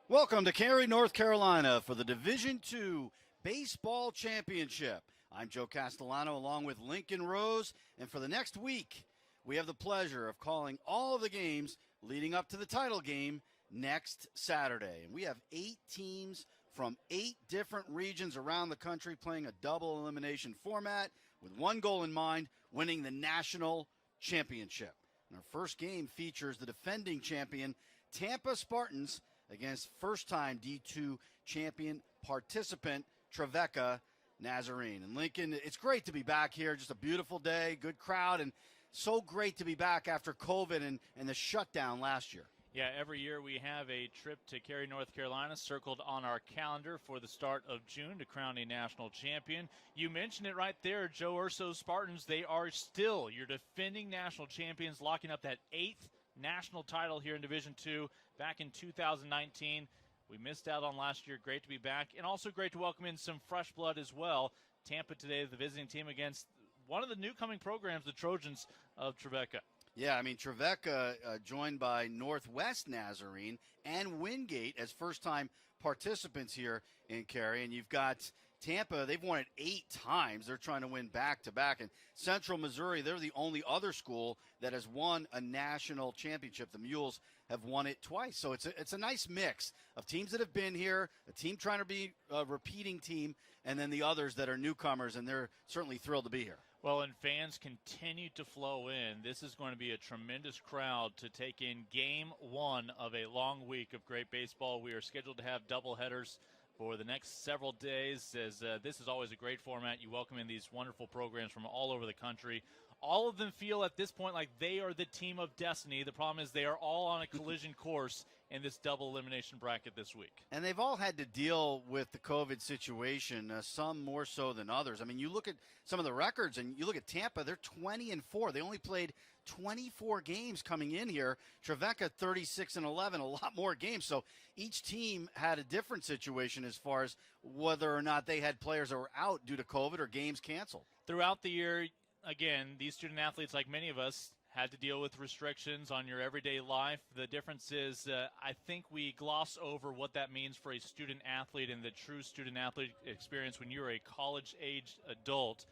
Welcome to Cary, North Carolina for the Division II Baseball Championship. I'm Joe Castellano along with Lincoln Rose, and for the next week, we have the pleasure of calling all of the games leading up to the title game next Saturday. And we have 8 teams from 8 different regions around the country playing a double elimination format with one goal in mind, winning the national championship. And our first game features the defending champion, Tampa Spartans, against first-time D2 champion participant, Trevecca, Nazarene. And Lincoln, it's great to be back here. Just a beautiful day, good crowd, and so great to be back after COVID and the shutdown last year. Yeah, every year we have a trip to Cary, North Carolina circled on our calendar for the start of June to crown a national champion. You mentioned it right there, Joe Urso's Spartans. They are still your defending national champions, locking up that 8th national title here in Division II back in 2019. We missed out on last year. Great to be back, and also great to welcome in some fresh blood as well. Tampa today, the visiting team against one of the new-coming programs, the Trojans of Trevecca. Yeah, I mean, Trevecca joined by Northwest Nazarene and Wingate as first-time participants here in Cary. And you've got Tampa, they've won it 8 times. They're trying to win back-to-back. And Central Missouri, they're the only other school that has won a national championship. The Mules have won it twice. So it's a nice mix of teams that have been here, a team trying to be a repeating team, and then the others that are newcomers, and they're certainly thrilled to be here. Well, and fans continue to flow in. This is going to be a tremendous crowd to take in Game 1 of a long week of great baseball. We are scheduled to have doubleheaders for the next several days, as this is always a great format. You welcome in these wonderful programs from all over the country. All of them feel at this point like they are the team of destiny. The problem is they are all on a collision course in this double elimination bracket this week. And they've all had to deal with the COVID situation, some more so than others. I mean, you look at some of the records, and you look at Tampa, they're 20-4. They only played 24 games coming in here. Trevecca, 36-11, a lot more games. So each team had a different situation as far as whether or not they had players that were out due to COVID or games canceled. Throughout the year, again, these student athletes, like many of us, had to deal with restrictions on your everyday life. The difference is I think we gloss over what that means for a student athlete and the true student athlete experience when you're a college-aged adult.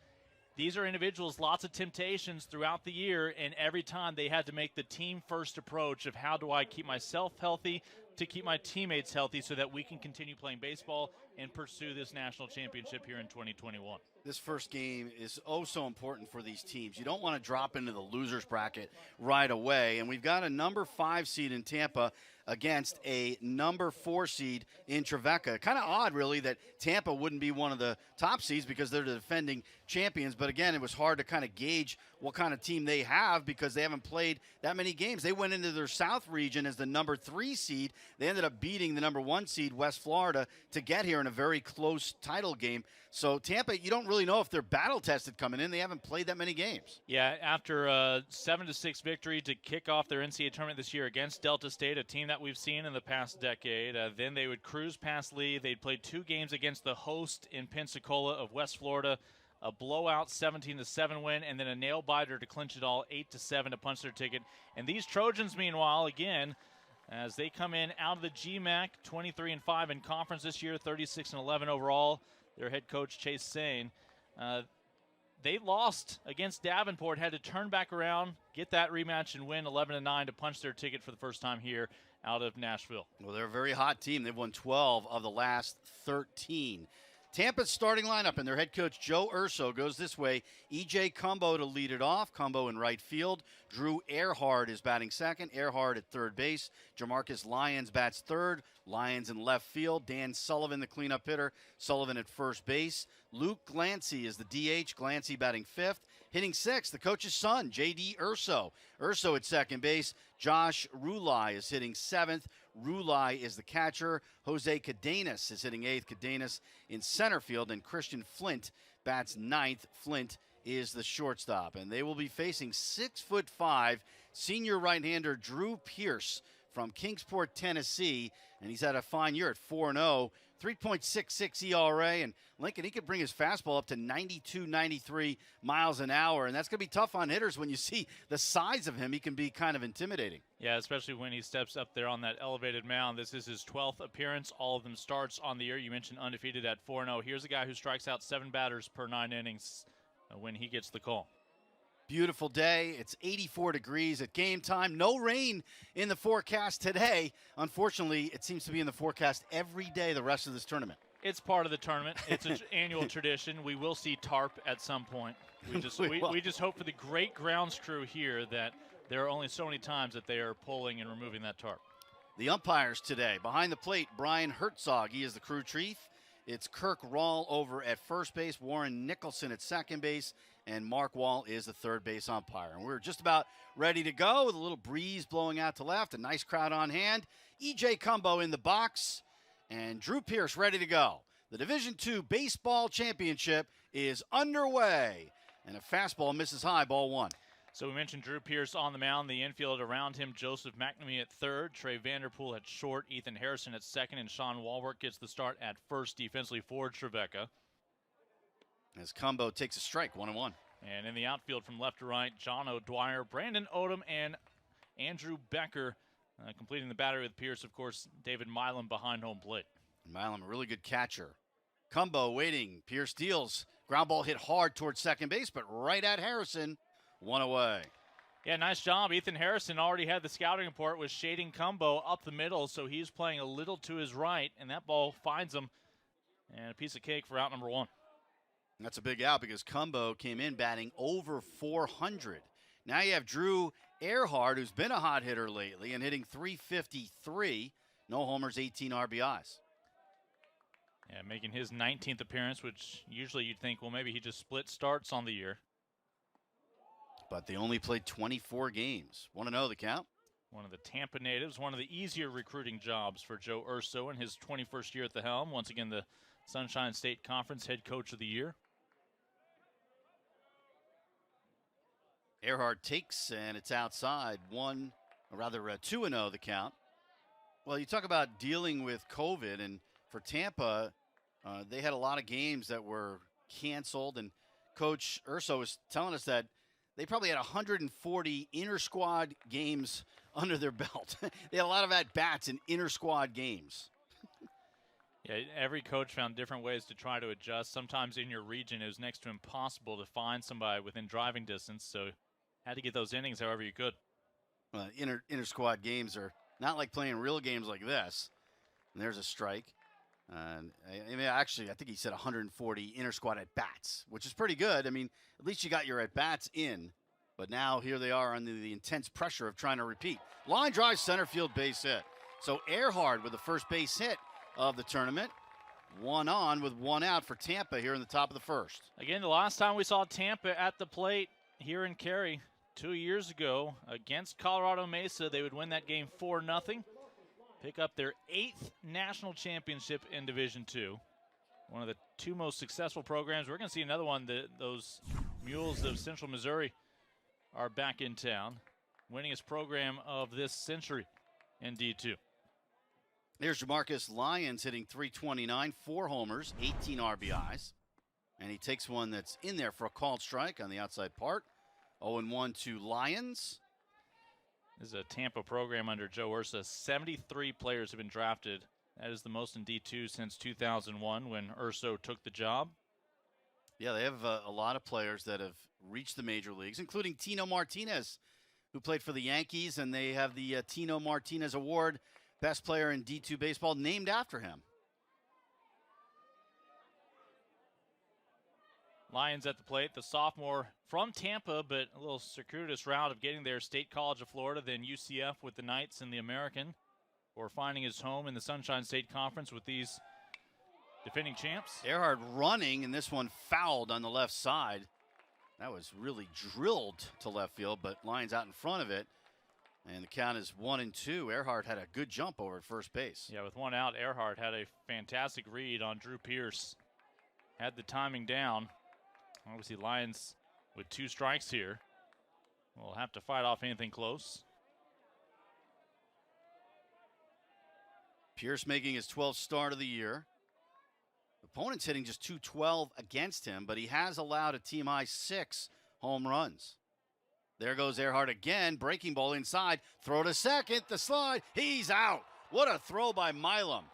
These are individuals, lots of temptations throughout the year, and every time they had to make the team-first approach of how do I keep myself healthy to keep my teammates healthy so that we can continue playing baseball and pursue this national championship here in 2021. This first game is so important for these teams. You don't want to drop into the loser's bracket right away. And we've got a number 5 seed in Tampa against a number 4 seed in Trevecca. Kind of odd, really, that Tampa wouldn't be one of the top seeds because they're the defending champions. But, again, it was hard to kind of gauge what kind of team they have because they haven't played that many games. They went into their South region as the number 3 seed. They ended up beating the number 1 seed, West Florida, to get here in a very close title game. So Tampa, you don't really know if they're battle-tested coming in. They haven't played that many games. Yeah, after a 7-6 victory to kick off their NCAA tournament this year against Delta State, a team that we've seen in the past decade, then they would cruise past Lee. They'd played 2 games against the host in Pensacola of West Florida, a blowout 17-7 win, and then a nail-biter to clinch it all 8-7 to punch their ticket. And these Trojans, meanwhile, again, as they come in out of the GMAC, 23-5 in conference this year, 36-11 overall. Their head coach, Chase Sane, they lost against Davenport, had to turn back around, get that rematch, and win 11-9 to punch their ticket for the first time here out of Nashville. Well, they're a very hot team. They've won 12 of the last 13. Tampa's starting lineup, and their head coach, Joe Urso, goes this way. E.J. Cumbo to lead it off. Cumbo in right field. Drew Earhart is batting second. Earhart at third base. Jamarcus Lyons bats third. Lyons in left field. Dan Sullivan, the cleanup hitter. Sullivan at first base. Luke Glancy is the DH. Glancy batting fifth. Hitting sixth, the coach's son, J.D. Urso. Urso at second base. Josh Rulai is hitting seventh. Rulai is the catcher. Jose Cadenas is hitting eighth. Cadenas in center field. And Christian Flint bats ninth. Flint is the shortstop. And they will be facing 6'5" senior right-hander Drew Pierce from Kingsport, Tennessee. And he's had a fine year at 4-0. 3.66 ERA, and Lincoln, he could bring his fastball up to 92, 93 miles an hour, and that's going to be tough on hitters when you see the size of him. He can be kind of intimidating. Yeah, especially when he steps up there on that elevated mound. This is his 12th appearance. All of them starts on the year. You mentioned undefeated at 4-0. Here's a guy who strikes out 7 batters per 9 innings when he gets the call. Beautiful day. It's 84 degrees at game time. No rain in the forecast today. Unfortunately, it seems to be in the forecast every day the rest of this tournament. It's part of the tournament. It's an annual tradition. We will see tarp at some point. We just hope for the great grounds crew here that there are only so many times that they are pulling and removing that tarp. The umpires today, behind the plate, Brian Herzog. He is the crew chief. It's Kirk Rawl over at first base, Warren Nicholson at second base, and Mark Wall is the third base umpire. And we're just about ready to go with a little breeze blowing out to left, a nice crowd on hand. E.J. Cumbo in the box, and Drew Pierce ready to go. The Division II Baseball Championship is underway, and a fastball misses high, ball 1. So we mentioned Drew Pierce on the mound, the infield around him, Joseph McNamee at third, Trey Vanderpool at short, Ethan Harrison at second, and Sean Walworth gets the start at first defensively for Trevecca. As Cumbo takes a strike, 1-1. And in the outfield from left to right, John O'Dwyer, Brandon Odom, and Andrew Becker completing the battery with Pierce. Of course, David Milam behind home plate. Milam, a really good catcher. Cumbo waiting. Pierce deals. Ground ball hit hard towards second base, but right at Harrison. 1 away. Yeah, nice job. Ethan Harrison already had the scouting report, was shading Cumbo up the middle, so he's playing a little to his right, and that ball finds him. And a piece of cake for out number 1. That's a big out because Cumbo came in batting over 400. Now you have Drew Earhart, who's been a hot hitter lately and hitting 353. No homers, 18 RBIs. Yeah, making his 19th appearance, which usually you'd think, well, maybe he just split starts on the year. But they only played 24 games. Want to know the count? One of the Tampa natives, one of the easier recruiting jobs for Joe Urso in his 21st year at the helm. Once again, the Sunshine State Conference head coach of the year. Earhart takes, and it's outside. 2-0 the count. Well, you talk about dealing with COVID, and for Tampa, they had a lot of games that were canceled, and Coach Urso was telling us that they probably had 140 inter-squad games under their belt. They had a lot of at-bats in inter-squad games. Yeah, every coach found different ways to try to adjust. Sometimes in your region, it was next to impossible to find somebody within driving distance, so had to get those innings however you could. Inter-squad games are not like playing real games like this. And there's a strike. Actually, I think he said 140 inter-squad at-bats, which is pretty good. I mean, at least you got your at-bats in. But now here they are under the intense pressure of trying to repeat. Line drive, center field, base hit. So Earhart with the first base hit of the tournament. 1 on with 1 out for Tampa here in the top of the first. Again, the last time we saw Tampa at the plate here in Cary 2 years ago against Colorado Mesa, they would win that game 4-0. Pick up their 8th national championship in Division II. One of the 2 most successful programs. We're going to see another one. Those Mules of Central Missouri are back in town. Winningest program of this century in D2. Here's Jamarcus Lyons hitting .329, 4 homers, 18 RBIs. And he takes one that's in there for a called strike on the outside part. 0-1 to Lyons. This is a Tampa program under Joe Ursa. 73 players have been drafted. That is the most in D2 since 2001 when Urso took the job. Yeah, they have a lot of players that have reached the major leagues, including Tino Martinez, who played for the Yankees, and they have the Tino Martinez Award, best player in D2 baseball, named after him. Lyons at the plate, the sophomore from Tampa, but a little circuitous route of getting there. State College of Florida, then UCF with the Knights in the American, or finding his home in the Sunshine State Conference with these defending champs. Earhart running, and this one fouled on the left side. That was really drilled to left field, but Lyons out in front of it. And the count is 1-2. Earhart had a good jump over at first base. Yeah, with 1 out, Earhart had a fantastic read on Drew Pierce. Had the timing down. Obviously, Lyons with 2 strikes here will have to fight off anything close. Pierce making his 12th start of the year. Opponent's hitting just 212 against him, but he has allowed a team high 6 home runs. There goes Earhart again, breaking ball inside, throw to second, the slide, he's out. What a throw by Milam.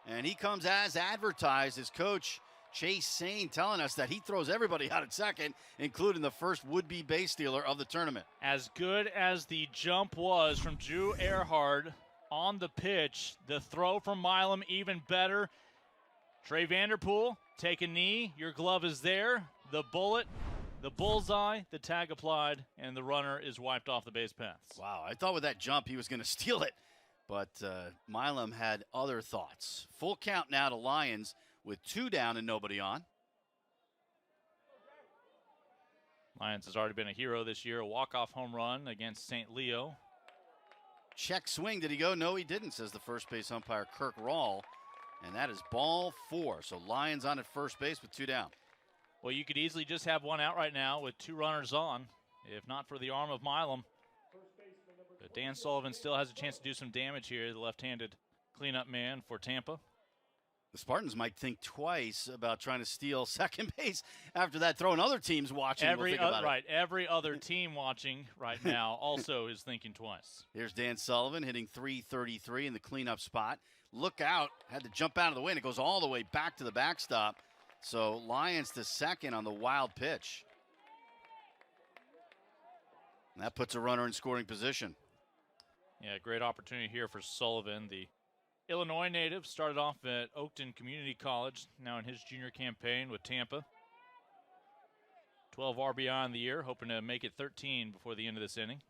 And he comes as advertised. His coach, Chase Sane, telling us that he throws everybody out at second, including the first would-be base stealer of the tournament. As good as the jump was from Drew Earhart on the pitch, the throw from Milam even better. Trey Vanderpool, take a knee, your glove is there, the bullet, the bullseye, the tag applied, and the runner is wiped off the base paths. Wow, I thought with that jump he was going to steal it, but Milam had other thoughts. Full count now to Lions with 2 down and nobody on. Lions has already been a hero this year, a walk-off home run against St. Leo. Check swing, did he go? No, he didn't, says the first base umpire, Kirk Rawl. And that is ball 4. So Lions on at first base with 2 down. Well, you could easily just have 1 out right now with 2 runners on, if not for the arm of Milam. But Dan Sullivan still has a chance to do some damage here, the left-handed cleanup man for Tampa. The Spartans might think twice about trying to steal second base after that throw, and other teams watching will think about it. Every other team watching right now also is thinking twice. Here's Dan Sullivan hitting .333 in the cleanup spot. Look out, had to jump out of the way, and it goes all the way back to the backstop. So Lions to second on the wild pitch. And that puts a runner in scoring position. Yeah, great opportunity here for Sullivan. The Illinois native started off at Oakton Community College, now in his junior campaign with Tampa. 12 RBI in the year, hoping to make it 13 before the end of this inning.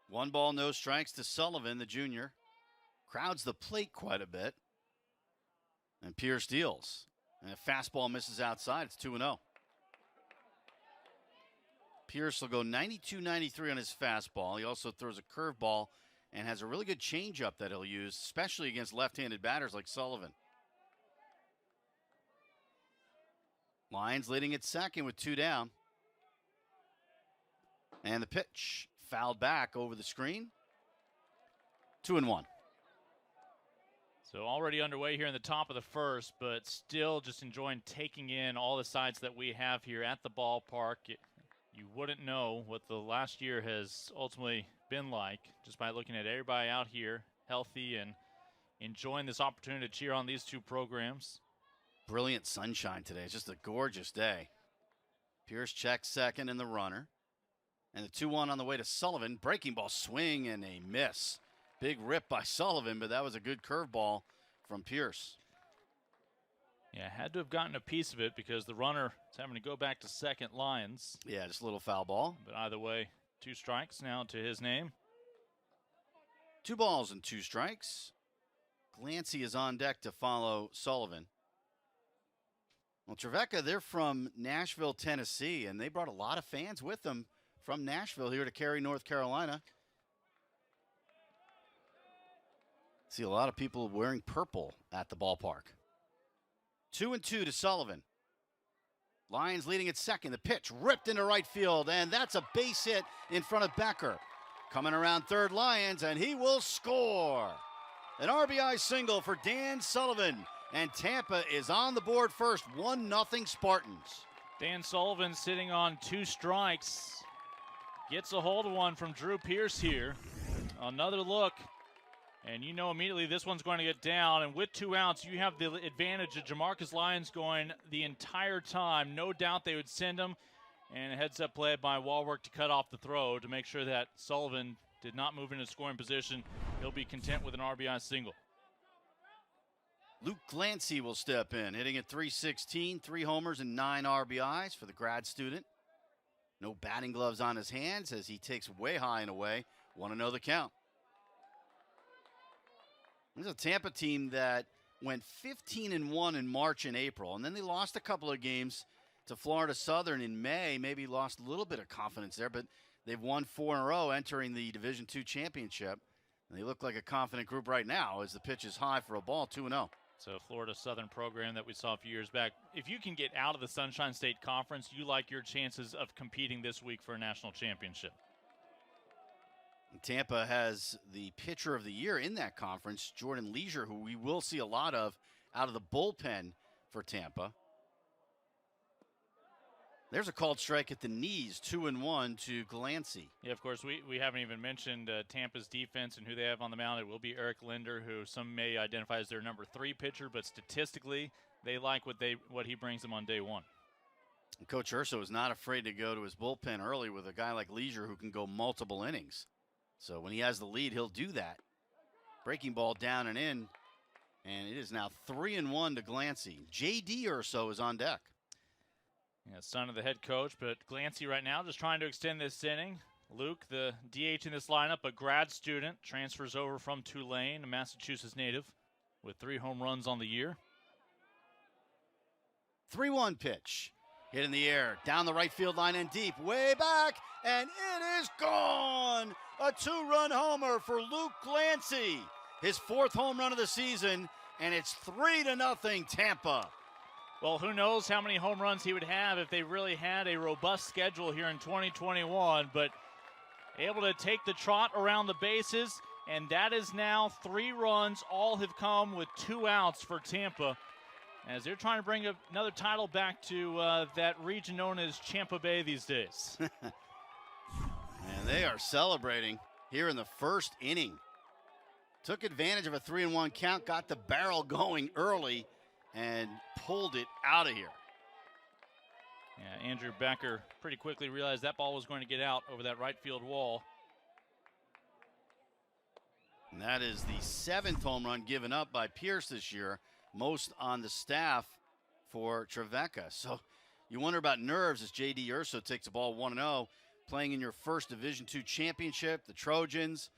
1 ball, no strikes to Sullivan, the junior. Crowds the plate quite a bit. And Pierce deals. And a fastball misses outside. It's 2-0. Pierce will go 92-93 on his fastball. He also throws a curveball and has a really good changeup that he'll use, especially against left-handed batters like Sullivan. Lions leading at second with 2 down. And the pitch fouled back over the screen. 2-1. So already underway here in the top of the first, but still just enjoying taking in all the sights that we have here at the ballpark. You wouldn't know what the last year has ultimately been like just by looking at everybody out here healthy and enjoying this opportunity to cheer on these 2 programs. Brilliant sunshine today. It's just a gorgeous day. Pierce checks second in the runner. And the 2-1 on the way to Sullivan. Breaking ball swing and a miss. Big rip by Sullivan, but that was a good curveball from Pierce. Yeah, had to have gotten a piece of it because the runner is having to go back to second. Lions. Yeah, just a little foul ball. But either way, 2 strikes now to his name. 2 balls and 2 strikes. Glancy is on deck to follow Sullivan. Well, Trevecca, they're from Nashville, Tennessee, and they brought a lot of fans with them from Nashville here to Cary, North Carolina. See a lot of people wearing purple at the ballpark. 2-2 to Sullivan. Lions leading at second. The pitch ripped into right field, and that's a base hit in front of Becker. Coming around third, Lions, and he will score. An RBI single for Dan Sullivan, and Tampa is on the board first, 1-0 Spartans. Dan Sullivan sitting on 2 strikes. Gets a hold of one from Drew Pierce here. Another look. And you know immediately this one's going to get down. And with 2 outs, you have the advantage of Jamarcus Lyons going the entire time. No doubt they would send him. And a heads-up play by Walwork to cut off the throw to make sure that Sullivan did not move into scoring position. He'll be content with an RBI single. Luke Glancy will step in, hitting at .316, 3 homers and 9 RBIs for the grad student. No batting gloves on his hands as he takes way high and away. 1-0 the count. This is a Tampa team that went 15-1 in March and April, and then they lost a couple of games to Florida Southern in May. Maybe lost a little bit of confidence there, but they've won 4 in a row entering the Division II championship. And they look like a confident group right now as the pitch is high for a ball, 2-0. So Florida Southern program that we saw a few years back. If you can get out of the Sunshine State Conference, you like your chances of competing this week for a national championship. Tampa has the pitcher of the year in that conference, Jordan Leisure, who we will see a lot of out of the bullpen for Tampa. There's a called strike at the knees, 2-1 to Glancy. Yeah, of course, we haven't even mentioned Tampa's defense and who they have on the mound. It will be Eric Linder, who some may identify as their number 3 pitcher, but statistically, they like what he brings them on day one. And Coach Urso is not afraid to go to his bullpen early with a guy like Leisure who can go multiple innings. So when he has the lead, he'll do that. Breaking ball down and in, and it is now 3-1 to Glancy. J.D. Urso is on deck. Yeah, son of the head coach, but Glancy right now just trying to extend this inning. Luke, the DH in this lineup, a grad student, transfers over from Tulane, a Massachusetts native, with 3 home runs on the year. 3-1 pitch. Hit in the air, down the right field line and deep, way back, and it is gone! A 2-run homer for Luke Glancy. His 4th home run of the season, and it's 3-0 Tampa. Well, who knows how many home runs he would have if they really had a robust schedule here in 2021, but able to take the trot around the bases, and that is now 3 runs. All have come with 2 outs for Tampa, as they're trying to bring another title back to that region known as Tampa Bay these days. And they are celebrating here in the first inning. Took advantage of a 3-1 count, got the barrel going early, and pulled it out of here. Yeah, Andrew Becker pretty quickly realized that ball was going to get out over that right field wall. And that is the 7th home run given up by Pierce this year, most on the staff for Trevecca. So you wonder about nerves as J.D. Urso takes the ball 1-0, playing in your first Division II championship, the Trojans.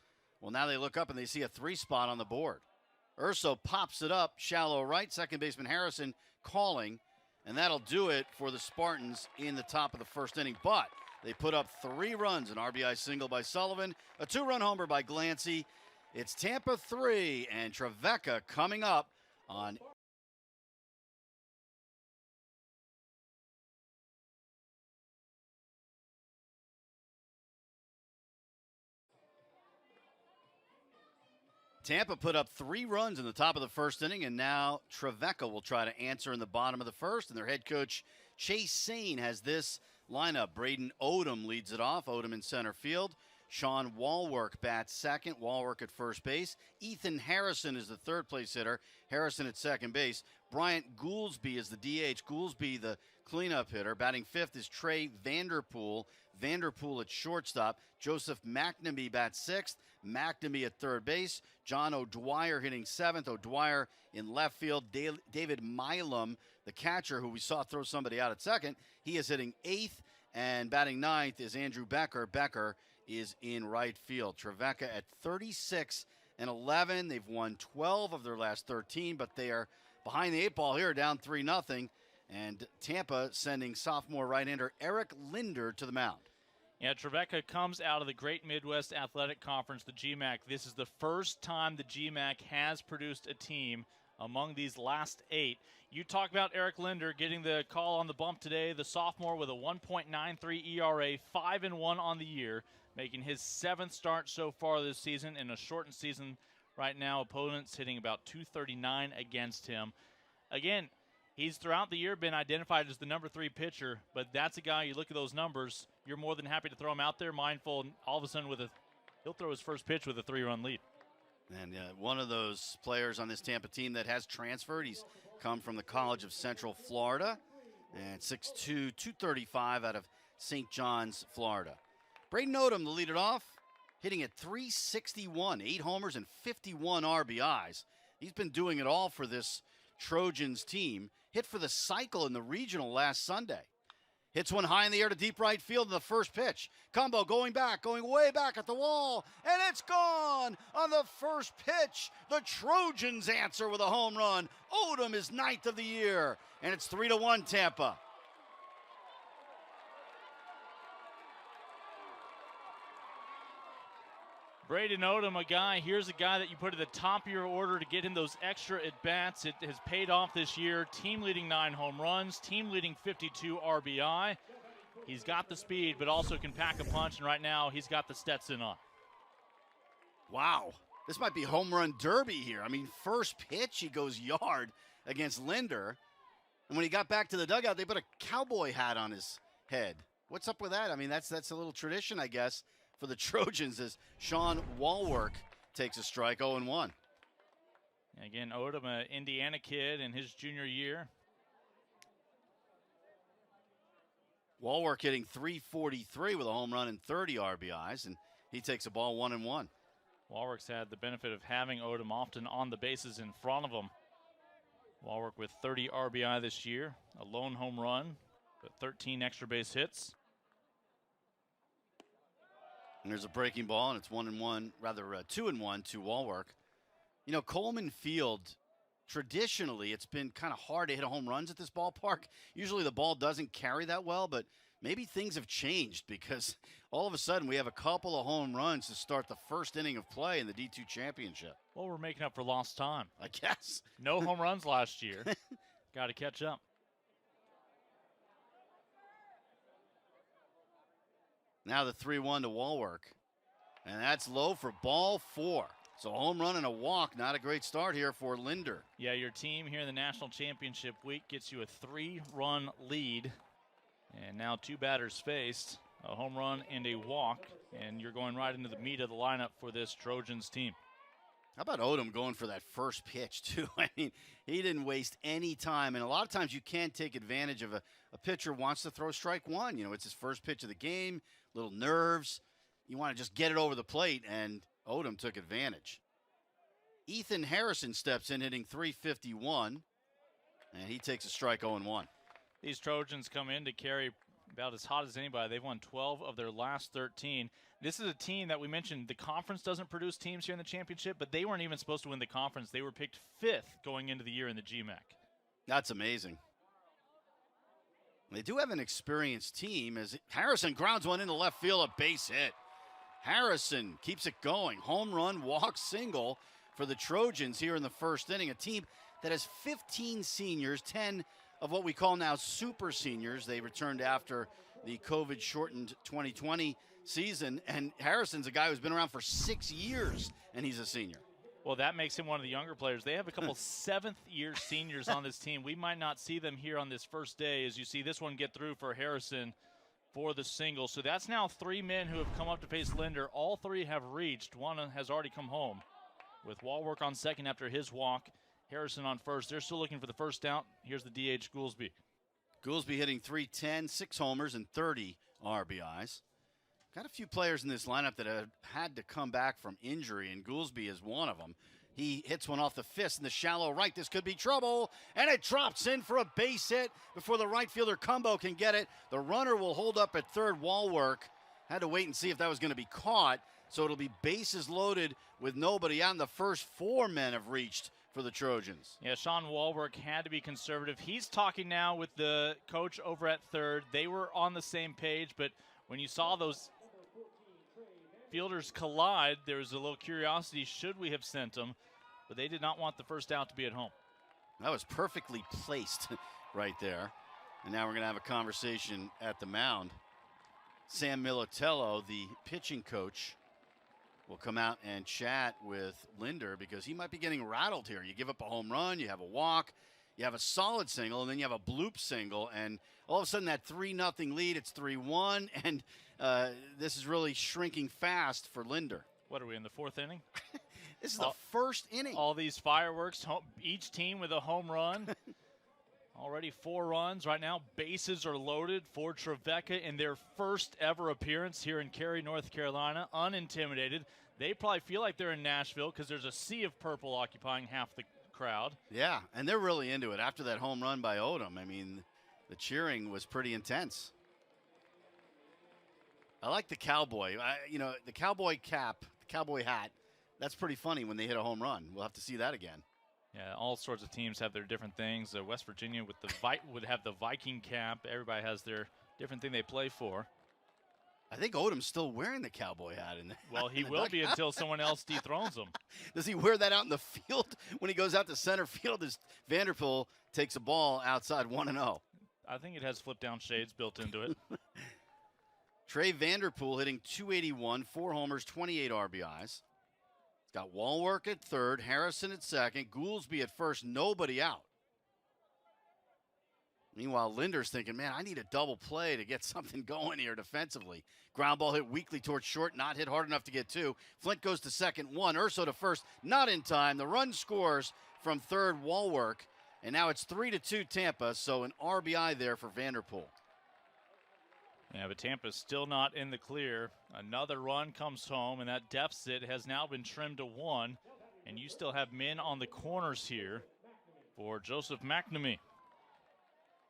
Well, now they look up and they see a 3 spot on the board. Urso pops it up, shallow right, second baseman Harrison calling, and that'll do it for the Spartans in the top of the first inning. But they put up 3 runs, an RBI single by Sullivan, a 2-run homer by Glancy. It's Tampa 3 and Trevecca coming up on Tampa put up 3 runs in the top of the first inning, and now Trevecca will try to answer in the bottom of the first. And their head coach, Chase Sane, has this lineup. Braden Odom leads it off. Odom in center field. Sean Walwork bats second. Walwork at first base. Ethan Harrison is the third place hitter. Harrison at second base. Bryant Gouldsby is the DH. Gouldsby the cleanup hitter. Batting fifth is Trey Vanderpool. Vanderpool at shortstop. Joseph McNamee bats sixth. McNamee at third base. John O'Dwyer hitting seventh. O'Dwyer in left field. David Milam, the catcher who we saw throw somebody out at second, he is hitting eighth. And batting ninth is Andrew Becker. Becker is in right field. Trevecca at 36-11. They've won 12 of their last 13, but they are behind the 8 ball here, down 3-0. And Tampa sending sophomore right-hander Eric Linder to the mound. Yeah, Trevecca comes out of the Great Midwest Athletic Conference, the GMAC. This is the first time the GMAC has produced a team among these last 8. You talk about Eric Linder getting the call on the bump today, the sophomore with a 1.93 ERA, 5-1 on the year, making his 7th start so far this season in a shortened season right now. Opponents hitting about 239 against him. Again, he's throughout the year been identified as the number 3 pitcher, but that's a guy, you look at those numbers, you're more than happy to throw him out there, mindful, all of a sudden he'll throw his first pitch with a 3-run lead. And one of those players on this Tampa team that has transferred, he's come from the College of Central Florida, and 6'2", 235 out of St. John's, Florida. Braden Odom to lead it off, hitting at 361, 8 homers and 51 RBIs. He's been doing it all for this Trojans team. Hit for the cycle in the regional last Sunday. Hits one high in the air to deep right field in the first pitch. Combo going way back at the wall, and it's gone on the first pitch. The Trojans answer with a home run. Odom is 9th of the year, and it's 3-1 Tampa. Braden Odom, here's a guy that you put at the top of your order to get him those extra at-bats. It has paid off this year. Team-leading 9 home runs, team-leading 52 RBI. He's got the speed, but also can pack a punch, and right now he's got the Stetson on. Wow, this might be home run derby here. I mean, first pitch, he goes yard against Linder. And when he got back to the dugout, they put a cowboy hat on his head. What's up with that? I mean, that's a little tradition, I guess, for the Trojans as Sean Walwork takes a strike, 0-1. Again, Odom, an Indiana kid in his junior year. Walwork hitting .343 with a home run and 30 RBIs, and he takes a ball 1-1. Walwork's had the benefit of having Odom often on the bases in front of him. Walwork with 30 RBI this year, a lone home run, but 13 extra base hits. And there's a breaking ball, and it's 2-1 to Walwork. You know, Coleman Field, traditionally, it's been kind of hard to hit home runs at this ballpark. Usually the ball doesn't carry that well, but maybe things have changed because all of a sudden we have a couple of home runs to start the first inning of play in the D2 championship. Well, we're making up for lost time. I guess. No home runs last year. Got to catch up. Now the 3-1 to Walwork. And that's low for ball 4. So a home run and a walk, not a great start here for Linder. Yeah, your team here in the National Championship week gets you a 3-run lead. And now 2 batters faced, a home run and a walk. And you're going right into the meat of the lineup for this Trojans team. How about Odom going for that first pitch, too? I mean, he didn't waste any time. And a lot of times you can't take advantage of a pitcher wants to throw strike one. You know, it's his first pitch of the game, little nerves. You want to just get it over the plate, and Odom took advantage. Ethan Harrison steps in, hitting .351, and he takes a strike 0-1. These Trojans come in to carry about as hot as anybody. They've won 12 of their last 13. This is a team that we mentioned, the conference doesn't produce teams here in the championship, but they weren't even supposed to win the conference. They were picked 5th going into the year in the GMAC. That's amazing. They do have an experienced team as Harrison grounds one into left field, a base hit. Harrison keeps it going. Home run, walk, single for the Trojans here in the first inning. A team that has 15 seniors, 10 of what we call now super seniors. They returned after the COVID-shortened 2020 season. And Harrison's a guy who's been around for 6 years, and he's a senior. Well, that makes him one of the younger players. They have a couple seventh-year seniors on this team. We might not see them here on this first day as you see this one get through for Harrison for the single. So that's now 3 men who have come up to face Linder. All 3 have reached. One has already come home with Walwork on second after his walk. Harrison on first. They're still looking for the first out. Here's the DH, Goolsby. Goolsby hitting .310, 6 homers and 30 RBIs. Got a few players in this lineup that have had to come back from injury, and Goolsby is one of them. He hits one off the fist in the shallow right. This could be trouble, and it drops in for a base hit before the right fielder Cumbo can get it. The runner will hold up at third. Walwork had to wait and see if that was going to be caught, so it'll be bases loaded with nobody out, and the first 4 men have reached for the Trojans. Yeah, Sean Walwork had to be conservative. He's talking now with the coach over at third. They were on the same page, but when you saw those fielders collide, there was a little curiosity, should we have sent them? But they did not want the first out to be at home. That was perfectly placed right there. And now we're going to have a conversation at the mound. Sam Militello, the pitching coach, will come out and chat with Linder because he might be getting rattled here. You give up a home run, you have a walk, you have a solid single, and then you have a bloop single, and all of a sudden that 3-0 lead, it's 3-1, and this is really shrinking fast for Linder. What are we, in the 4th inning? This is the first inning. All these fireworks, each team with a home run. Already 4 runs. Right now, bases are loaded for Trevecca in their first ever appearance here in Cary, North Carolina, unintimidated. They probably feel like they're in Nashville because there's a sea of purple occupying half the crowd. Yeah, and they're really into it. After that home run by Odom, I mean, the cheering was pretty intense. I like the cowboy. The cowboy cap, the cowboy hat, that's pretty funny when they hit a home run. We'll have to see that again. Yeah, all sorts of teams have their different things. West Virginia with would have the Viking cap. Everybody has their different thing they play for. I think Odom's still wearing the cowboy hat. Well, he will be until someone else dethrones him. Does he wear that out in the field when he goes out to center field as Vanderpool takes a ball outside 1-0? I think it has flip-down shades built into it. Trey Vanderpool hitting .281, 4 homers, 28 RBIs. Got Walwork at third, Harrison at second, Goolsby at first, nobody out. Meanwhile, Linder's thinking, man, I need a double play to get something going here defensively. Ground ball hit weakly towards short, not hit hard enough to get two. Flint goes to second, one. Urso to first, not in time. The run scores from third, Wallwork. And now it's 3-2 Tampa, so an RBI there for Vanderpool. Yeah, but Tampa's still not in the clear. Another run comes home, and that deficit has now been trimmed to 1. And you still have men on the corners here for Joseph McNamee.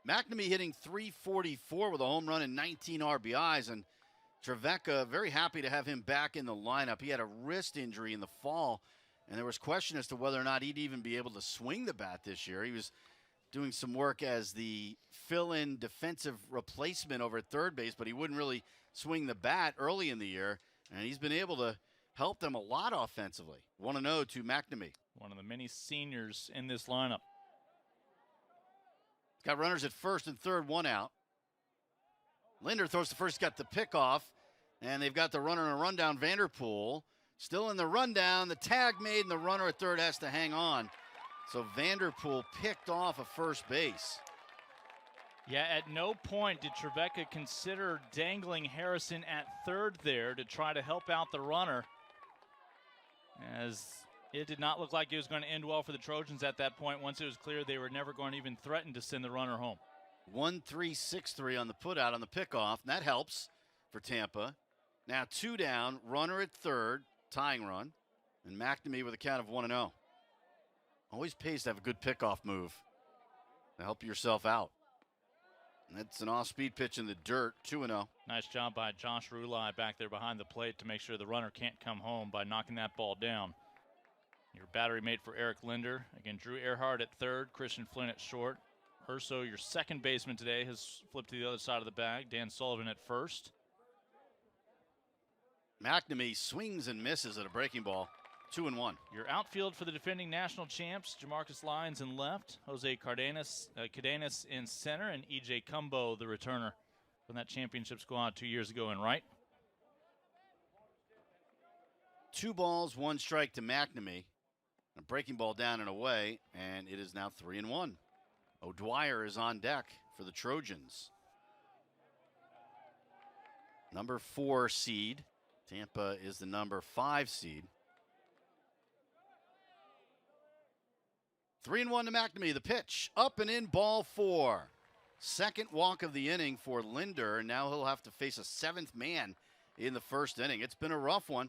McNamee hitting .344 with a home run and 19 RBIs, and Trevecca very happy to have him back in the lineup. He had a wrist injury in the fall, and there was question as to whether or not he'd even be able to swing the bat this year. He was doing some work as the fill-in defensive replacement over at third base, but he wouldn't really swing the bat early in the year, and he's been able to help them a lot offensively. 1-0 to McNamee. One of the many seniors in this lineup. Got runners at first and third, one out. Linder throws to first, got the pickoff, and they've got the runner in a rundown. Vanderpool still in the rundown. The tag made, and the runner at third has to hang on. So Vanderpool picked off a first base. Yeah, at no point did Trevecca consider dangling Harrison at third there to try to help out the runner, as it did not look like it was going to end well for the Trojans at that point. Once it was clear they were never going to even threaten to send the runner home. 1-3-6-3 on the putout on the pickoff, and that helps for Tampa. Now 2 down, runner at third, tying run, and McNamee with a count of 1-0. Always pays to have a good pickoff move to help yourself out. And that's an off-speed pitch in the dirt, 2-0. Nice job by Josh Rulai back there behind the plate to make sure the runner can't come home by knocking that ball down. Your battery mate for Eric Linder. Again, Drew Earhart at third, Christian Flynn at short. Urso, your second baseman today, has flipped to the other side of the bag. Dan Sullivan at first. McNamee swings and misses at a breaking ball. 2-1. Your outfield for the defending national champs, Jamarcus Lyons in left, Jose Cardenas in center, and E.J. Cumbo, the returner from that championship squad 2 years ago in right. 2 balls, 1 strike to McNamee. A breaking ball down and away, and it is now 3-1. O'Dwyer is on deck for the Trojans. Number 4 seed. Tampa is the number 5 seed. 3-1 to McNamee. The pitch up and in, ball 4. Second walk of the inning for Linder, and now he'll have to face a 7th man in the first inning. It's been a rough one.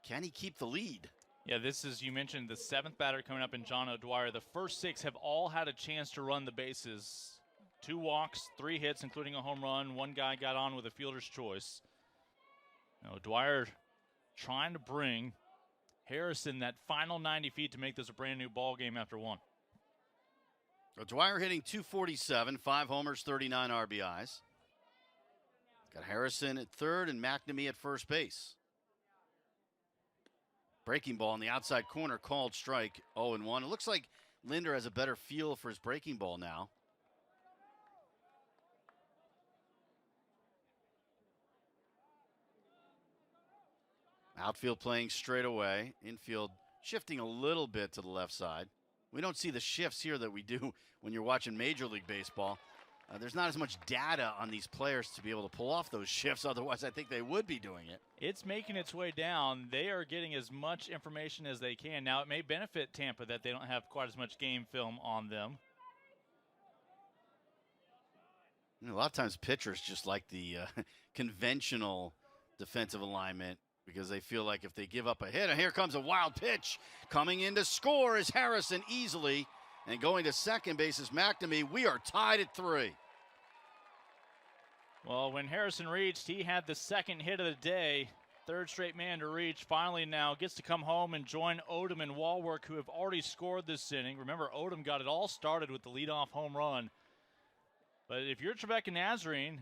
Can he keep the lead? Yeah, this is, you mentioned, the 7th batter coming up in John O'Dwyer. The first 6 have all had a chance to run the bases. 2 walks, 3 hits, including a home run. 1 guy got on with a fielder's choice. Now, O'Dwyer trying to bring Harrison that final 90 feet to make this a brand new ball game after 1. O'Dwyer hitting .247, 5 homers, 39 RBIs. Got Harrison at third and McNamee at first base. Breaking ball in the outside corner, called strike, 0-1. It looks like Linder has a better feel for his breaking ball now. Outfield playing straight away. Infield shifting a little bit to the left side. We don't see the shifts here that we do when you're watching Major League Baseball. There's not as much data on these players to be able to pull off those shifts. Otherwise, I think they would be doing it. It's making its way down. They are getting as much information as they can. Now, it may benefit Tampa that they don't have quite as much game film on them. A lot of times pitchers just like the conventional defensive alignment because they feel like if they give up a hit, and here comes a wild pitch. Coming in to score is Harrison easily. And going to second base is McNamee. We are tied at 3. Well, when Harrison reached, he had the second hit of the day. Third straight man to reach. Finally now gets to come home and join Odom and Wallwork, who have already scored this inning. Remember, Odom got it all started with the leadoff home run. But if you're Trevecca Nazarene,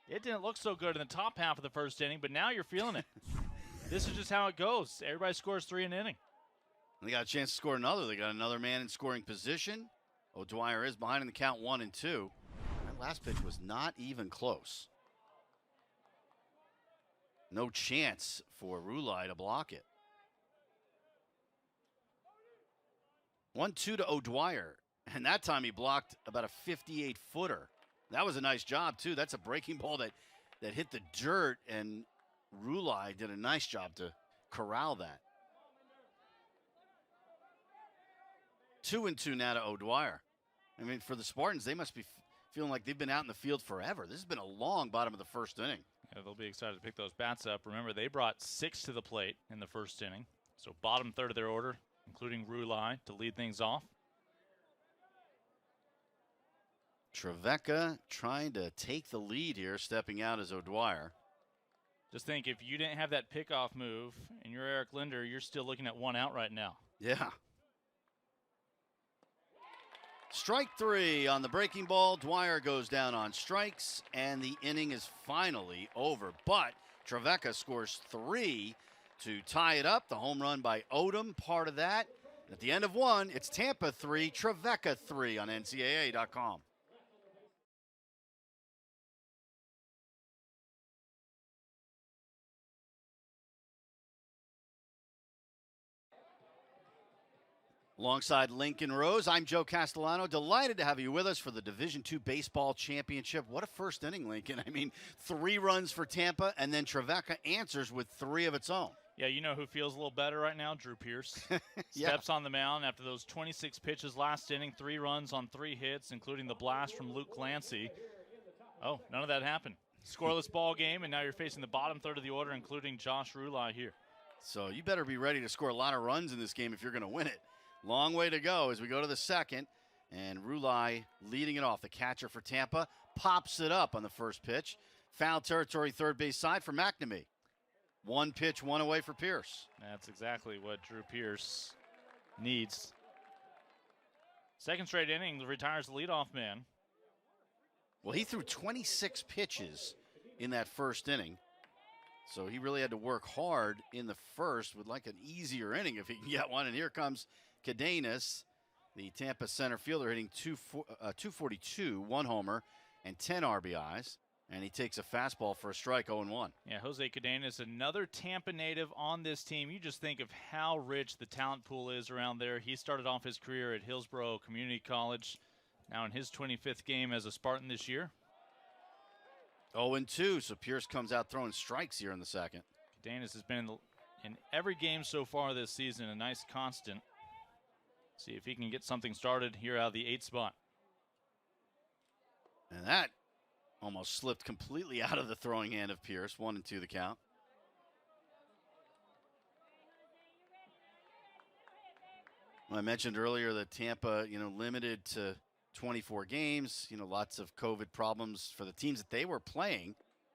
it didn't look so good in the top half of the first inning, but now you're feeling it. This is just how it goes. Everybody scores 3 in an inning. They got a chance to score another. They got another man in scoring position. O'Dwyer is behind in the count 1-2. That last pitch was not even close. No chance for Rulai to block it. 1-2 to O'Dwyer. And that time he blocked about a 58-footer. That was a nice job, too. That's a breaking ball that hit the dirt, and Rulai did a nice job to corral that. 2-2 now to O'Dwyer. I mean, for the Spartans, they must be feeling like they've been out in the field forever. This has been a long bottom of the first inning. Yeah, they'll be excited to pick those bats up. Remember, they brought 6 to the plate in the first inning. So bottom third of their order, including Rulai, to lead things off. Trevecca trying to take the lead here, stepping out as O'Dwyer. Just think, if you didn't have that pickoff move and you're Eric Linder, you're still looking at 1 out right now. Yeah. Strike 3 on the breaking ball. Dwyer goes down on strikes, and the inning is finally over. But Trevecca scores 3 to tie it up. The home run by Odom, part of that. At the end of 1, it's Tampa 3, Trevecca 3 on NCAA.com. Alongside Lincoln Rose, I'm Joe Castellano. Delighted to have you with us for the Division II Baseball Championship. What a first inning, Lincoln. I mean, 3 runs for Tampa, and then Trevecca answers with 3 of its own. Yeah, you know who feels a little better right now? Drew Pierce. Yeah. Steps on the mound after those 26 pitches last inning, 3 runs on 3 hits, including the blast from Luke Clancy. Oh, none of that happened. Scoreless ball game, and now you're facing the bottom third of the order, including Josh Rulai here. So you better be ready to score a lot of runs in this game if you're going to win it. Long way to go as we go to the second, and Rulai leading it off. The catcher for Tampa pops it up on the first pitch. Foul territory, third base side for McNamee. 1 pitch, 1 away for Pierce. That's exactly what Drew Pierce needs. Second straight inning, retires the leadoff man. Well, he threw 26 pitches in that first inning, so he really had to work hard in the first. Would like an easier inning if he can get one, and here comes Cadenas, the Tampa center fielder, hitting 242, 1 homer, and 10 RBIs. And he takes a fastball for a strike, 0-1. Yeah, Jose Cadenas, another Tampa native on this team. You just think of how rich the talent pool is around there. He started off his career at Hillsborough Community College, now in his 25th game as a Spartan this year. 0-2, so Pierce comes out throwing strikes here in the second. Cadenas has been in every game so far this season, a nice constant. See if he can get something started here out of the 8th spot. And that almost slipped completely out of the throwing hand of Pierce. 1-2 the count. Well, I mentioned earlier that Tampa, limited to 24 games. Lots of COVID problems for the teams that they were playing.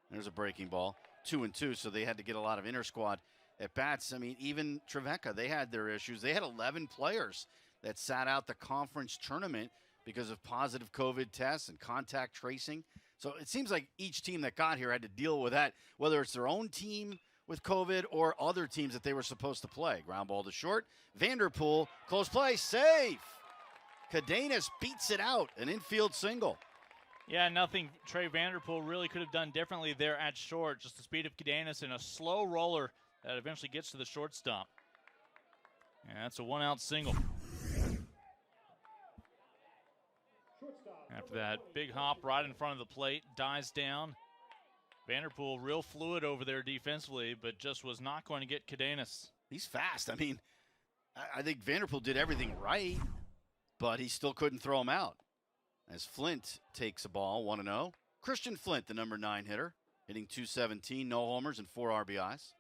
There's a breaking ball. 2-2, so they had to get a lot of inter-squad at bats. I mean, even Trevecca, they had their issues. They had 11 players that sat out the conference tournament because of positive COVID tests and contact tracing. So it seems like each team that got here had to deal with that, whether it's their own team with COVID or other teams that they were supposed to play. Ground ball to short. Vanderpool, close play, safe. Cadenas beats it out, an infield single. Yeah, nothing Trey Vanderpool really could have done differently there at short. Just the speed of Cadenas and a slow roller that eventually gets to the shortstop. And that's a 1-out single. After that big hop right in front of the plate, dies down. Vanderpool real fluid over there defensively, but just was not going to get Cadenas. He's fast. I mean, I think Vanderpool did everything right, but he still couldn't throw him out. As Flint takes a ball, 1-0. Christian Flint, the number 9 hitter, hitting 217, no homers and 4 RBIs.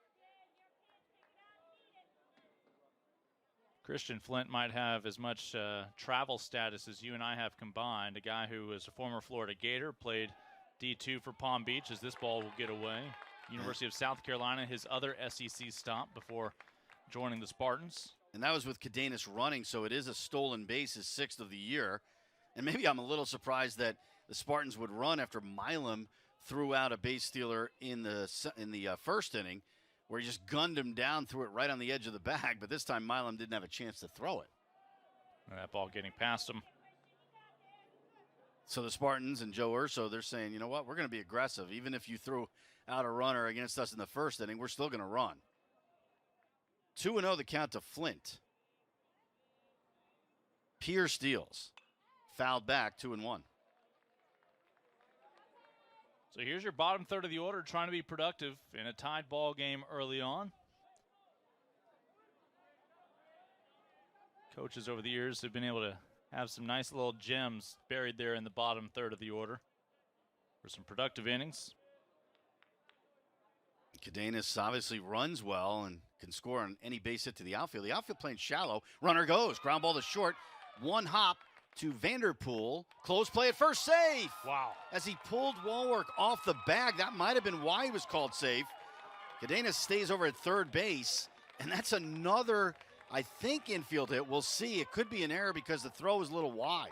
Christian Flint might have as much travel status as you and I have combined. A guy who was a former Florida Gator, played D2 for Palm Beach, as this ball will get away. University of South Carolina, his other SEC stop before joining the Spartans. And that was with Cadenas running, so it is a stolen base, his 6th of the year. And maybe I'm a little surprised that the Spartans would run after Milam threw out a base stealer in the first inning, where he just gunned him down, threw it right on the edge of the bag. But this time Milam didn't have a chance to throw it. And that ball getting past him. So the Spartans and Joe Urso, they're saying, you know what, we're going to be aggressive. Even if you threw out a runner against us in the first inning, we're still going to run. 2-0 the count to Flint. Pierce steals. fouled back, 2-1. So here's your bottom third of the order trying to be productive in a tied ball game early on. Coaches over the years have been able to have some nice little gems buried there in the bottom third of the order for some productive innings. Cadenas obviously runs well and can score on any base hit to the outfield. The outfield playing shallow. Runner goes. Ground ball to short. One hop to Vanderpool. Close play at first. Safe. Wow. As he pulled Walwork off the bag. That might have been why he was called safe. Cadenas stays over at third base. And that's another, I think, infield hit. We'll see. It could be an error because the throw is a little wide.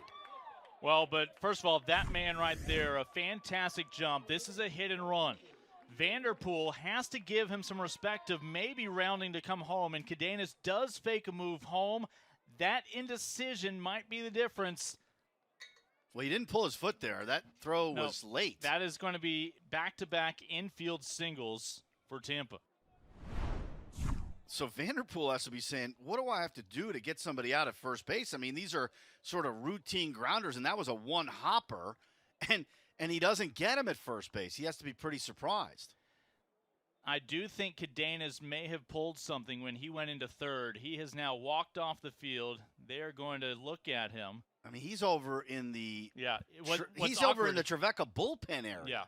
Well, but first of all, that man right there, a fantastic jump. This is a hit and run. Vanderpool has to give him some respect of maybe rounding to come home, and Cadenas does fake a move home. That indecision might be the difference. Well, he didn't pull his foot there. That throw was late. That is going to be back-to-back infield singles for Tampa. So Vanderpool has to be saying, what do I have to do to get somebody out at first base? I mean, these are sort of routine grounders, and that was a one-hopper, and he doesn't get him at first base. He has to be pretty surprised. I do think Cadenas may have pulled something when he went into third. He has now walked off the field. They are going to look at him. I mean, he's over in the he's over in the Trevecca bullpen area. Yeah.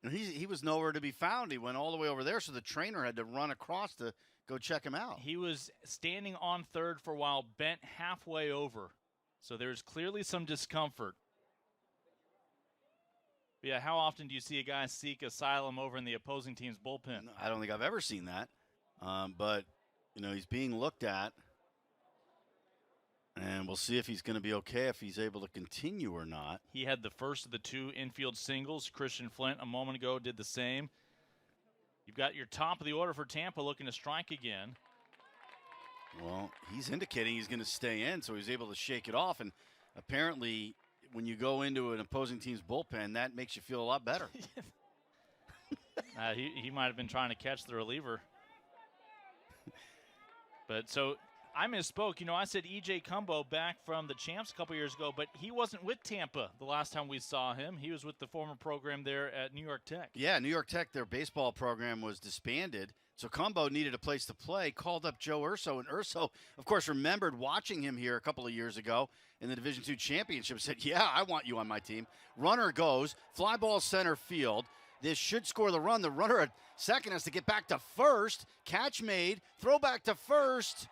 And he was nowhere to be found. He went all the way over there, so the trainer had to run across to go check him out. He was standing on third for a while, bent halfway over. So there's clearly some discomfort. But yeah, how often do you see a guy seek asylum over in the opposing team's bullpen? I don't think I've ever seen that. But, he's being looked at. And we'll see if he's going to be okay, if he's able to continue or not. He had the first of the two infield singles. Christian Flint a moment ago did the same. You've got your top of the order for Tampa looking to strike again. Well, he's indicating he's going to stay in, so he's able to shake it off. And apparently, when you go into an opposing team's bullpen, that makes you feel a lot better. He might have been trying to catch the reliever. But so I misspoke. I said E.J. Cumbo back from the Champs a couple years ago, but he wasn't with Tampa the last time we saw him. He was with the former program there at New York Tech. Yeah, New York Tech, their baseball program was disbanded. So Cumbo needed a place to play, called up Joe Urso, and Urso, of course, remembered watching him here a couple of years ago in the Division II championship, said, yeah, I want you on my team. Runner goes, fly ball center field. This should score the run. The runner at second has to get back to first. Catch made, throw back to first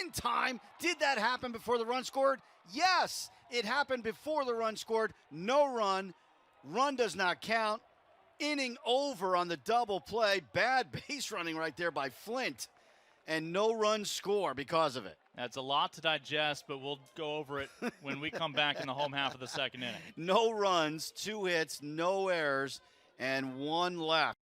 in time. Did that happen before the run scored? Yes, it happened before the run scored. No run. Run does not count. Inning over on the double play. Bad base running right there by Flint. And no run score because of it. That's a lot to digest, but we'll go over it when we come back in the home half of the second inning. No runs, 2 hits, no errors, and 1 left.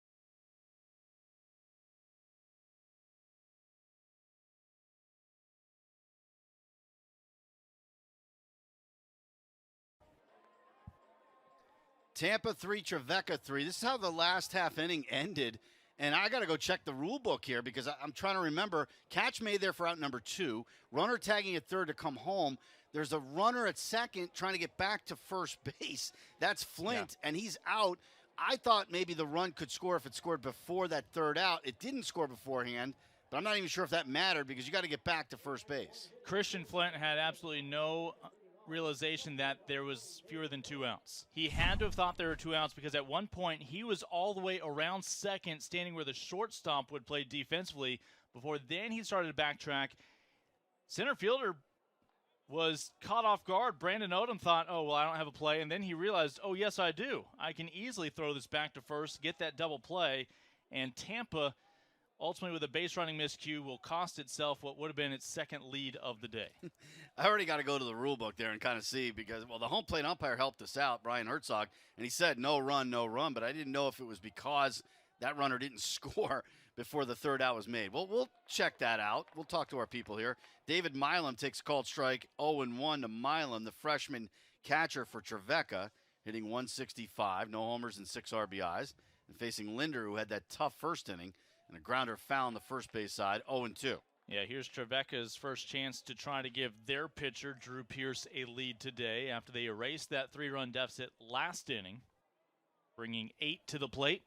Tampa 3, Trevecca 3. This is how the last half inning ended. And I got to go check the rule book here because I'm trying to remember. Catch made there for out number 2. Runner tagging at third to come home. There's a runner at second trying to get back to first base. That's Flint, and he's out. I thought maybe the run could score if it scored before that third out. It didn't score beforehand, but I'm not even sure if that mattered because you got to get back to first base. Christian Flint had absolutely no realization that there was fewer than 2 outs. He had to have thought there were 2 outs because at one point he was all the way around second, standing where the shortstop would play defensively, before then he started to backtrack. Center fielder was caught off guard. Brandon Odom thought, oh, well, I don't have a play. And then he realized, oh, yes, I do. I can easily throw this back to first, get that double play. And Tampa, ultimately with a base running miscue, will cost itself what would have been its second lead of the day. I already got to go to the rule book there and kind of see because, well, the home plate umpire helped us out, Brian Herzog, and he said no run, but I didn't know if it was because that runner didn't score before the third out was made. Well, we'll check that out. We'll talk to our people here. David Milam takes a called strike 0-1 to Milam, the freshman catcher for Trevecca, hitting 165, no homers and 6 RBIs, and facing Linder, who had that tough first inning, and a grounder foul on the first base side, 0-2. Yeah, here's Trevecca's first chance to try to give their pitcher, Drew Pierce, a lead today after they erased that 3-run deficit last inning, bringing 8 to the plate.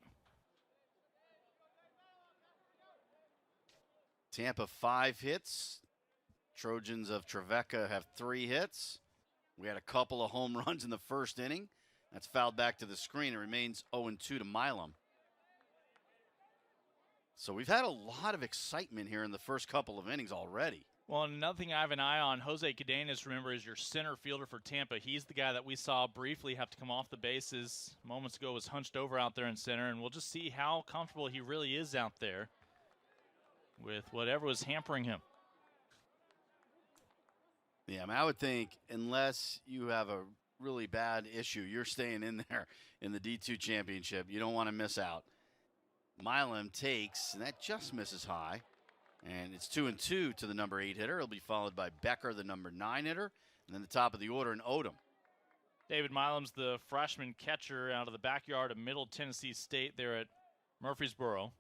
Tampa 5 hits. Trojans of Trevecca have 3 hits. We had a couple of home runs in the first inning. That's fouled back to the screen. It remains 0-2 to Milam. So we've had a lot of excitement here in the first couple of innings already. Well, another thing I have an eye on, Jose Cadenas, remember, is your center fielder for Tampa. He's the guy that we saw briefly have to come off the bases moments ago, was hunched over out there in center, and we'll just see how comfortable he really is out there with whatever was hampering him. Yeah, I mean, I would think unless you have a really bad issue, you're staying in there in the D2 championship. You don't want to miss out. Milam takes, and that just misses high. And it's 2-2 to the number 8 hitter. He'll be followed by Becker, the number 9 hitter, and then the top of the order in Odom. David Milam's the freshman catcher out of the backyard of Middle Tennessee State there at Murfreesboro.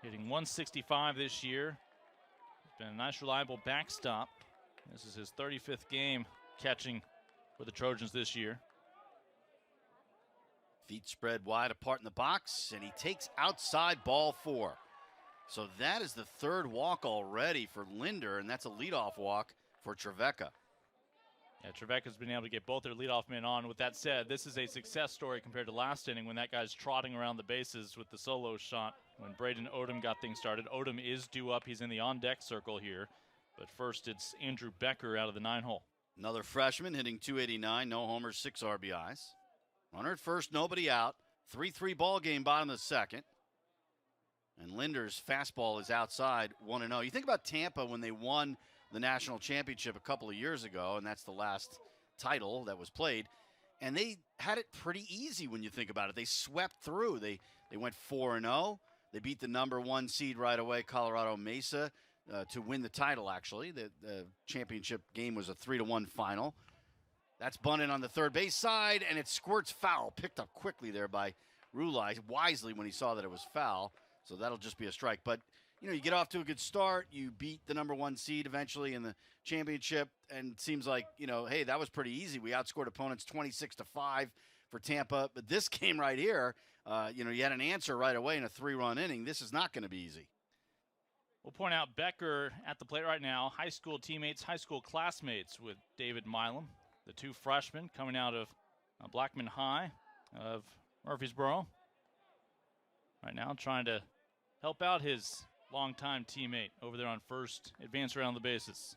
Hitting 165 this year. Been a nice, reliable backstop. This is his 35th game catching for the Trojans this year. Feet spread wide apart in the box, and he takes outside, ball 4. So that is the third walk already for Linder, and that's a leadoff walk for Trevecca. Yeah, Trevecca's been able to get both their leadoff men on. With that said, this is a success story compared to last inning when that guy's trotting around the bases with the solo shot when Braden Odom got things started. Odom is due up. He's in the on-deck circle here. But first, it's Andrew Becker out of the 9-hole. Another freshman hitting .289, no homers, 6 RBIs. Runner at first, nobody out. 3-3 ball game, bottom of the second. And Linder's fastball is outside, 1-0. You think about Tampa when they won the national championship a couple of years ago, and that's the last title that was played. And they had it pretty easy when you think about it. They swept through. They went 4-0. They beat the number 1 seed right away, Colorado Mesa, to win the title, actually. The championship game was a 3-1 final. That's bunted on the third base side, and it squirts foul. Picked up quickly there by Rulai, wisely when he saw that it was foul. So that'll just be a strike. But, you know, you get off to a good start. You beat the number 1 seed eventually in the championship. And it seems like, you know, hey, that was pretty easy. We outscored opponents 26-5 for Tampa. But this game right here, you know, you had an answer right away in a 3-run inning. This is not going to be easy. We'll point out Becker at the plate right now. High school teammates, high school classmates with David Milam. The 2 freshmen coming out of Blackman High of Murfreesboro. Right now trying to help out his longtime teammate over there on first, advance around the bases.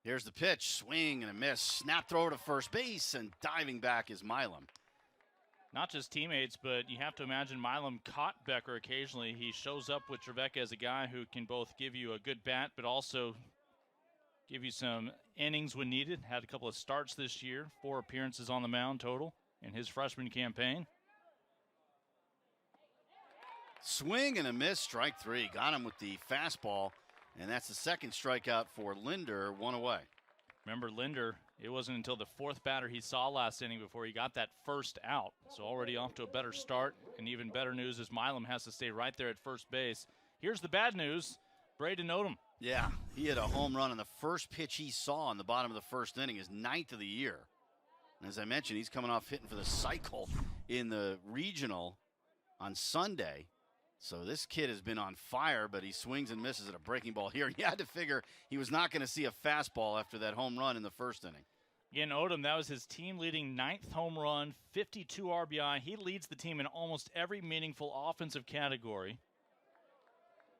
Here's the pitch, swing and a miss. Snap throw to first base, and diving back is Milam. Not just teammates, but you have to imagine Milam caught Becker occasionally. He shows up with Trevecca as a guy who can both give you a good bat, but also give you some innings when needed. Had a couple of starts this year, 4 appearances on the mound total in his freshman campaign. Swing and a miss, strike 3. Got him with the fastball, and that's the second strikeout for Linder, 1 away. Remember, Linder, it wasn't until the 4th batter he saw last inning before he got that first out. So already off to a better start, and even better news is Milam has to stay right there at first base. Here's the bad news, Braden Odom. Yeah, he had a home run on the first pitch he saw in the bottom of the first inning, his 9th of the year. And as I mentioned, he's coming off hitting for the cycle in the regional on Sunday. So this kid has been on fire, but he swings and misses at a breaking ball here. And you had to figure he was not going to see a fastball after that home run in the first inning. Again, Odom, that was his team-leading 9th home run, 52 RBI. He leads the team in almost every meaningful offensive category.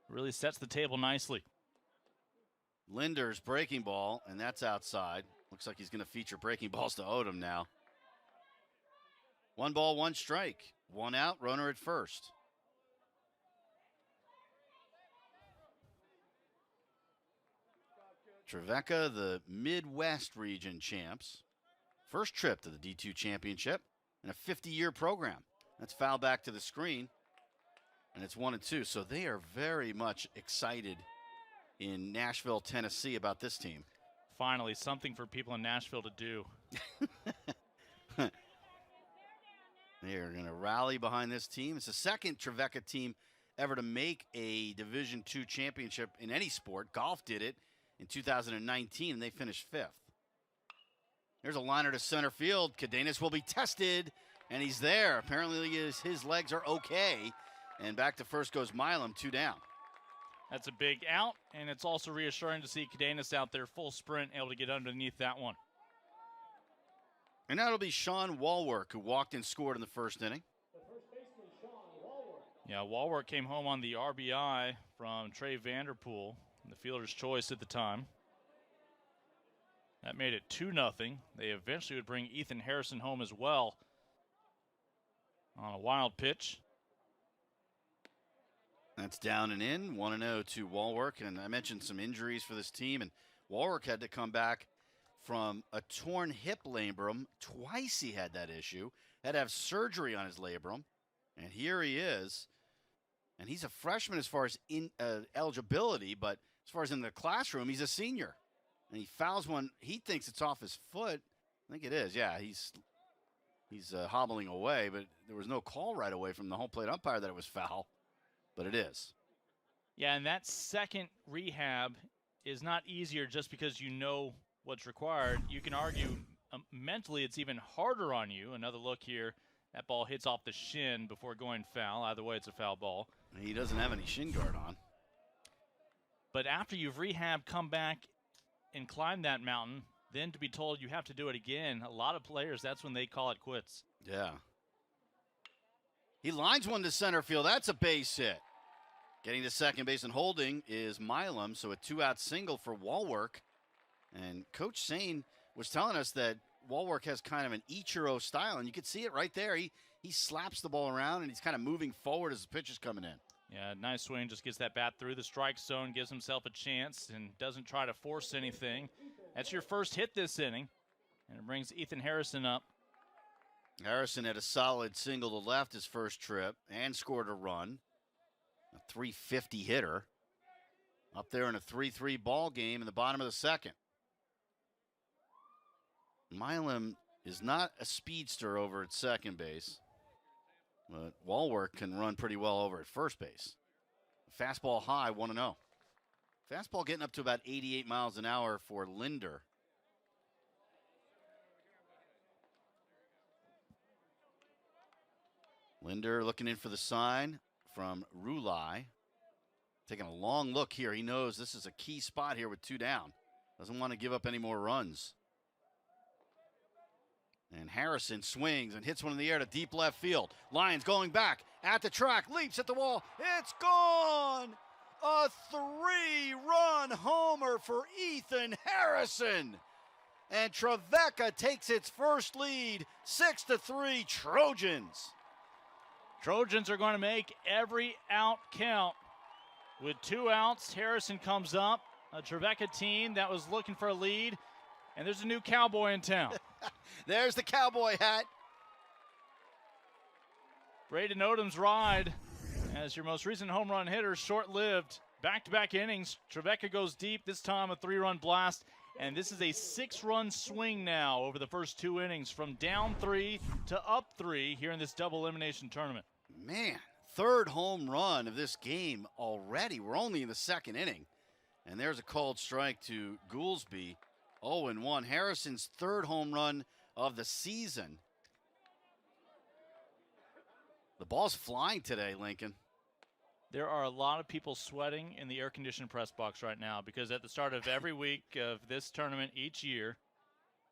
Really sets the table nicely. Linder's breaking ball, and that's outside. Looks like he's going to feature breaking balls to Odom now. 1 ball, 1 strike. 1 out, runner at first. Trevecca, the Midwest region champs. First trip to the D2 championship in a 50-year program. That's foul back to the screen, and it's 1-2. So they are very much excited in Nashville, Tennessee about this team. Finally, something for people in Nashville to do. They are going to rally behind this team. It's the second Trevecca team ever to make a Division II championship in any sport. Golf did it in 2019, and they finished 5th. There's a liner to center field. Cadenas will be tested, and he's there. Apparently his legs are okay. And back to first goes Milam, 2 down. That's a big out, and it's also reassuring to see Cadenas out there full sprint, able to get underneath that one. And that'll be Sean Walwork, who walked and scored in the first inning. Yeah, Walwork came home on the RBI from Trey Vanderpool, the fielder's choice at the time. That made it 2-0. They eventually would bring Ethan Harrison home as well on a wild pitch. That's down and in, 1-0 to Walwork. And I mentioned some injuries for this team, and Walwork had to come back from a torn hip labrum. Twice he had that issue. Had to have surgery on his labrum. And here he is. And he's a freshman as far as eligibility, but as far as in the classroom, he's a senior. And he fouls one. He thinks it's off his foot. I think it is. Yeah, he's hobbling away, but there was no call right away from the home plate umpire that it was foul. But it is. Yeah, and that second rehab is not easier just because you know what's required. You can argue mentally it's even harder on you. Another look here. That ball hits off the shin before going foul. Either way, it's a foul ball. He doesn't have any shin guard on. But after you've rehabbed, come back and climb that mountain, then to be told you have to do it again, a lot of players, that's when they call it quits. Yeah. He lines one to center field. That's a base hit. Getting to second base and holding is Milam, so a 2-out single for Walwork. And Coach Sane was telling us that Walwork has kind of an Ichiro style, and you can see it right there. He slaps the ball around, and he's kind of moving forward as the pitch is coming in. Yeah, nice swing. Just gets that bat through the strike zone, gives himself a chance, and doesn't try to force anything. That's your first hit this inning, and it brings Ethan Harrison up. Harrison had a solid single to left his first trip and scored a run. A .350 hitter. Up there in a 3-3 ball game in the bottom of the second. Milam is not a speedster over at second base, but Walwork can run pretty well over at first base. Fastball high, 1-0. Fastball getting up to about 88 miles an hour for Linder. Linder looking in for the sign from Rulai. Taking a long look here. He knows this is a key spot here with 2 down. Doesn't want to give up any more runs. And Harrison swings and hits one in the air to deep left field. Lions going back at the track, leaps at the wall. It's gone! A 3-run homer for Ethan Harrison. And Trevecca takes its first lead, 6-3 Trojans. Trojans are going to make every out count. With 2 outs, Harrison comes up. A Trevecca team that was looking for a lead. And there's a new cowboy in town. There's the cowboy hat. Braden Odom's ride as your most recent home run hitter, short-lived. Back-to-back innings. Trevecca goes deep, this time a 3-run blast. And this is a 6-run swing now over the first 2 innings from down 3 to up 3 here in this double elimination tournament. Man, 3rd home run of this game already. We're only in the 2nd inning. And there's a called strike to Goolsby. 0-1. Harrison's 3rd home run of the season. The ball's flying today, Lincoln. There are a lot of people sweating in the air-conditioned press box right now because at the start of every week of this tournament each year,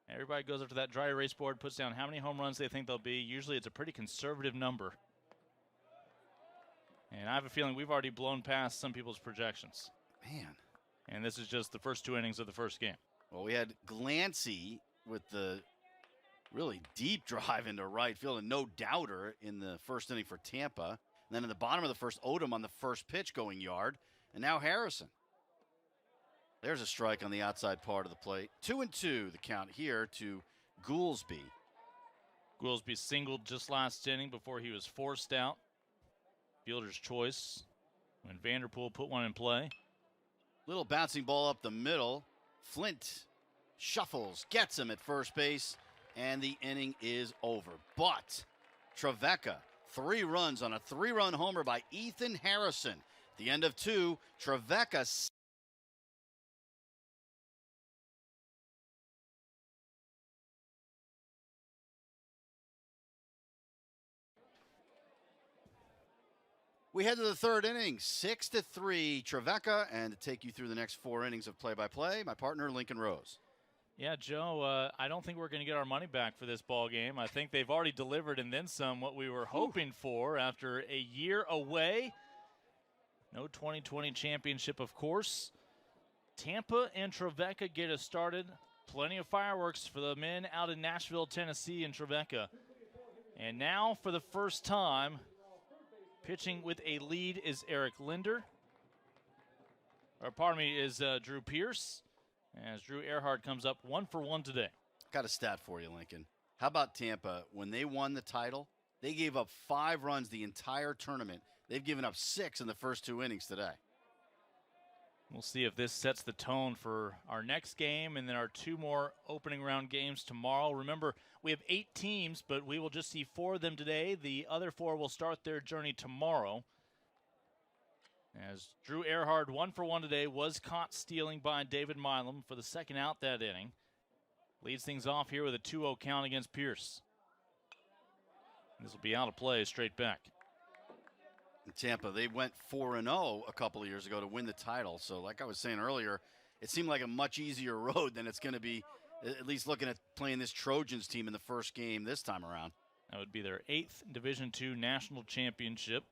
everybody goes up to that dry erase board, puts down how many home runs they think they'll be. Usually it's a pretty conservative number. And I have a feeling we've already blown past some people's projections. Man. And this is just the first 2 innings of the first game. Well, we had Glancy with the really deep drive into right field and no doubter in the first inning for Tampa. And then in the bottom of the first, Odom on the first pitch going yard. And now Harrison. There's a strike on the outside part of the plate. 2-2 the count here to Goolsby. Goolsby singled just last inning before he was forced out. Fielder's choice when Vanderpool put one in play. Little bouncing ball up the middle. Flint shuffles, gets him at first base, and the inning is over. But Trevecca 3 runs on a 3-run homer by Ethan Harrison. At the end of 2, Trevecca. We head to the 3rd inning, 6-3 Trevecca, and to take you through the next 4 innings of play-by-play, my partner Lincoln Rose. Yeah, Joe, I don't think we're going to get our money back for this ball game. I think they've already delivered and then some what we were hoping for after a year away. No 2020 championship, of course. Tampa and Trevecca get us started. Plenty of fireworks for the men out in Nashville, Tennessee and Trevecca. And now for the first time, pitching with a lead is Eric Linder. Or pardon me, is Drew Pierce. As Drew Earhart comes up 1 for 1 today. Got a stat for you, Lincoln. How about Tampa? When they won the title, they gave up 5 runs the entire tournament. They've given up 6 in the first 2 innings today. We'll see if this sets the tone for our next game and then our 2 more opening round games tomorrow. Remember, we have 8 teams, but we will just see 4 of them today. The other 4 will start their journey tomorrow. As Drew Earhart, 1 for 1 today, was caught stealing by David Milam for the second out that inning. Leads things off here with a 2-0 count against Pierce. This will be out of play, straight back. In Tampa, they went 4-0 a couple of years ago to win the title. So like I was saying earlier, it seemed like a much easier road than it's going to be, at least looking at playing this Trojans team in the first game this time around. That would be their 8th Division II national championship.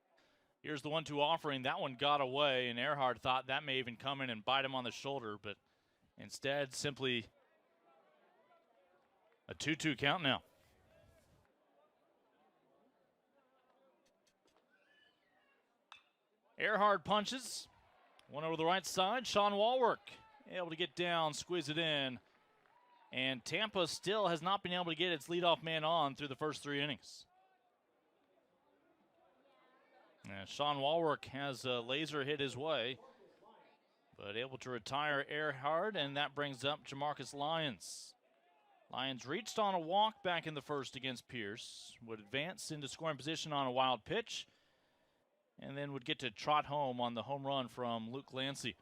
Here's the 1-2 offering. That one got away, and Earhart thought that may even come in and bite him on the shoulder, but instead simply a 2-2 count now. Earhart punches. One over the right side. Sean Walwork able to get down, squeeze it in. And Tampa still has not been able to get its leadoff man on through the first 3 innings. And Sean Walwork has a laser hit his way, but able to retire Earhart, and that brings up Jamarcus Lyons. Lyons reached on a walk back in the first against Pierce, would advance into scoring position on a wild pitch, and then would get to trot home on the home run from Luke Glancy.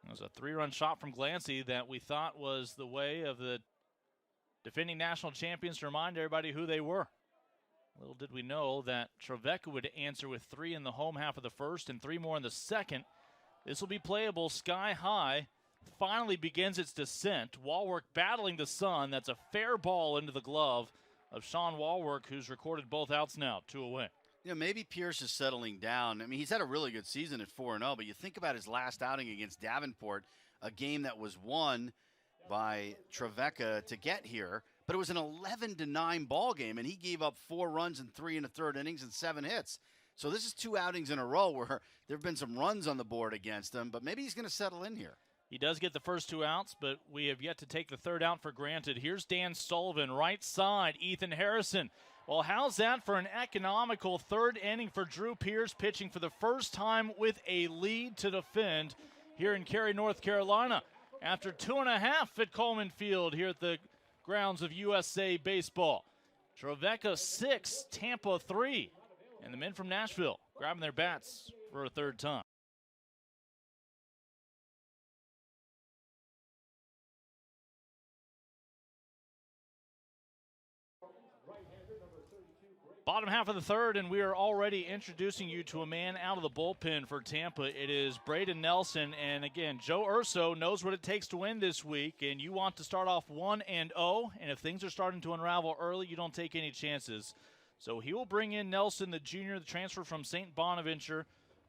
It was a 3-run shot from Glancy that we thought was the way of the defending national champions to remind everybody who they were. Little did we know that Trevecca would answer with 3 in the home half of the first and 3 more in the second. This will be playable sky high. Finally begins its descent. Walwork battling the sun. That's a fair ball into the glove of Sean Walwork, who's recorded both outs now, 2 away. You know, maybe Pierce is settling down. I mean, he's had a really good season at 4-0, but you think about his last outing against Davenport, a game that was won by Trevecca to get here, but it was an 11-9 ball game, and he gave up 4 runs and 3 in the 3rd innings and 7 hits. So this is 2 outings in a row where there have been some runs on the board against him, but maybe he's going to settle in here. He does get the first 2 outs, but we have yet to take the 3rd out for granted. Here's Dan Sullivan, right side, Ethan Harrison. Well, how's that for an economical 3rd inning for Drew Pierce, pitching for the first time with a lead to defend here in Cary, North Carolina. After 2.5 at Coleman Field here at the grounds of USA Baseball. Trevecca 6, Tampa 3. And the men from Nashville grabbing their bats for a 3rd time. Bottom half of the 3rd, and we are already introducing you to a man out of the bullpen for Tampa. It is Braden Nelson, and again, Joe Urso knows what it takes to win this week, and you want to start off 1-0, and if things are starting to unravel early, you don't take any chances. So he will bring in Nelson, the junior, the transfer from St. Bonaventure,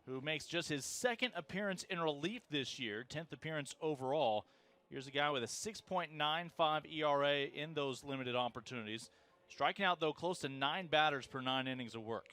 who makes just his 2nd appearance in relief this year, 10th appearance overall. Here's a guy with a 6.95 ERA in those limited opportunities. Striking out, though, close to 9 batters per 9 innings of work.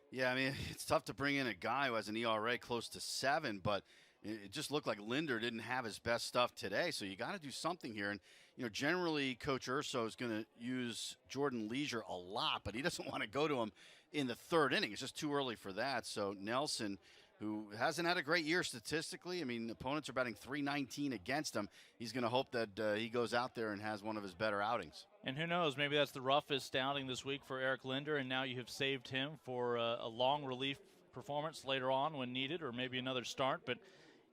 Yeah, I mean, it's tough to bring in a guy who has an ERA close to 7, but it just looked like Linder didn't have his best stuff today, so you got to do something here. And, you know, generally Coach Urso is going to use Jordan Leisure a lot, but he doesn't want to go to him in the 3rd inning. It's just too early for that. So Nelson who hasn't had a great year statistically. I mean, opponents are batting .319 against him. He's going to hope that he goes out there and has one of his better outings. And who knows, maybe that's the roughest outing this week for Eric Linder, and now you have saved him for a long relief performance later on when needed, or maybe another start. But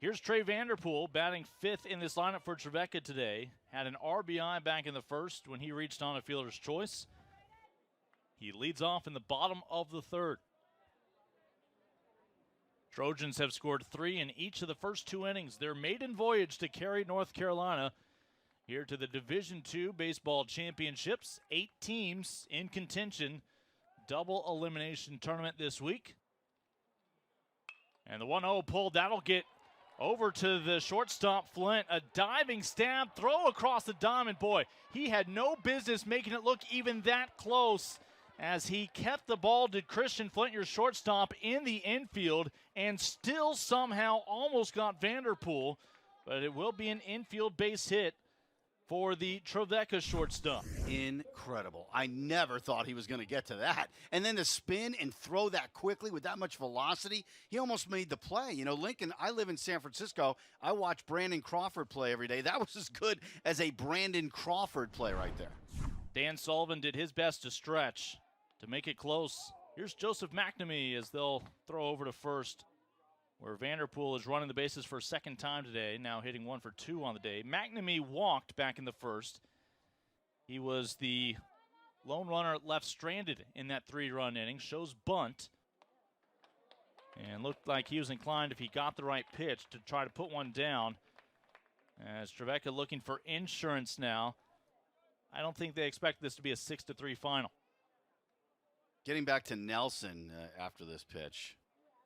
here's Trey Vanderpool batting fifth in this lineup for Trevecca today. Had an RBI back in the first when he reached on a fielder's choice. He leads off in the bottom of the third. Trojans have scored 3 in each of the first 2 innings. Their maiden voyage to Cary, North Carolina, here to the Division II Baseball Championships. 8 teams in contention. Double elimination tournament this week. And the 1-0 pull, that'll get over to the shortstop, Flint. A diving stab, throw across the diamond. Boy, he had no business making it look even that close. As he kept the ball, did Christian Flint, your shortstop, in the infield, and still somehow almost got Vanderpool. But it will be an infield base hit for the Trevecca shortstop. Incredible. I never thought he was going to get to that. And then to spin and throw that quickly with that much velocity, he almost made the play. You know, Lincoln, I live in San Francisco. I watch Brandon Crawford play every day. That was as good as a Brandon Crawford play right there. Dan Sullivan did his best to stretch to make it close. Here's Joseph McNamee as they'll throw over to first, where Vanderpool is running the bases for a second time today, now hitting 1 for 2 on the day. McNamee walked back in the first. He was the lone runner left stranded in that 3-run inning. Shows bunt. And looked like he was inclined, if he got the right pitch, to try to put one down. As Trevecca looking for insurance now. I don't think they expect this to be a 6-3 final. Getting back to Nelson after this pitch,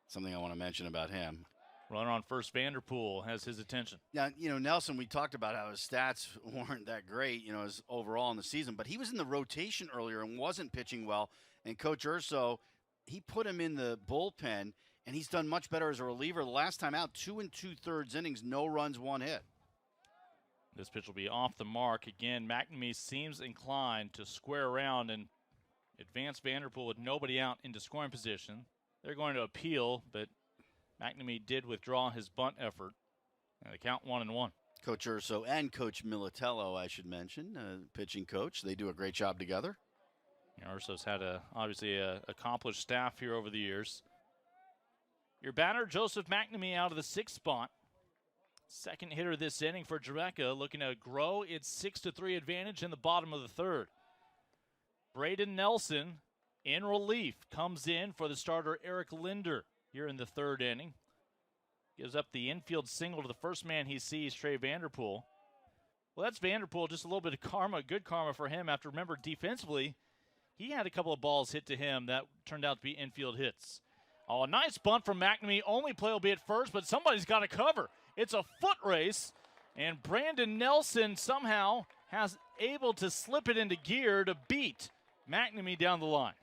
something I want to mention about him. Runner on first, Vanderpool has his attention. Yeah, you know, Nelson, we talked about how his stats weren't that great, you know, as overall in the season, but he was in the rotation earlier and wasn't pitching well. And Coach Urso, he put him in the bullpen, and he's done much better as a reliever. The last time out, 2 2/3 innings, no runs, 1 hit. This pitch will be off the mark. Again, McNamee seems inclined to square around and advance Vanderpool with nobody out into scoring position. They're going to appeal, but McNamee did withdraw his bunt effort. And the count 1-1. Coach Urso and Coach Militello, I should mention, pitching coach. They do a great job together. You know, Urso's had obviously a accomplished staff here over the years. Your batter, Joseph McNamee, out of the 6th spot. Second hitter this inning for Trevecca, looking to grow its 6-3 advantage in the bottom of the third. Braden Nelson, in relief, comes in for the starter Eric Linder here in the 3rd inning. Gives up the infield single to the first man he sees, Trey Vanderpool. Well, that's Vanderpool, just a little bit of karma, good karma for him. After, remember, defensively, he had a couple of balls hit to him that turned out to be infield hits. Oh, a nice bunt from McNamee. Only play will be at first, but somebody's got to cover. It's a foot race, and Brandon Nelson somehow has able to slip it into gear to beat McNamee down the line.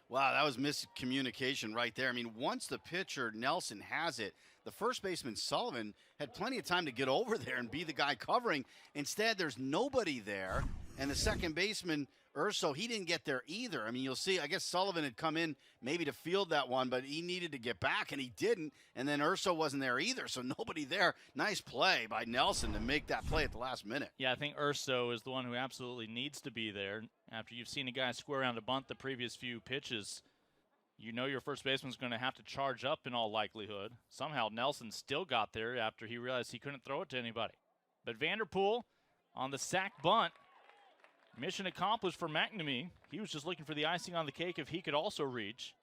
Wow, that was miscommunication right there. I mean, once the pitcher, Nelson, has it, the first baseman, Sullivan, had plenty of time to get over there and be the guy covering. Instead, there's nobody there, and the second baseman, Urso, he didn't get there either. I mean, you'll see, I guess Sullivan had come in maybe to field that one, but he needed to get back, and he didn't, and then Urso wasn't there either, so nobody there. Nice play by Nelson to make that play at the last minute. Yeah, I think Urso is the one who absolutely needs to be there. After you've seen a guy square around a bunt the previous few pitches, you know your first baseman's going to have to charge up in all likelihood. Somehow Nelson still got there after he realized he couldn't throw it to anybody. But Vanderpool on the sack bunt, mission accomplished for McNamee. He was just looking for the icing on the cake if he could also reach.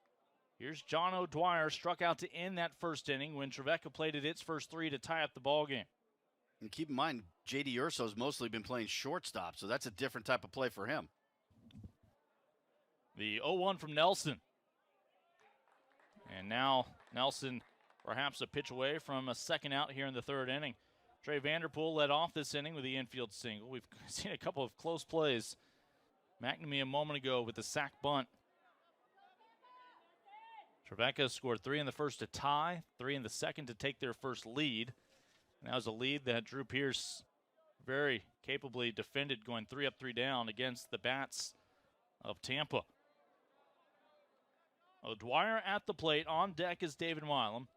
Here's John O'Dwyer, struck out to end that first inning when Trevecca played at its first 3 to tie up the ball game. And keep in mind, J.D. Urso's mostly been playing shortstop, so that's a different type of play for him. The 0-1 from Nelson. And now Nelson perhaps a pitch away from a second out here in the 3rd inning. Trey Vanderpool led off this inning with the infield single. We've seen a couple of close plays. McNamee a moment ago with the sack bunt. Trevecca scored 3 in the first to tie, 3 in the second to take their first lead. And that was a lead that Drew Pierce very capably defended, going 3 up, 3 down against the bats of Tampa. O'Dwyer at the plate. On deck is David Milam.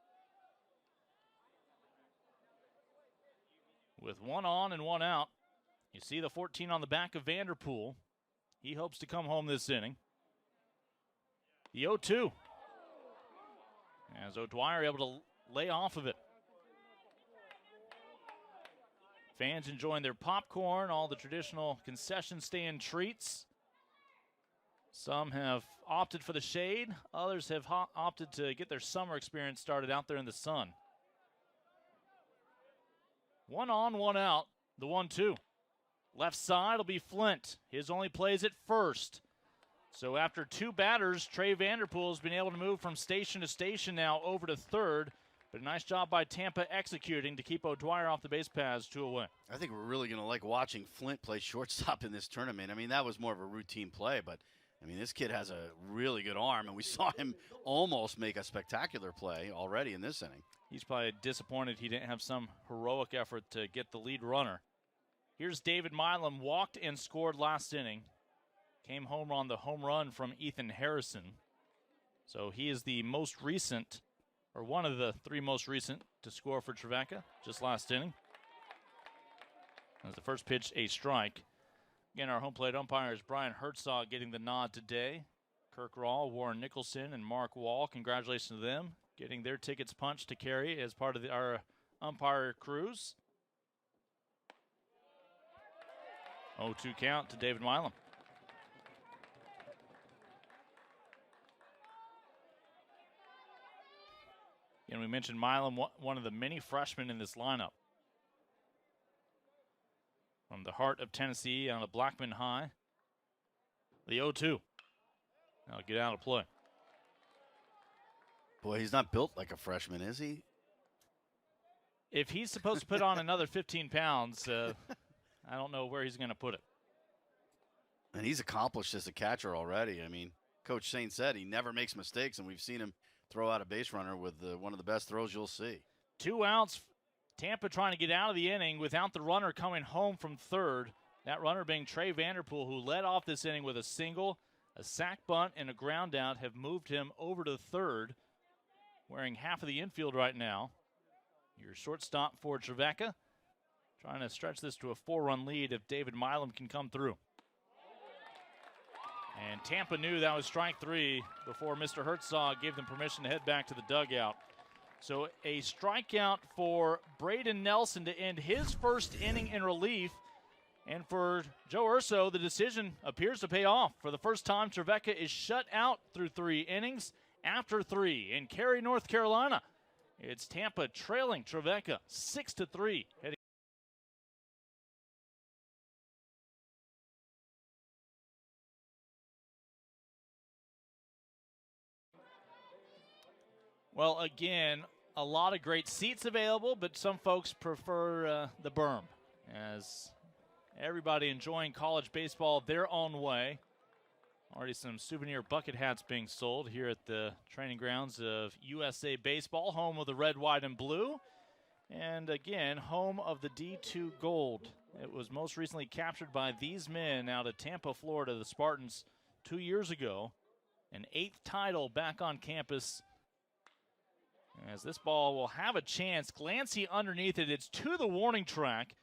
with 1 on and 1 out. You see the 14 on the back of Vanderpool. He hopes to come home this inning. The 0-2. As O'Dwyer able to lay off of it. Fans enjoying their popcorn, all the traditional concession stand treats. Some have opted for the shade. Others have opted to get their summer experience started out there in the sun. 1 on, 1 out. The 1-2. Left side will be Flint. His only plays at first. So after 2 batters, Trey Vanderpool has been able to move from station to station now over to third. But a nice job by Tampa executing to keep O'Dwyer off the base paths 2 away. I think we're really going to like watching Flint play shortstop in this tournament. I mean, that was more of a routine play, but I mean, this kid has a really good arm, and we saw him almost make a spectacular play already in this inning. He's probably disappointed he didn't have some heroic effort to get the lead runner. Here's David Milam, walked and scored last inning. Came home on the home run from Ethan Harrison. So he is the most recent, or one of the 3 most recent to score for Trevecca just last inning. As the first pitch, a strike. Again, our home plate umpire is Brian Herzog getting the nod today. Kirk Rawl, Warren Nicholson, and Mark Wall, congratulations to them, getting their tickets punched to carry as part of our umpire crews. 0-2 count to David Milam. And we mentioned Milam, one of the many freshmen in this lineup. From the heart of Tennessee on a Blackman High. The 0-2. Now get out of play. Boy, he's not built like a freshman, is he? If he's supposed to put on another 15 pounds, I don't know where he's going to put it. And he's accomplished as a catcher already. I mean, Coach Saint said he never makes mistakes, and we've seen him throw out a base runner with one of the best throws you'll see. 2 outs. Tampa trying to get out of the inning without the runner coming home from third. That runner being Trey Vanderpool, who led off this inning with a single, a sac bunt, and a ground out, have moved him over to third, wearing half of the infield right now. Your shortstop for Trevecca, trying to stretch this to a 4-run lead if David Milam can come through. And Tampa knew that was strike 3 before Mr. Herzog gave them permission to head back to the dugout. So a strikeout for Braden Nelson to end his first inning in relief. And for Joe Urso, the decision appears to pay off. For the first time, Trevecca is shut out through 3 innings after 3 in Cary, North Carolina. It's Tampa trailing Trevecca 6-3. Well, again, a lot of great seats available, but some folks prefer the berm, as everybody enjoying college baseball their own way. Already some souvenir bucket hats being sold here at the training grounds of USA Baseball, home of the red, white, and blue. And again, home of the D2 Gold. It was most recently captured by these men out of Tampa, Florida, the Spartans, 2 years ago. An 8th title back on campus. As this ball will have a chance, glancing underneath it, it's to the warning track.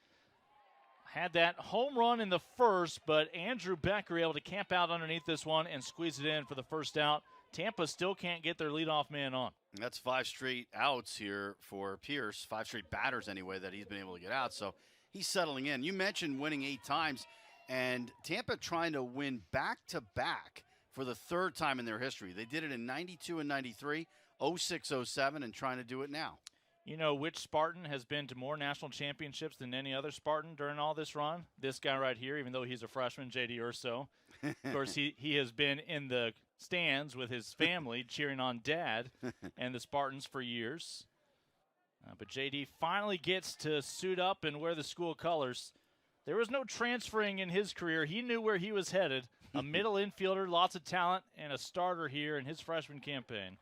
Had that home run in the first, but Andrew Becker able to camp out underneath this one and squeeze it in for the first out. Tampa still can't get their leadoff man on. That's 5 straight outs here for Pierce, 5 straight batters anyway that he's been able to get out. So he's settling in. You mentioned winning 8 times, and Tampa trying to win back-to-back for the 3rd time in their history. They did it in 92 and 93. 06, 07, and trying to do it now. You know which Spartan has been to more national championships than any other Spartan during all this run? This guy right here, even though he's a freshman, J.D. Urso. Of course, he has been in the stands with his family cheering on Dad and the Spartans for years. But J.D. finally gets to suit up and wear the school colors. There was no transferring in his career. He knew where he was headed. A middle infielder, lots of talent, and a starter here in his freshman campaign.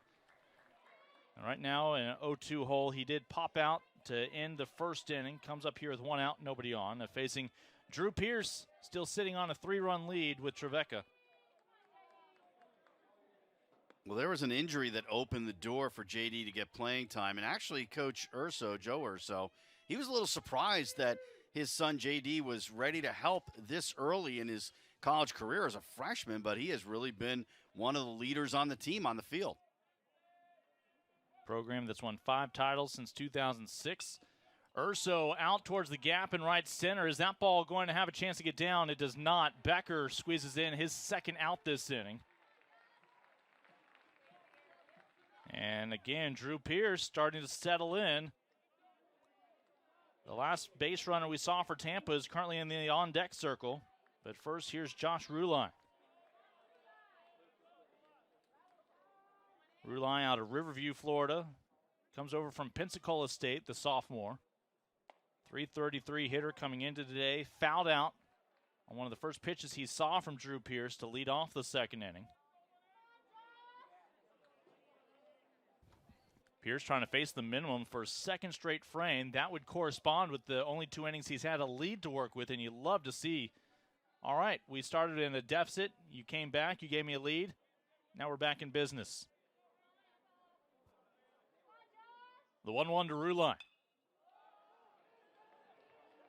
And right now in an 0-2 hole, he did pop out to end the first inning. Comes up here with 1 out, nobody on. Facing Drew Pierce, still sitting on a 3-run lead with Trevecca. Well, there was an injury that opened the door for JD to get playing time. And actually, Coach Urso, Joe Urso, he was a little surprised that his son JD was ready to help this early in his college career as a freshman, but he has really been one of the leaders on the team on the field. Program that's won 5 titles since 2006. Urso out towards the gap in right center. Is that ball going to have a chance to get down? It does not. Becker squeezes in his second out this inning. And again, Drew Pierce starting to settle in. The last base runner we saw for Tampa is currently in the on-deck circle. But first, here's Josh Rulai. Rulai out of Riverview, Florida. Comes over from Pensacola State, the sophomore. .333 hitter coming into today. Fouled out on one of the first pitches he saw from Drew Pierce to lead off the second inning. Pierce trying to face the minimum for a second straight frame. That would correspond with the only 2 innings he's had a lead to work with, and you love to see, all right, we started in a deficit. You came back. You gave me a lead. Now we're back in business. The 1-1 to Rulai.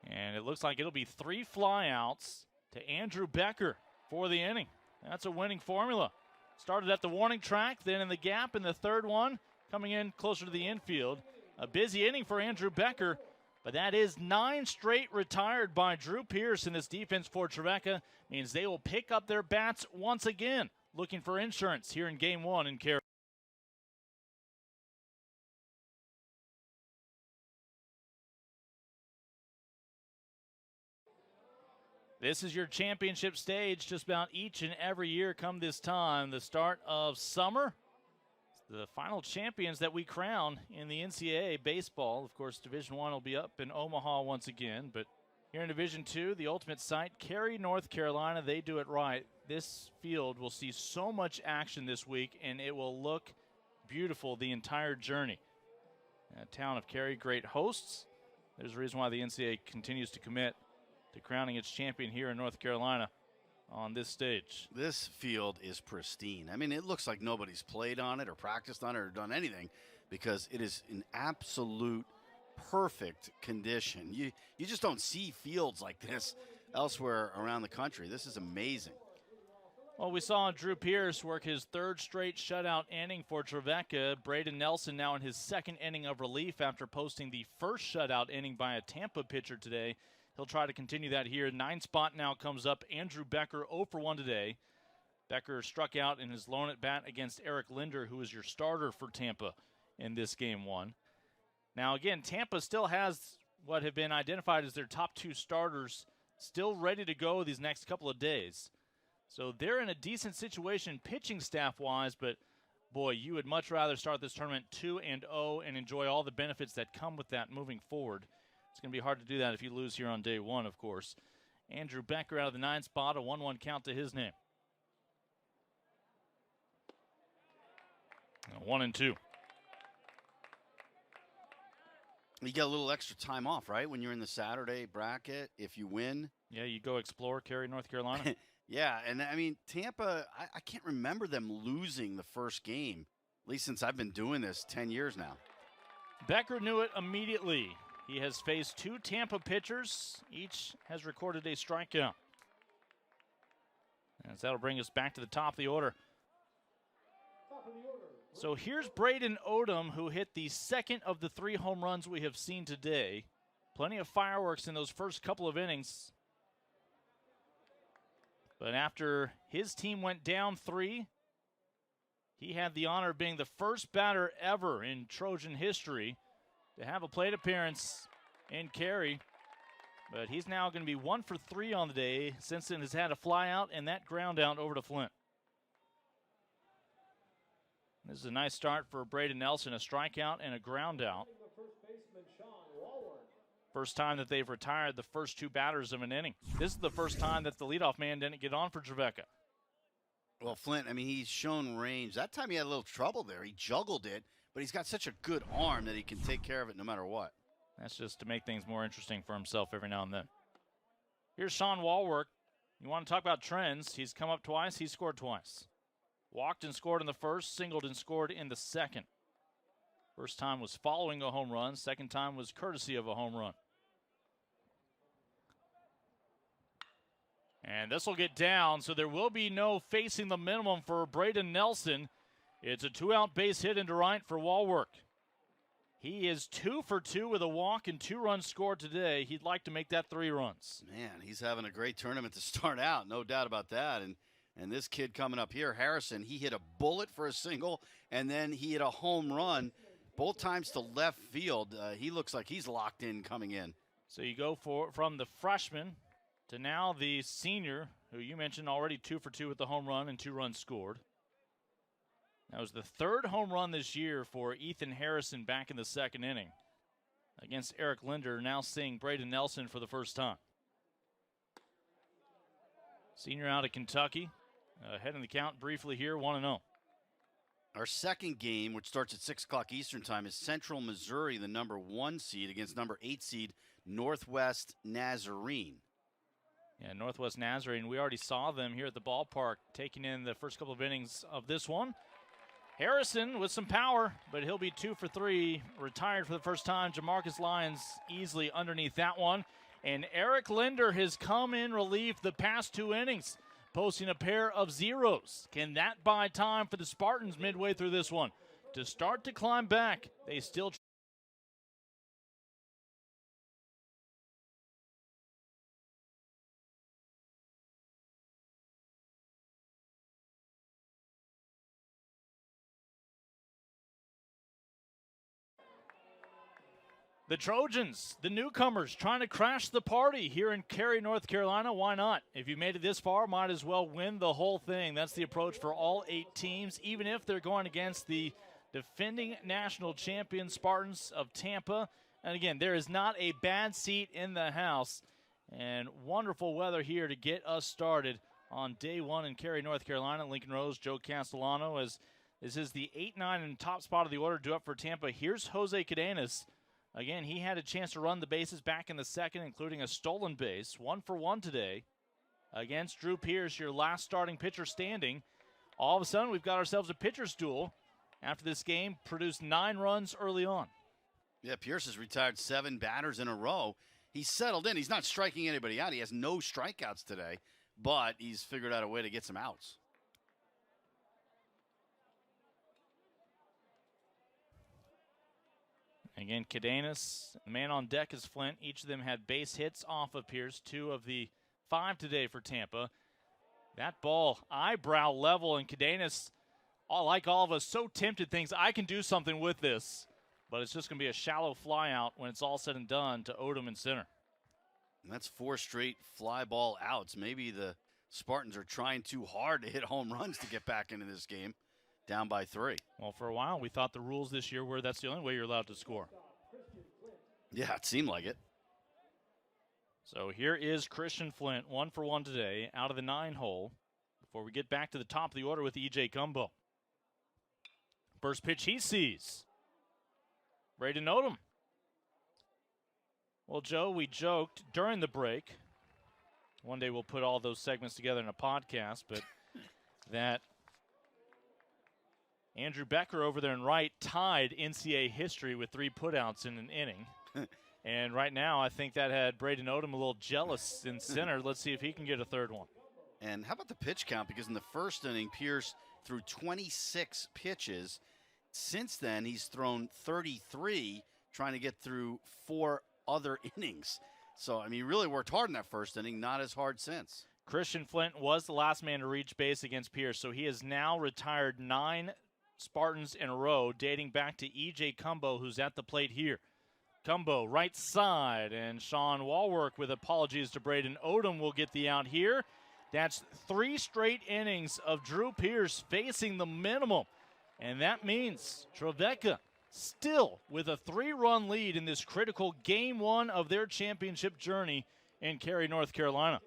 And it looks like it'll be 3 flyouts to Andrew Becker for the inning. That's a winning formula. Started at the warning track, then in the gap in the third one, coming in closer to the infield. A busy inning for Andrew Becker, but that is 9 straight retired by Drew Pierce in this defense for Trevecca. Means they will pick up their bats once again, looking for insurance here in Game 1 in Cary. This is your championship stage just about each and every year come this time. The start of summer. The final champions that we crown in the NCAA baseball. Of course, Division I will be up in Omaha once again. But here in Division II, the ultimate site, Cary, North Carolina, they do it right. This field will see so much action this week, and it will look beautiful the entire journey. Town of Cary, great hosts. There's a reason why the NCAA continues to commit to crowning its champion here in North Carolina on this stage. This field is pristine. I mean, it looks like nobody's played on it or practiced on it or done anything because it is in absolute perfect condition. You just don't see fields like this elsewhere around the country. This is amazing. Well, we saw Drew Pierce work his 3rd straight shutout inning for Trevecca. Braden Nelson now in his 2nd inning of relief after posting the first shutout inning by a Tampa pitcher today. He'll try to continue that here. 9 spot now comes up. Andrew Becker 0 for 1 today. Becker struck out in his lone at bat against Eric Linder, who is your starter for Tampa in this Game 1. Now, again, Tampa still has what have been identified as their top 2 starters still ready to go these next couple of days. So they're in a decent situation pitching staff-wise, but, boy, you would much rather start this tournament 2-0 and enjoy all the benefits that come with that moving forward. It's going to be hard to do that if you lose here on day 1, of course. Andrew Becker out of the 9 spot, a 1-1 count to his name. 1-2. You get a little extra time off, right, when you're in the Saturday bracket if you win? Yeah, you go explore Cary, North Carolina. Yeah, and I mean, Tampa, I can't remember them losing the first game, at least since I've been doing this 10 years now. Becker knew it immediately. He has faced 2 Tampa pitchers. Each has recorded a strikeout. As that'll bring us back to the top of the order. So here's Braden Odom, who hit the 2nd of the 3 home runs we have seen today. Plenty of fireworks in those first couple of innings. But after his team went down 3, he had the honor of being the first batter ever in Trojan history to have a plate appearance in Cary. But he's now going to be 1 for 3 on the day. Simpson has had a fly out and that ground out over to Flint. This is a nice start for Braden Nelson, a strikeout and a ground out. First time that they've retired the first 2 batters of an inning. This is the first time that the leadoff man didn't get on for Trevecca. Well, Flint, I mean, he's shown range. That time he had a little trouble there. He juggled it, but he's got such a good arm that he can take care of it no matter what. That's just to make things more interesting for himself every now and then. Here's Sean Walwork. You want to talk about trends. He's come up twice. He's scored twice. Walked and scored in the first, singled and scored in the second. First time was following a home run. Second time was courtesy of a home run. And this will get down, so there will be no facing the minimum for Braden Nelson. It's a 2-out base hit into right for Wallwork. He is 2 for 2 with a walk and 2 runs scored today. He'd like to make that 3 runs. Man, he's having a great tournament to start out, no doubt about that. And this kid coming up here, Harrison, he hit a bullet for a single, and then he hit a home run, both times to left field. He looks like he's locked in coming in. So you go from the freshman to now the senior, who you mentioned already 2 for 2 with the home run and 2 runs scored. That was the 3rd home run this year for Ethan Harrison back in the 2nd inning against Eric Linder, now seeing Braden Nelson for the first time. Senior out of Kentucky, ahead in the count briefly here, 1-0. Our second game, which starts at 6 o'clock Eastern time, is Central Missouri, the number 1 seed, against number 8 seed Northwest Nazarene. Yeah, Northwest Nazarene, we already saw them here at the ballpark taking in the first couple of innings of this one. Harrison with some power, but he'll be 2 for 3, retired for the first time. Jamarcus Lyons easily underneath that one. And Eric Linder has come in relief the past 2 innings, posting a pair of zeros. Can that buy time for the Spartans midway through this one to start to climb back? They still The Trojans, the newcomers, trying to crash the party here in Cary, North Carolina. Why not? If you made it this far, might as well win the whole thing. That's the approach for all 8 teams, even if they're going against the defending national champion Spartans of Tampa. And again, there is not a bad seat in the house. And wonderful weather here to get us started on day 1 in Cary, North Carolina. Lincoln Rose, Joe Castellano, as this is the 8-9 and top spot of the order due up for Tampa. Here's Jose Cadenas. Again, he had a chance to run the bases back in the 2nd, including a stolen base. 1 for 1 today against Drew Pierce, your last starting pitcher standing. All of a sudden, we've got ourselves a pitcher's duel after this game produced 9 runs early on. Yeah, Pierce has retired 7 batters in a row. He's settled in. He's not striking anybody out. He has no strikeouts today, but he's figured out a way to get some outs. Again, Cadenas, the man on deck is Flint. Each of them had base hits off of Pierce, 2 of the 5 today for Tampa. That ball, eyebrow level, and Cadenas, like all of us, so tempted, thinks, I can do something with this. But it's just going to be a shallow fly out when it's all said and done to Odom in center. And that's 4 straight fly ball outs. Maybe the Spartans are trying too hard to hit home runs to get back into this game. Down by 3. Well, for a while, we thought the rules this year were that's the only way you're allowed to score. Yeah, it seemed like it. So here is Christian Flint, 1 for 1 today, out of the 9 hole. Before we get back to the top of the order with E.J. Cumbo. First pitch he sees. Braden Odom. Well, Joe, we joked during the break. One day we'll put all those segments together in a podcast, but that Andrew Becker over there in right tied NCAA history with 3 putouts in an inning. And right now, I think that had Braden Odom a little jealous in center. Let's see if he can get a 3rd one. And how about the pitch count? Because in the first inning, Pierce threw 26 pitches. Since then, he's thrown 33, trying to get through 4 other innings. So, I mean, he really worked hard in that first inning, not as hard since. Christian Flint was the last man to reach base against Pierce, so he has now retired 9 Spartans in a row, dating back to E.J. Cumbo, who's at the plate here. Cumbo, right side, and Sean Wallwork with apologies to Braden Odom will get the out here. That's 3 straight innings of Drew Pierce facing the minimum, and that means Trevecca still with a 3-run lead in this critical Game 1 of their championship journey in Cary, North Carolina.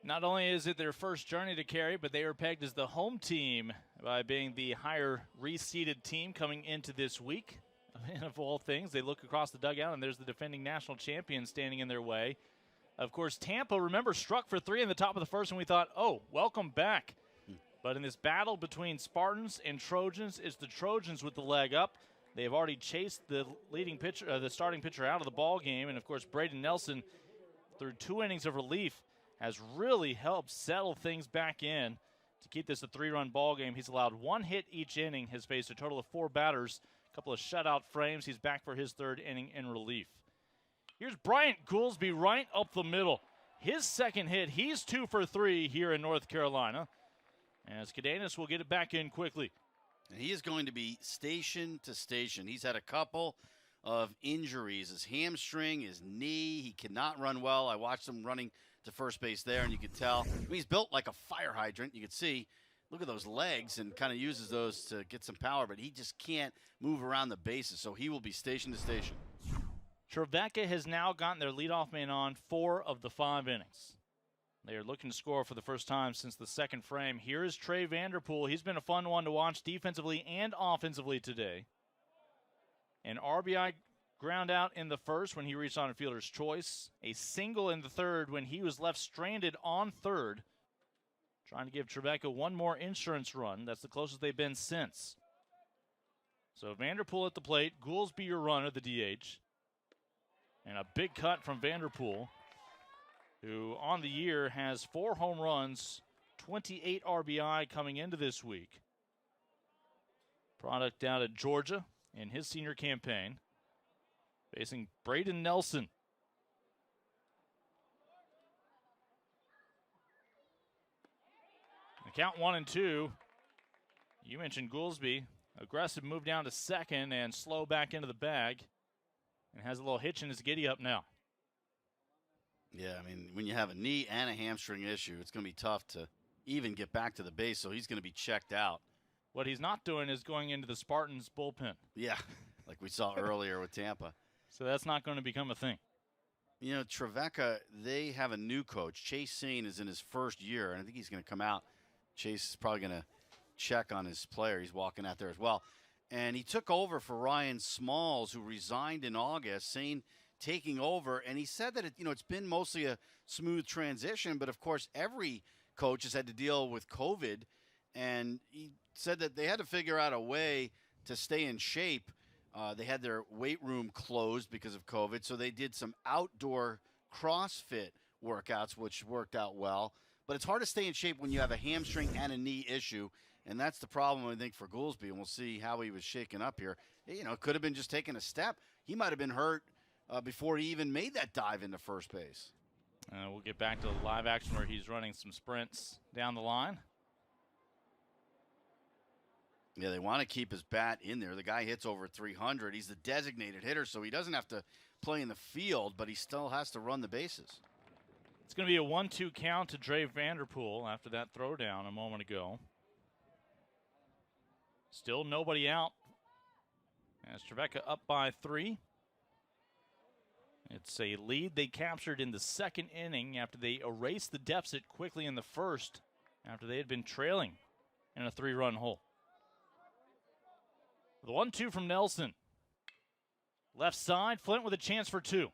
Not only is it their first journey to Cary, but they were pegged as the home team by being the higher reseeded team coming into this week. And of all things, they look across the dugout, and there's the defending national champion standing in their way. Of course, Tampa, remember, struck for 3 in the top of the first, and we thought, oh, welcome back. But in this battle between Spartans and Trojans, it's the Trojans with the leg up. They have already chased the leading pitcher, the starting pitcher, out of the ball game, and of course, Braden Nelson, through 2 innings of relief, has really helped settle things back in to keep this a 3-run ball game. He's allowed 1 hit each inning, has faced a total of 4 batters, a couple of shutout frames. He's back for his 3rd inning in relief. Here's Bryant Goolsby right up the middle. His 2nd hit, he's 2 for 3 here in North Carolina. As Cadenas will get it back in quickly. And he is going to be station to station. He's had a couple of injuries. His hamstring, his knee, he cannot run well. I watched him running to first base there, and you could tell. I mean, he's built like a fire hydrant. You could see, look at those legs, and kind of uses those to get some power, but he just can't move around the bases, so he will be station to station. Trevecca has now gotten their leadoff man on 4 of the 5 innings. They are looking to score for the first time since the 2nd frame. Here is Trey Vanderpool. He's been a fun one to watch defensively and offensively today. An RBI ground out in the 1st when he reached on a fielder's choice. A single in the 3rd when he was left stranded on 3rd. Trying to give Trevecca 1 more insurance run. That's the closest they've been since. So Vanderpool at the plate. Goolsby your runner, the DH. And a big cut from Vanderpool, who on the year has 4 home runs, 28 RBI coming into this week. Product out of Georgia in his senior campaign. Facing Braden Nelson. The count 1-2. You mentioned Goolsby. Aggressive move down to 2nd and slow back into the bag. And has a little hitch in his giddy up now. Yeah, I mean, when you have a knee and a hamstring issue, it's going to be tough to even get back to the base, so he's going to be checked out. What he's not doing is going into the Spartans bullpen. Yeah, like we saw earlier with Tampa. So that's not going to become a thing. You know, Trevecca, they have a new coach. Chase Sane is in his 1st year, and I think he's going to come out. Chase is probably going to check on his player. He's walking out there as well. And he took over for Ryan Smalls, who resigned in August. Sane taking over, and he said that it's been mostly a smooth transition, but of course every coach has had to deal with COVID, and he said that they had to figure out a way to stay in shape. They had their weight room closed because of COVID, so they did some outdoor CrossFit workouts, which worked out well. But it's hard to stay in shape when you have a hamstring and a knee issue, and that's the problem, I think, for Goolsby, and we'll see how he was shaken up here. It could have been just taking a step. He might have been hurt before he even made that dive into first base. We'll get back to the live action where he's running some sprints down the line. Yeah, they want to keep his bat in there. The guy hits over 300. He's the designated hitter, so he doesn't have to play in the field, but he still has to run the bases. It's going to be a 1-2 count to Trey Vanderpool after that throwdown a moment ago. Still nobody out. As Trevecca up by 3. It's a lead they captured in the 2nd inning after they erased the deficit quickly in the 1st after they had been trailing in a 3-run hole. The 1-2 from Nelson. Left side, Flint with a chance for 2.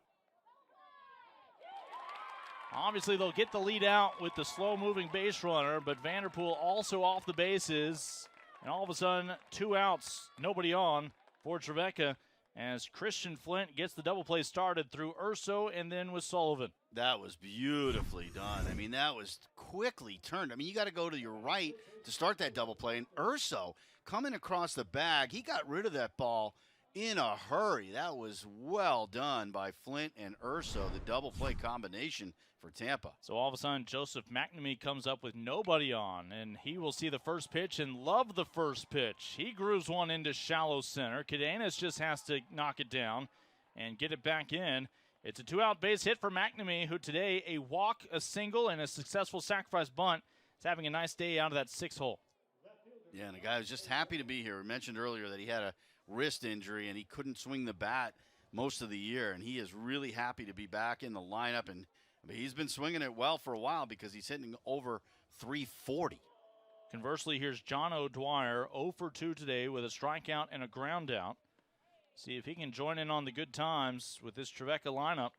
Obviously, they'll get the lead out with the slow-moving base runner, but Vanderpool also off the bases. And all of a sudden, 2 outs, nobody on for Trevecca as Christian Flint gets the double play started through Urso and then with Sullivan. That was beautifully done. I mean, that was quickly turned. I mean, you got to go to your right to start that double play. And Urso coming across the bag, he got rid of that ball in a hurry. That was well done by Flint and Urso, the double play combination for Tampa. So all of a sudden, Joseph McNamee comes up with nobody on, and he will see the first pitch and love the first pitch. He grooves one into shallow center. Cadenas just has to knock it down and get it back in. It's a 2-out base hit for McNamee, who today a walk, a single, and a successful sacrifice bunt is having a nice day out of that 6th hole. Yeah, and the guy was just happy to be here. We mentioned earlier that he had a wrist injury and he couldn't swing the bat most of the year, and he is really happy to be back in the lineup, and he's been swinging it well for a while because he's hitting over 340. Conversely, here's John O'Dwyer, 0 for 2 today with a strikeout and a ground out. See if he can join in on the good times with this Trevecca lineup.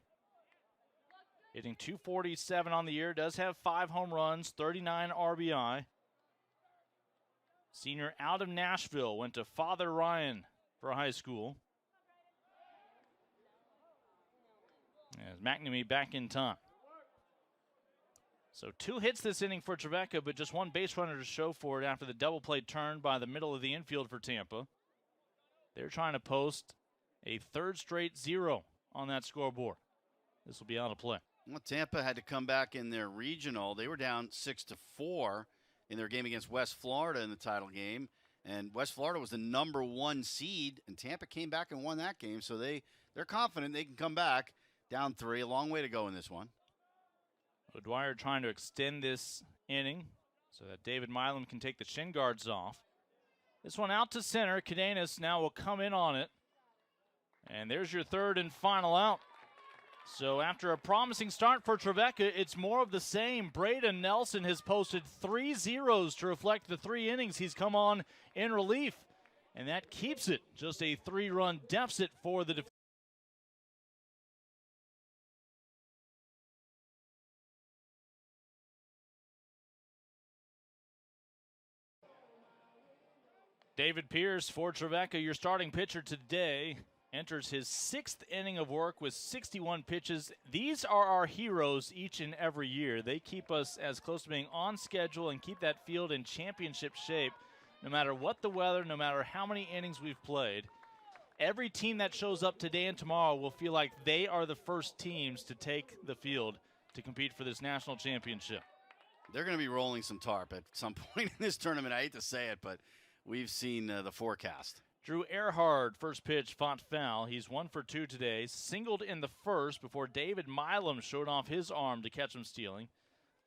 Hitting .247 on the year, does have 5 home runs, 39 RBI. Senior out of Nashville, went to Father Ryan for high school. As McNamee back in time. So 2 hits this inning for Trevecca, but just 1 base runner to show for it after the double play turn by the middle of the infield for Tampa. They're trying to post a 3rd straight 0 on that scoreboard. This will be out of play. Well, Tampa had to come back in their regional. They were down 6-4 in their game against West Florida in the title game. And West Florida was the number 1 seed, and Tampa came back and won that game. So they're confident they can come back down 3. A long way to go in this one. O'Dwyer trying to extend this inning so that David Milam can take the shin guards off. This one out to center. Cadenas now will come in on it. And there's your 3rd and final out. So after a promising start for Trevecca, it's more of the same. Braden Nelson has posted 3 zeros to reflect the 3 innings he's come on in relief. And that keeps it just a 3-run deficit for the defense. David Pierce for Trevecca, your starting pitcher today, enters his 6th inning of work with 61 pitches. These are our heroes each and every year. They keep us as close to being on schedule and keep that field in championship shape no matter what the weather, no matter how many innings we've played. Every team that shows up today and tomorrow will feel like they are the first teams to take the field to compete for this national championship. They're going to be rolling some tarp at some point in this tournament. I hate to say it, but we've seen the forecast. Drew Earhart, first pitch, fought foul. He's 1 for 2 today. Singled in the first before David Milam showed off his arm to catch him stealing.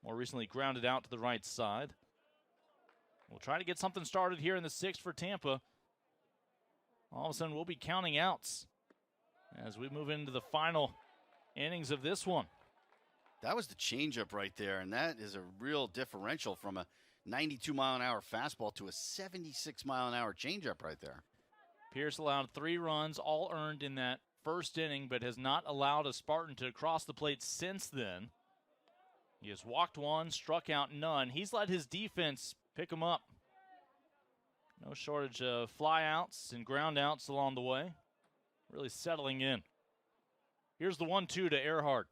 More recently grounded out to the right side. We'll try to get something started here in the 6th for Tampa. All of a sudden, we'll be counting outs as we move into the final innings of this one. That was the changeup right there, and that is a real differential from a 92-mile-an-hour fastball to a 76-mile-an-hour changeup right there. Pierce allowed 3 runs, all earned in that first inning, but has not allowed a Spartan to cross the plate since then. He has walked 1, struck out none. He's let his defense pick him up. No shortage of flyouts and groundouts along the way. Really settling in. Here's the 1-2 to Earhart.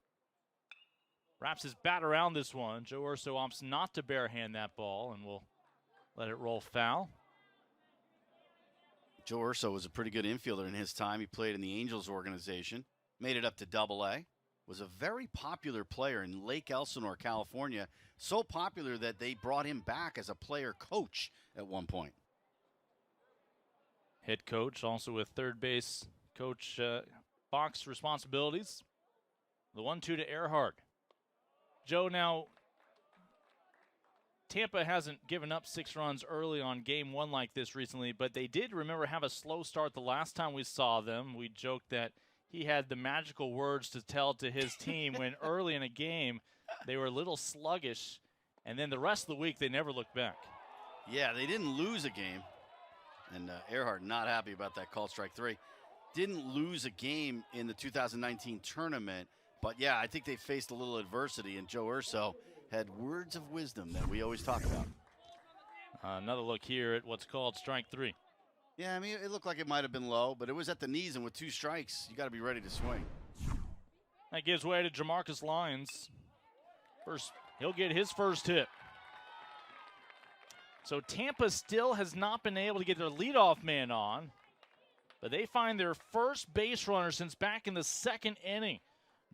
Wraps his bat around this one. Joe Urso opts not to barehand that ball and will let it roll foul. Joe Urso was a pretty good infielder in his time. He played in the Angels organization, made it up to Double-A, was a very popular player in Lake Elsinore, California. So popular that they brought him back as a player coach at one point. Head coach, also with third base coach box responsibilities. The 1-2 to Earhart. Joe, now, Tampa hasn't given up 6 runs early on game 1 like this recently, but they did, remember, have a slow start the last time we saw them. We joked that he had the magical words to tell to his team when early in a game they were a little sluggish, and then the rest of the week they never looked back. Yeah, they didn't lose a game, and Earhart not happy about that call strike 3. Didn't lose a game in the 2019 tournament. But, yeah, I think they faced a little adversity, and Joe Urso had words of wisdom that we always talk about. Another look here at what's called strike 3. Yeah, I mean, it looked like it might have been low, but it was at the knees, and with 2 strikes, you got to be ready to swing. That gives way to Jamarcus Lyons. He'll get his first hit. So Tampa still has not been able to get their leadoff man on, but they find their first base runner since back in the 2nd inning.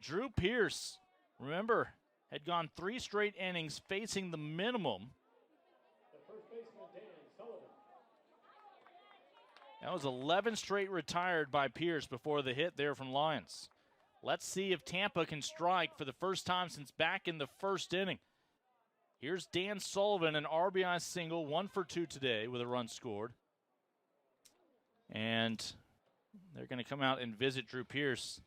Drew Pierce, remember, had gone 3 straight innings facing the minimum. That was 11 straight retired by Pierce before the hit there from Lyons. Let's see if Tampa can strike for the first time since back in the 1st inning. Here's Dan Sullivan, an RBI single, 1 for 2 today with a run scored. And they're going to come out and visit Drew Pierce.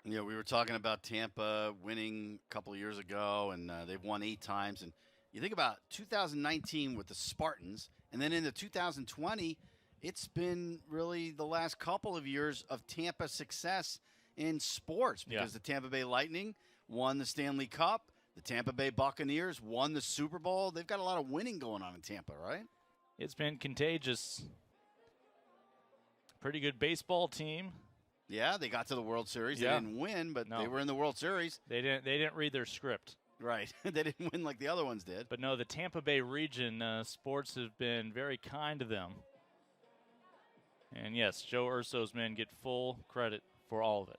Yeah, we were talking about Tampa winning a couple of years ago, and they've won 8 times. And you think about 2019 with the Spartans, and then into 2020, it's been really the last couple of years of Tampa success in sports because the Tampa Bay Lightning won the Stanley Cup. The Tampa Bay Buccaneers won the Super Bowl. They've got a lot of winning going on in Tampa, right? It's been contagious. Pretty good baseball team. Yeah, they got to the World Series. Yeah. They didn't win, but they were in the World Series. They didn't read their script. Right. They didn't win like the other ones did. But no, the Tampa Bay region, sports have been very kind to them. And yes, Joe Urso's men get full credit for all of it.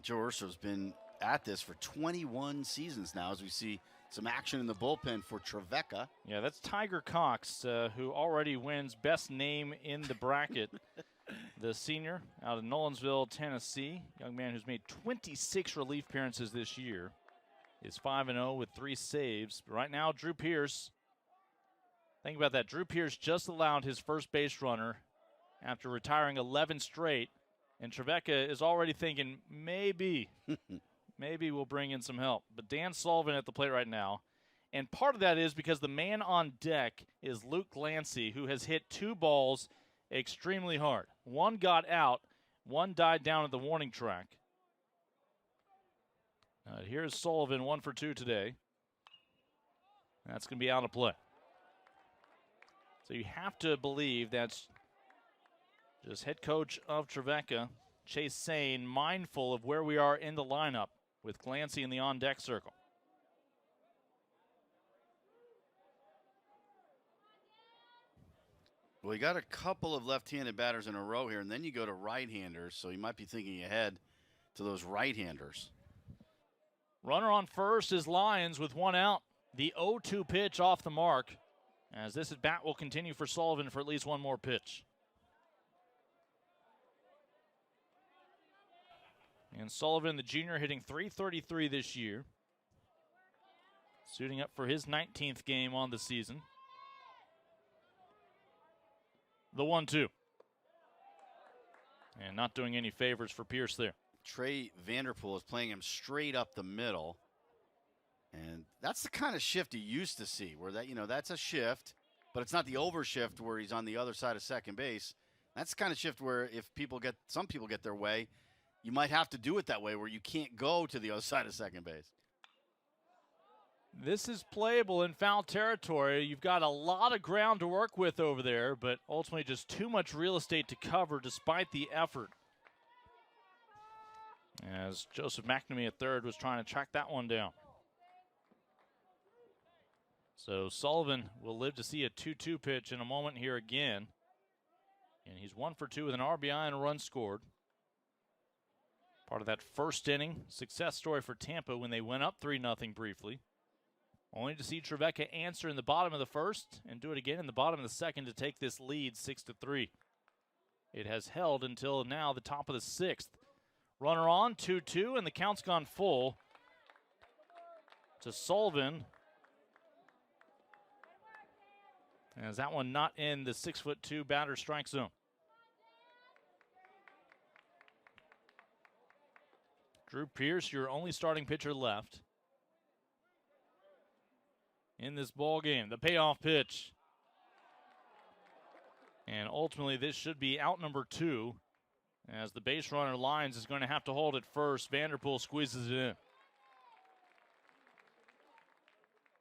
Joe Urso's been at this for 21 seasons now, as we see some action in the bullpen for Trevecca. Yeah, that's Tiger Cox, who already wins best name in the bracket. The senior out of Nolensville, Tennessee, young man who's made 26 relief appearances this year, is 5-0 with 3 saves. Right now, Drew Pierce, think about that. Drew Pierce just allowed his first base runner after retiring 11 straight, and Trevecca is already thinking maybe we'll bring in some help. But Dan Sullivan at the plate right now, and part of that is because the man on deck is Luke Glancy, who has hit 2 balls extremely hard. One got out, one died down at the warning track. Here's Sullivan, 1 for 2 today. That's going to be out of play. So you have to believe that's just head coach of Trevecca, Chase Sane, mindful of where we are in the lineup with Glancy in the on-deck circle. Well, you got a couple of left-handed batters in a row here, and then you go to right-handers, so you might be thinking ahead to those right-handers. Runner on first is Lyons with 1 out. The 0-2 pitch off the mark, as this at bat will continue for Sullivan for at least 1 more pitch. And Sullivan, the junior, hitting .333 this year. Suiting up for his 19th game on the season. The 1-2. And not doing any favors for Pierce there. Trey Vanderpool is playing him straight up the middle. And that's the kind of shift you used to see, where that's a shift, but it's not the overshift where he's on the other side of second base. That's the kind of shift where if some people get their way, you might have to do it that way, where you can't go to the other side of second base. This is playable in foul territory. You've got a lot of ground to work with over there, but ultimately just too much real estate to cover despite the effort. As Joseph McNamee at third was trying to track that one down. So Sullivan will live to see a 2-2 pitch in a moment here again. And he's 1 for 2 with an RBI and a run scored. Part of that first inning success story for Tampa when they went up 3-0 briefly. Only to see Trevecca answer in the bottom of the first and do it again in the bottom of the second to take this lead 6-3. It has held until now the top of the 6th. Runner on, 2-2, and the count's gone full to Sullivan. As that one not in the 6'2" batter strike zone. Drew Pierce, your only starting pitcher left in this ball game. The payoff pitch. And ultimately this should be out number 2, as the base runner Lyons is going to have to hold it first. Vanderpool squeezes it in.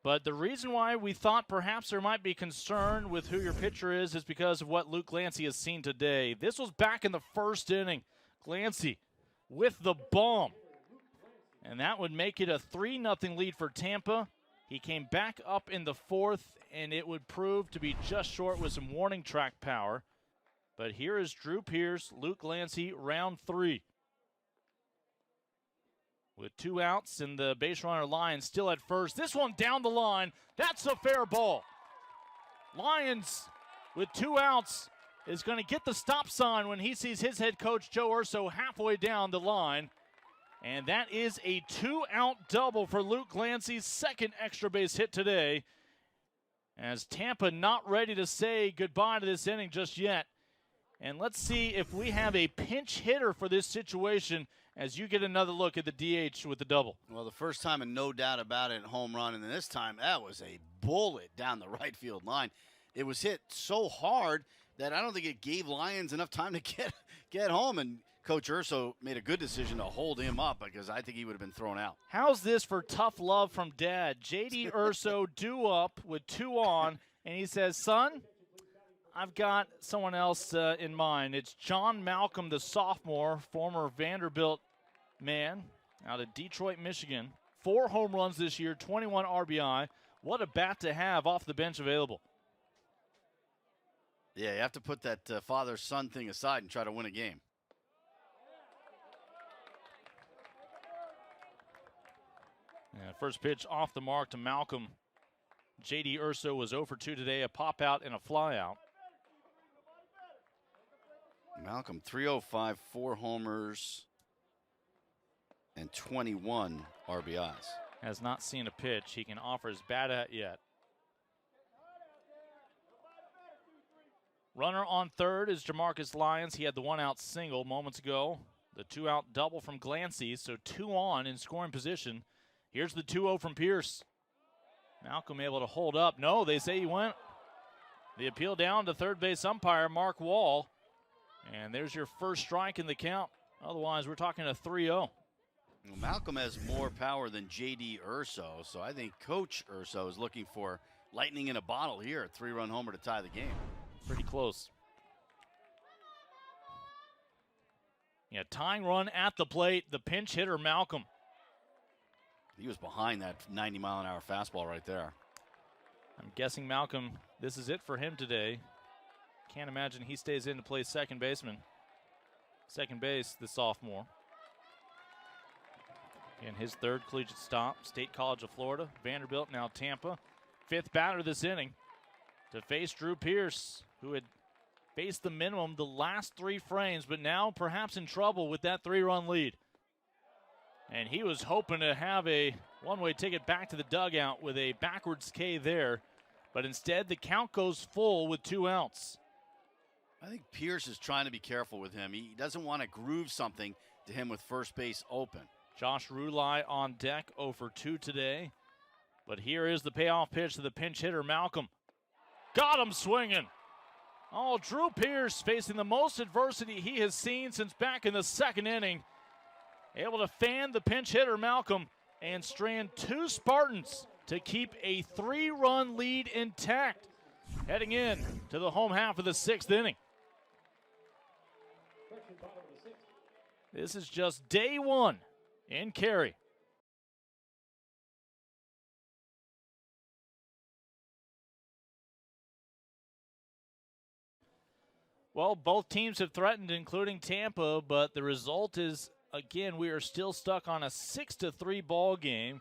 But the reason why we thought perhaps there might be concern with who your pitcher is because of what Luke Glancy has seen today. This was back in the first inning. Glancy with the bomb. And that would make it a 3-0 lead for Tampa. He came back up in the 4th, and it would prove to be just short with some warning track power. But here is Drew Pierce, Luke Glancy, round 3. With 2 outs and the base runner Lyons still at first. This one down the line. That's a fair ball. Lyons with 2 outs is going to get the stop sign when he sees his head coach Joe Urso halfway down the line. And that is a 2-out double for Luke Glancy's second extra base hit today. As Tampa not ready to say goodbye to this inning just yet. And let's see if we have a pinch hitter for this situation as you get another look at the DH with the double. Well, the first time, and no doubt about it, home run. And this time, that was a bullet down the right field line. It was hit so hard that I don't think it gave Lyons enough time to get home. And Coach Urso made a good decision to hold him up because I think he would have been thrown out. How's this for tough love from Dad? J.D. Urso due up with 2 on, and he says, son, I've got someone else in mind. It's John Malcolm, the sophomore, former Vanderbilt man out of Detroit, Michigan. 4 home runs this year, 21 RBI. What a bat to have off the bench available. Yeah, you have to put that father-son thing aside and try to win a game. Yeah, first pitch off the mark to Malcolm. J.D. Urso was 0 for 2 today, a pop out and a fly out. Malcolm, 305, 4 homers, and 21 RBIs. Has not seen a pitch he can offer his bat at yet. Runner on third is Jamarcus Lyons. He had the 1-out single moments ago. The 2-out double from Glancy, so 2 on in scoring position. Here's the 2-0 from Pierce. Malcolm able to hold up. No, they say he went. The appeal down to third base umpire Mark Wall. And there's your first strike in the count. Otherwise, we're talking a 3-0. Well, Malcolm has more power than J.D. Urso, so I think Coach Urso is looking for lightning in a bottle here, a 3-run homer to tie the game. Pretty close. Yeah, tying run at the plate, the pinch hitter Malcolm. He was behind that 90-mile-an-hour fastball right there. I'm guessing Malcolm, this is it for him today. Can't imagine he stays in to play second baseman. Second base, the sophomore. And his third collegiate stop, State College of Florida, Vanderbilt, now Tampa. 5th batter this inning to face Drew Pierce, who had faced the minimum the last 3 frames, but now perhaps in trouble with that 3-run lead. And he was hoping to have a one-way ticket back to the dugout with a backwards K there. But instead, the count goes full with 2 outs. I think Pierce is trying to be careful with him. He doesn't want to groove something to him with first base open. Josh Rulai on deck, 0 for 2 today. But here is the payoff pitch to the pinch hitter, Malcolm. Got him swinging. Oh, Drew Pierce facing the most adversity he has seen since back in the 2nd inning. Able to fan the pinch hitter, Malcolm, and strand 2 Spartans to keep a 3-run lead intact, heading in to the home half of the 6th inning. This is just day 1 in Cary. Well, both teams have threatened, including Tampa, but the result is, again, we are still stuck on a 6-3 ball game.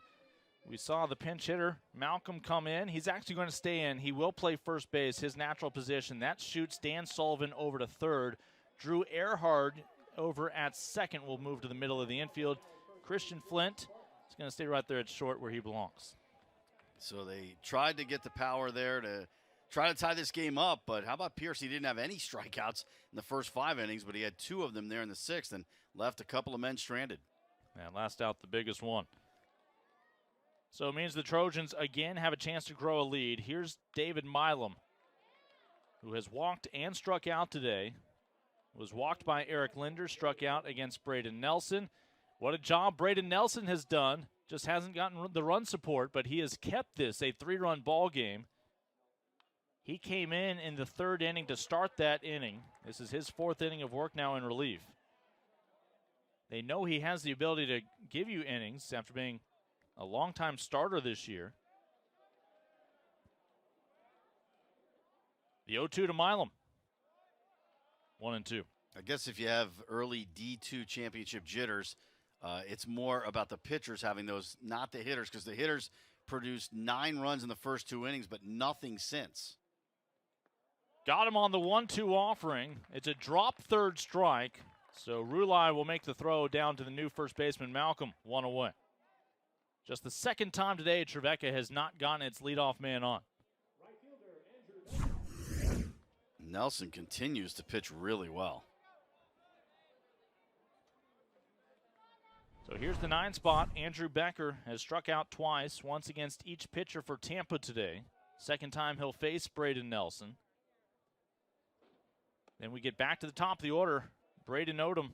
We saw the pinch hitter, Malcolm, come in. He's actually going to stay in. He will play first base, his natural position. That shoots Dan Sullivan over to third. Drew Earhart over at second will move to the middle of the infield. Christian Flint is going to stay right there at short where he belongs. So they tried to get the power there to try to tie this game up, but how about Pierce? He didn't have any strikeouts in the first 5 innings, but he had 2 of them there in the 6th and left a couple of men stranded. And last out, the biggest one. So it means the Trojans again have a chance to grow a lead. Here's David Milam, who has walked and struck out today. Was walked by Eric Linder, struck out against Braden Nelson. What a job Braden Nelson has done. Just hasn't gotten the run support, but he has kept this a 3-run ball game. He came in the 3rd inning to start that inning. This is his 4th inning of work now in relief. They know he has the ability to give you innings after being a longtime starter this year. The 0-2 to Milam. 1-2. I guess if you have early D2 championship jitters, it's more about the pitchers having those, not the hitters, because the hitters produced 9 runs in the first 2 innings, but nothing since. Got him on the 1-2 offering. It's a drop third strike. So Rulai will make the throw down to the new first baseman, Malcolm, 1 away. Just the 2nd time today Trevecca has not gotten its leadoff man on. Nelson continues to pitch really well. So here's the 9 spot. Andrew Becker has struck out twice, once against each pitcher for Tampa today. 2nd time he'll face Braden Nelson. Then we get back to the top of the order. Braden Odom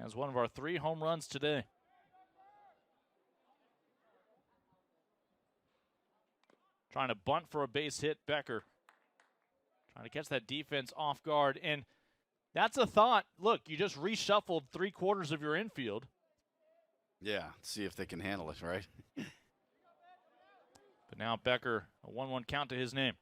has one of our 3 home runs today. Trying to bunt for a base hit, Becker. Trying to catch that defense off guard. And that's a thought. Look, you just reshuffled 3/4 of your infield. Yeah, see if they can handle it, right? But now Becker, a 1-1 count to his name.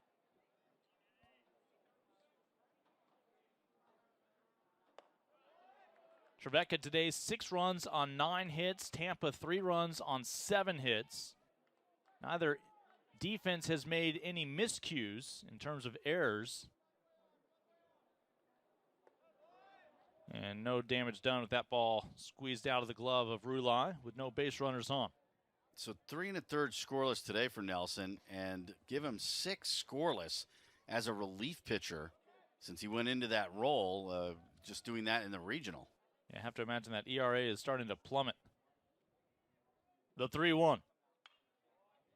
Trevecca today, 6 runs on 9 hits. Tampa, 3 runs on 7 hits. Neither defense has made any miscues in terms of errors. And no damage done with that ball squeezed out of the glove of Rulai with no base runners on. So 3 1/3 scoreless today for Nelson, and give him 6 scoreless as a relief pitcher since he went into that role, just doing that in the regional. I have to imagine that ERA is starting to plummet. The 3-1.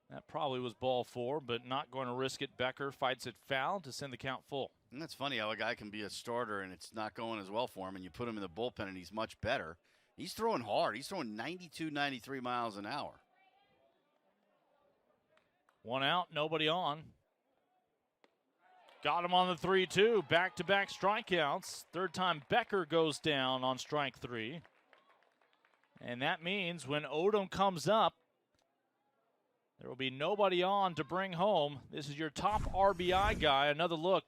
That probably was ball 4, but not going to risk it. Becker fights it foul to send the count full. And that's funny how a guy can be a starter and it's not going as well for him, and you put him in the bullpen and he's much better. He's throwing hard. He's throwing 92, 93 miles an hour. 1 out, nobody on. Got him on the 3-2. Back-to-back strikeouts. Third time Becker goes down on strike 3. And that means when Odom comes up, there will be nobody on to bring home. This is your top RBI guy. Another look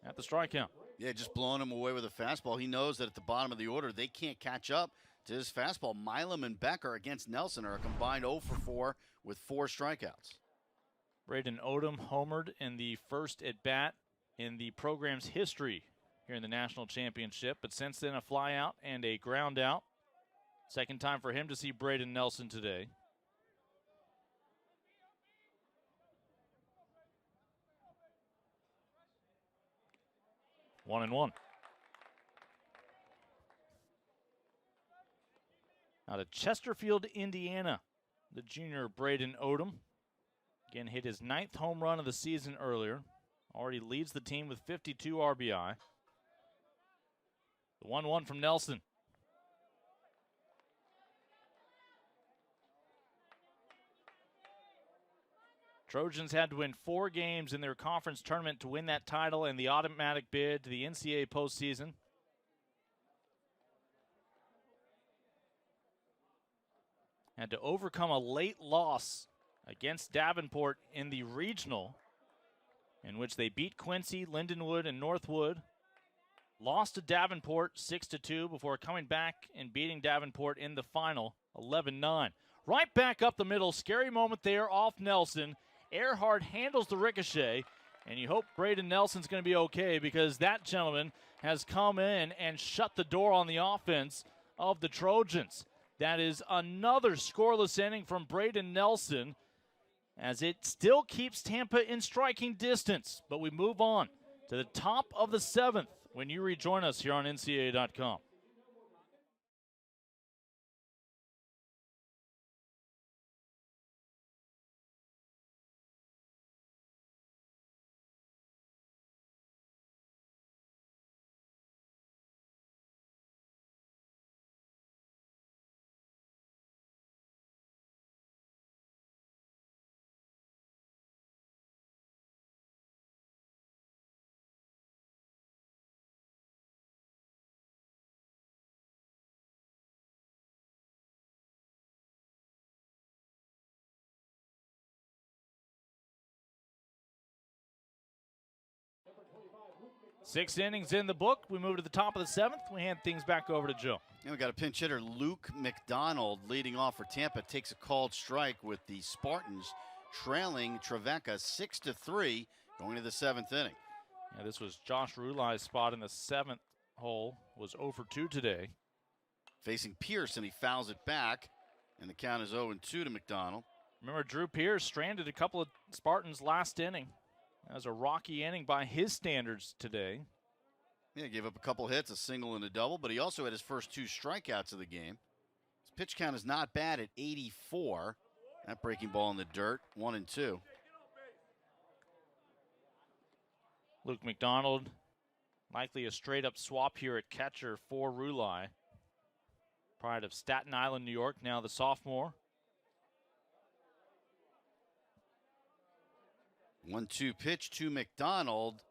at the strikeout. Yeah, just blowing him away with a fastball. He knows that at the bottom of the order, they can't catch up to his fastball. Milam and Becker against Nelson are a combined 0 for 4 with 4 strikeouts. Braden Odom homered in the first at-bat in the program's history here in the national championship, but since then a fly-out and a ground-out. Second time for him to see Braden Nelson today. One and one. Now to Chesterfield, Indiana, the junior Braden Odom. Again, hit his 9th home run of the season earlier. Already leads the team with 52 RBI. The 1-1 from Nelson. Trojans had to win 4 games in their conference tournament to win that title and the automatic bid to the NCAA postseason. Had to overcome a late loss against Davenport in the regional, in which they beat Quincy, Lindenwood, and Northwood. Lost to Davenport 6-2 before coming back and beating Davenport in the final 11-9. Right back up the middle. Scary moment there off Nelson. Earhart handles the ricochet, and you hope Braden Nelson's going to be okay because that gentleman has come in and shut the door on the offense of the Trojans. That is another scoreless inning from Braden Nelson, as it still keeps Tampa in striking distance. But we move on to the top of the 7th when you rejoin us here on NCAA.com. Six innings in the book. We move to the top of the 7th. We hand things back over to Joe. And we got a pinch hitter, Luke McDonald, leading off for Tampa. Takes a called strike with the Spartans trailing Trevecca 6-3 going to the 7th inning. Yeah, this was Josh Rulai's spot in the 7th hole. Was 0 for 2 today. Facing Pearson, he fouls it back, and the count is 0-2 to McDonald. Remember, Drew Pierce stranded a couple of Spartans last inning. That was a rocky inning by his standards today. Yeah, gave up a couple hits, a single and a double, but he also had his first 2 strikeouts of the game. His pitch count is not bad at 84. That breaking ball in the dirt, 1-2. Luke McDonald, likely a straight-up swap here at catcher for Rulai. Pride of Staten Island, New York, now the sophomore. 1-2 pitch to McDonald,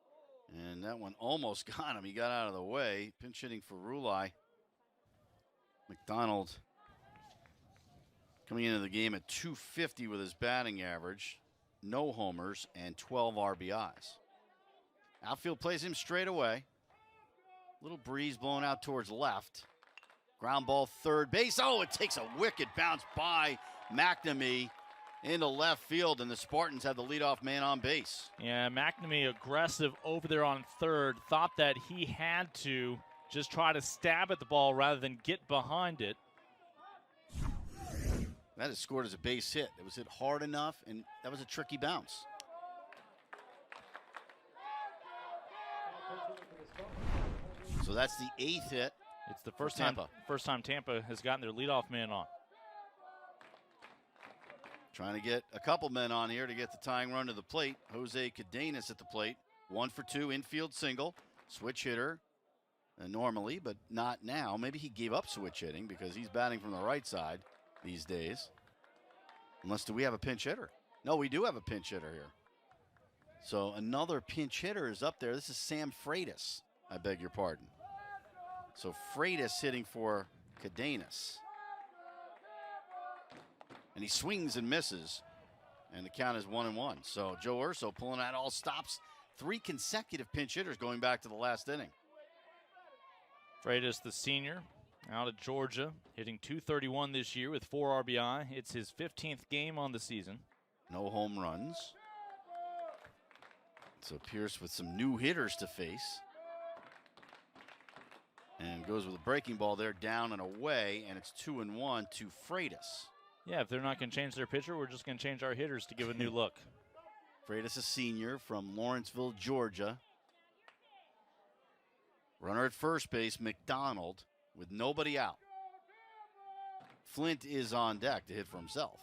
and that one almost got him. He got out of the way. Pinch hitting for Rulai. McDonald coming into the game at .250 with his batting average, no homers, and 12 RBIs. Outfield plays him straight away. Little breeze blowing out towards left. Ground ball third base. Oh, it takes a wicked bounce by McNamee into left field, and the Spartans have the leadoff man on base. Yeah, McNamee aggressive over there on third. Thought that he had to just try to stab at the ball rather than get behind it. That is scored as a base hit. It was hit hard enough, and that was a tricky bounce. So that's the 8th hit. It's the first time Tampa has gotten their leadoff man on. Trying to get a couple men on here to get the tying run to the plate. Jose Cadenas at the plate. 1 for 2, infield single. Switch hitter normally, but not now. Maybe he gave up switch hitting because he's batting from the right side these days. Unless, do we have a pinch hitter? No, we do have a pinch hitter here. So another pinch hitter is up there. This is Sam Freitas. I beg your pardon. So Freitas hitting for Cadenas. And he swings and misses. And the count is 1-1. So Joe Urso pulling out all stops. 3 consecutive pinch hitters going back to the last inning. Freitas, the senior, out of Georgia, hitting .231 this year with 4 RBI. It's his 15th game on the season. No home runs. So Pierce with some new hitters to face. And goes with a breaking ball there, down and away, and it's 2-1 to Freitas. Yeah, if they're not going to change their pitcher, we're just going to change our hitters to give a new look. Freitas, a senior from Lawrenceville, Georgia. Runner at first base, McDonald, with nobody out. Flint is on deck to hit for himself.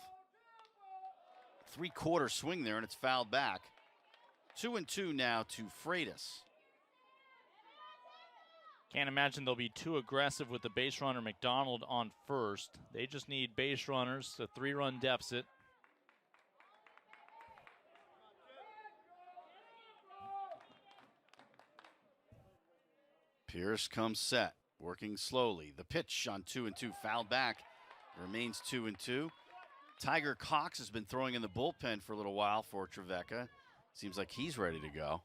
3/4 swing there, and it's fouled back. 2-2 now to Freitas. Can't imagine they'll be too aggressive with the base runner McDonald on first. They just need base runners, a 3-run deficit. Pierce comes set, working slowly. The pitch on 2-2, fouled back, remains 2-2. Tiger Cox has been throwing in the bullpen for a little while for Trevecca. Seems like he's ready to go.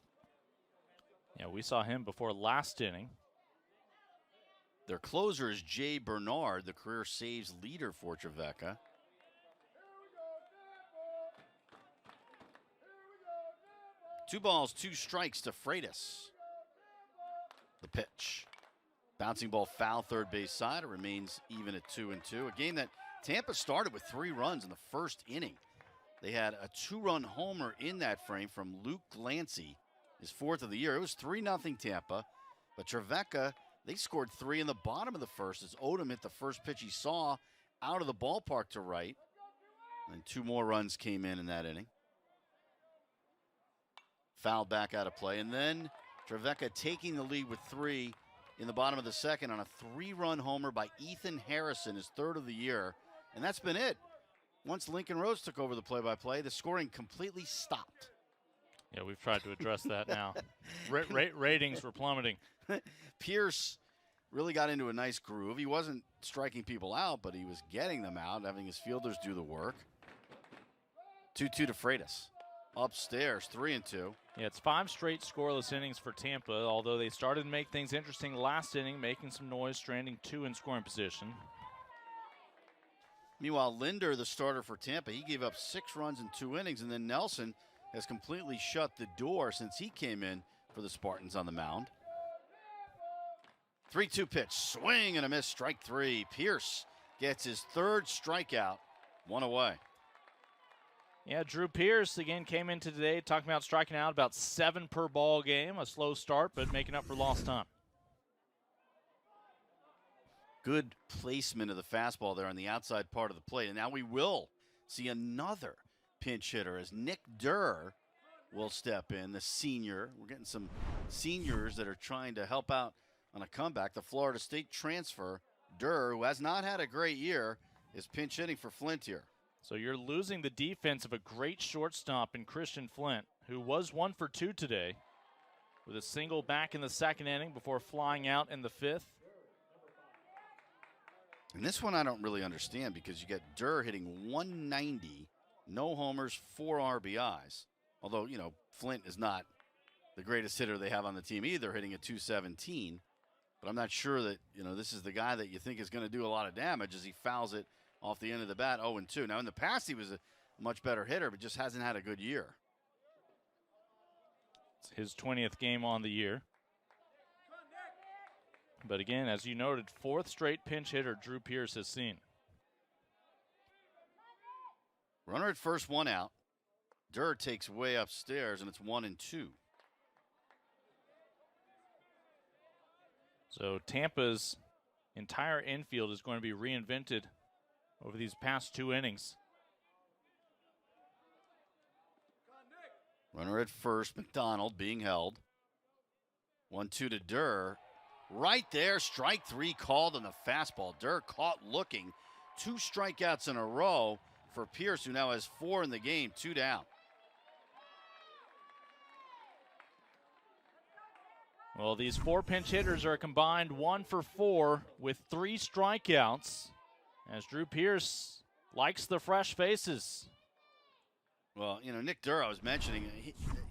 Yeah, we saw him before last inning. Their closer is Jay Bernard, the career saves leader for Trevecca. Two balls, 2 strikes to Freitas. The pitch. Bouncing ball foul third base side. It remains even at 2-2. A game that Tampa started with 3 runs in the first inning. They had a 2-run homer in that frame from Luke Glancy, his 4th of the year. It was 3-0 Tampa, but Trevecca, they scored 3 in the bottom of the first as Odom hit the first pitch he saw out of the ballpark to right. And 2 more runs came in that inning. Fouled back out of play. And then Trevecca taking the lead with 3 in the bottom of the second on a 3-run homer by Ethan Harrison, his 3rd of the year. And that's been it. Once Lincoln Rose took over the play-by-play, the scoring completely stopped. Yeah, we've tried to address that now. Ratings were plummeting. Pierce really got into a nice groove. He wasn't striking people out, but he was getting them out, having his fielders do the work. 2-2 to Freitas. Upstairs, 3-2. Yeah, it's 5 straight scoreless innings for Tampa, although they started to make things interesting last inning, making some noise, stranding 2 in scoring position. Meanwhile, Linder, the starter for Tampa, he gave up 6 runs in 2 innings, and then Nelson has completely shut the door since he came in for the Spartans on the mound. 3-2 pitch, swing and a miss, strike 3. Pierce gets his 3rd strikeout, 1 away. Yeah, Drew Pierce again came into today talking about striking out about 7 per ball game. A slow start, but making up for lost time. Good placement of the fastball there on the outside part of the plate. And now we will see another pinch hitter as Nick Durr will step in, the senior. We're getting some seniors that are trying to help out on a comeback. The Florida State transfer, Durr, who has not had a great year, is pinch hitting for Flint here. So you're losing the defense of a great shortstop in Christian Flint, who was 1 for 2 today, with a single back in the second inning before flying out in the fifth. And this one I don't really understand because you got Durr hitting 190, no homers, 4 RBIs. Although, you know, Flint is not the greatest hitter they have on the team either, hitting a 217. But I'm not sure that, you know, this is the guy that you think is going to do a lot of damage as he fouls it off the end of the bat, 0-2. Now, in the past, he was a much better hitter, but just hasn't had a good year. It's his 20th game on the year. But again, as you noted, 4th straight pinch hitter Drew Pierce has seen. Runner at first, 1 out. Durr takes way upstairs, and it's 1-2. So Tampa's entire infield is going to be reinvented over these past 2 innings. Runner at first, McDonald being held. 1-2 to Durr. Right there, strike 3 called on the fastball. Durr caught looking. 2 strikeouts in a row for Pierce, who now has 4 in the game, 2 down. Well, these 4 pinch hitters are combined 1 for 4 with 3 strikeouts, as Drew Pierce likes the fresh faces. Well, you know, Nick Durr, I was mentioning,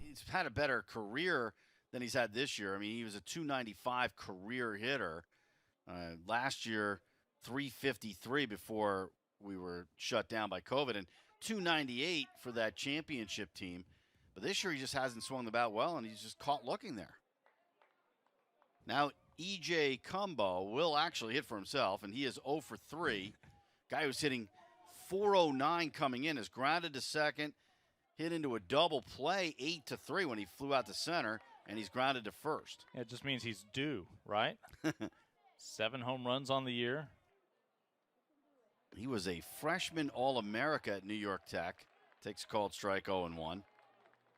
he's had a better career than he's had this year. I mean, he was a 295 career hitter. Last year, 353 before we were shut down by COVID, and 298 for that championship team. But this year, he just hasn't swung the bat well, and he's just caught looking there. Now, E.J. Cumbo will actually hit for himself, and he is 0 for 3. Guy who's hitting 409 coming in is grounded to second, hit into a double play 8-3 when he flew out to center, and he's grounded to first. It just means he's due, right? 7 home runs on the year. He was a freshman All-America at New York Tech. Takes a called strike 0-1.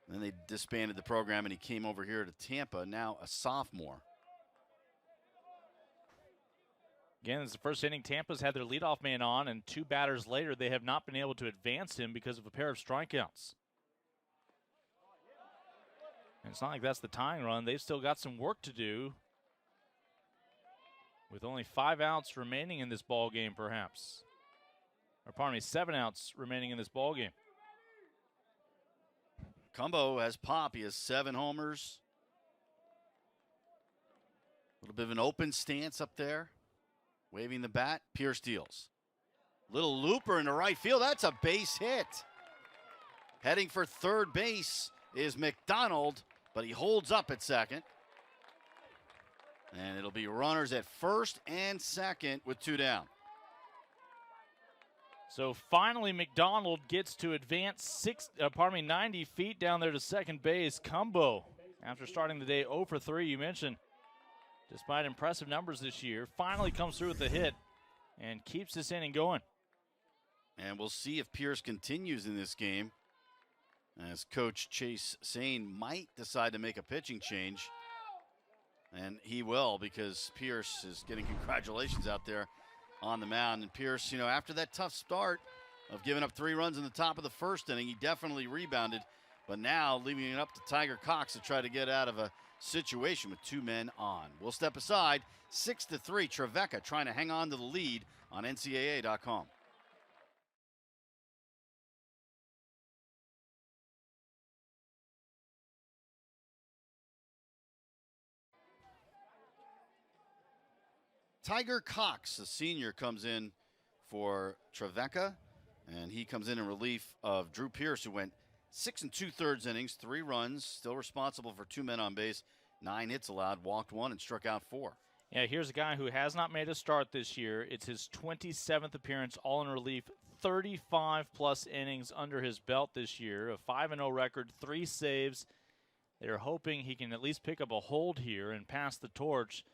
Then they disbanded the program, and he came over here to Tampa, now a sophomore. Again, it's the first inning. Tampa's had their leadoff man on, and 2 batters later, they have not been able to advance him because of a pair of strikeouts. And it's not like that's the tying run. They've still got some work to do with only 5 outs remaining in this ball game, perhaps. Or pardon me, 7 outs remaining in this ball game. Cumbo has pop. He has 7 homers. A little bit of an open stance up there. Waving the bat. Pierce deals. Little looper into right field. That's a base hit. Heading for third base is McDonald, but he holds up at second. And it'll be runners at first and second with 2 down. So finally, McDonald gets to advance 90 feet down there to second base. Cumbo, after starting the day 0 for 3, you mentioned, despite impressive numbers this year, finally comes through with the hit and keeps this inning going. And we'll see if Pierce continues in this game, as Coach Chase Sane might decide to make a pitching change. And he will, because Pierce is getting congratulations out there on the mound. And Pierce, you know, after that tough start of giving up 3 runs in the top of the first inning, he definitely rebounded. But now leaving it up to Tiger Cox to try to get out of a situation with 2 men on. We'll step aside. 6-3, Trevecca trying to hang on to the lead on NCAA.com. Tiger Cox, a senior, comes in for Trevecca, and he comes in relief of Drew Pierce, who went 6 2/3 innings, 3 runs, still responsible for 2 men on base, 9 hits allowed, walked 1, and struck out 4. Yeah, here's a guy who has not made a start this year. It's his 27th appearance, all in relief, 35-plus innings under his belt this year, a 5-0 record, 3 saves. They're hoping he can at least pick up a hold here and pass the torch,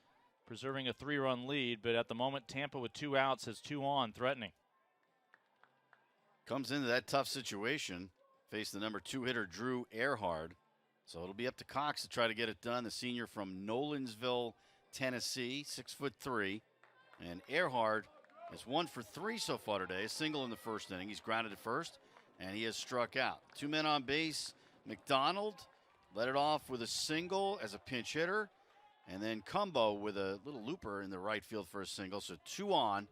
preserving a 3-run lead. But at the moment, Tampa with 2 outs has 2 on, threatening. Comes into that tough situation, faced the number 2 hitter, Drew Earhart. So it'll be up to Cox to try to get it done. The senior from Nolensville, Tennessee, 6'3". And Earhart is 1 for 3 so far today. A single in the first inning. He's grounded at first, and he has struck out. 2 men on base. McDonald led it off with a single as a pinch hitter. And then Cumbo with a little looper in the right field for a single. So 2 on,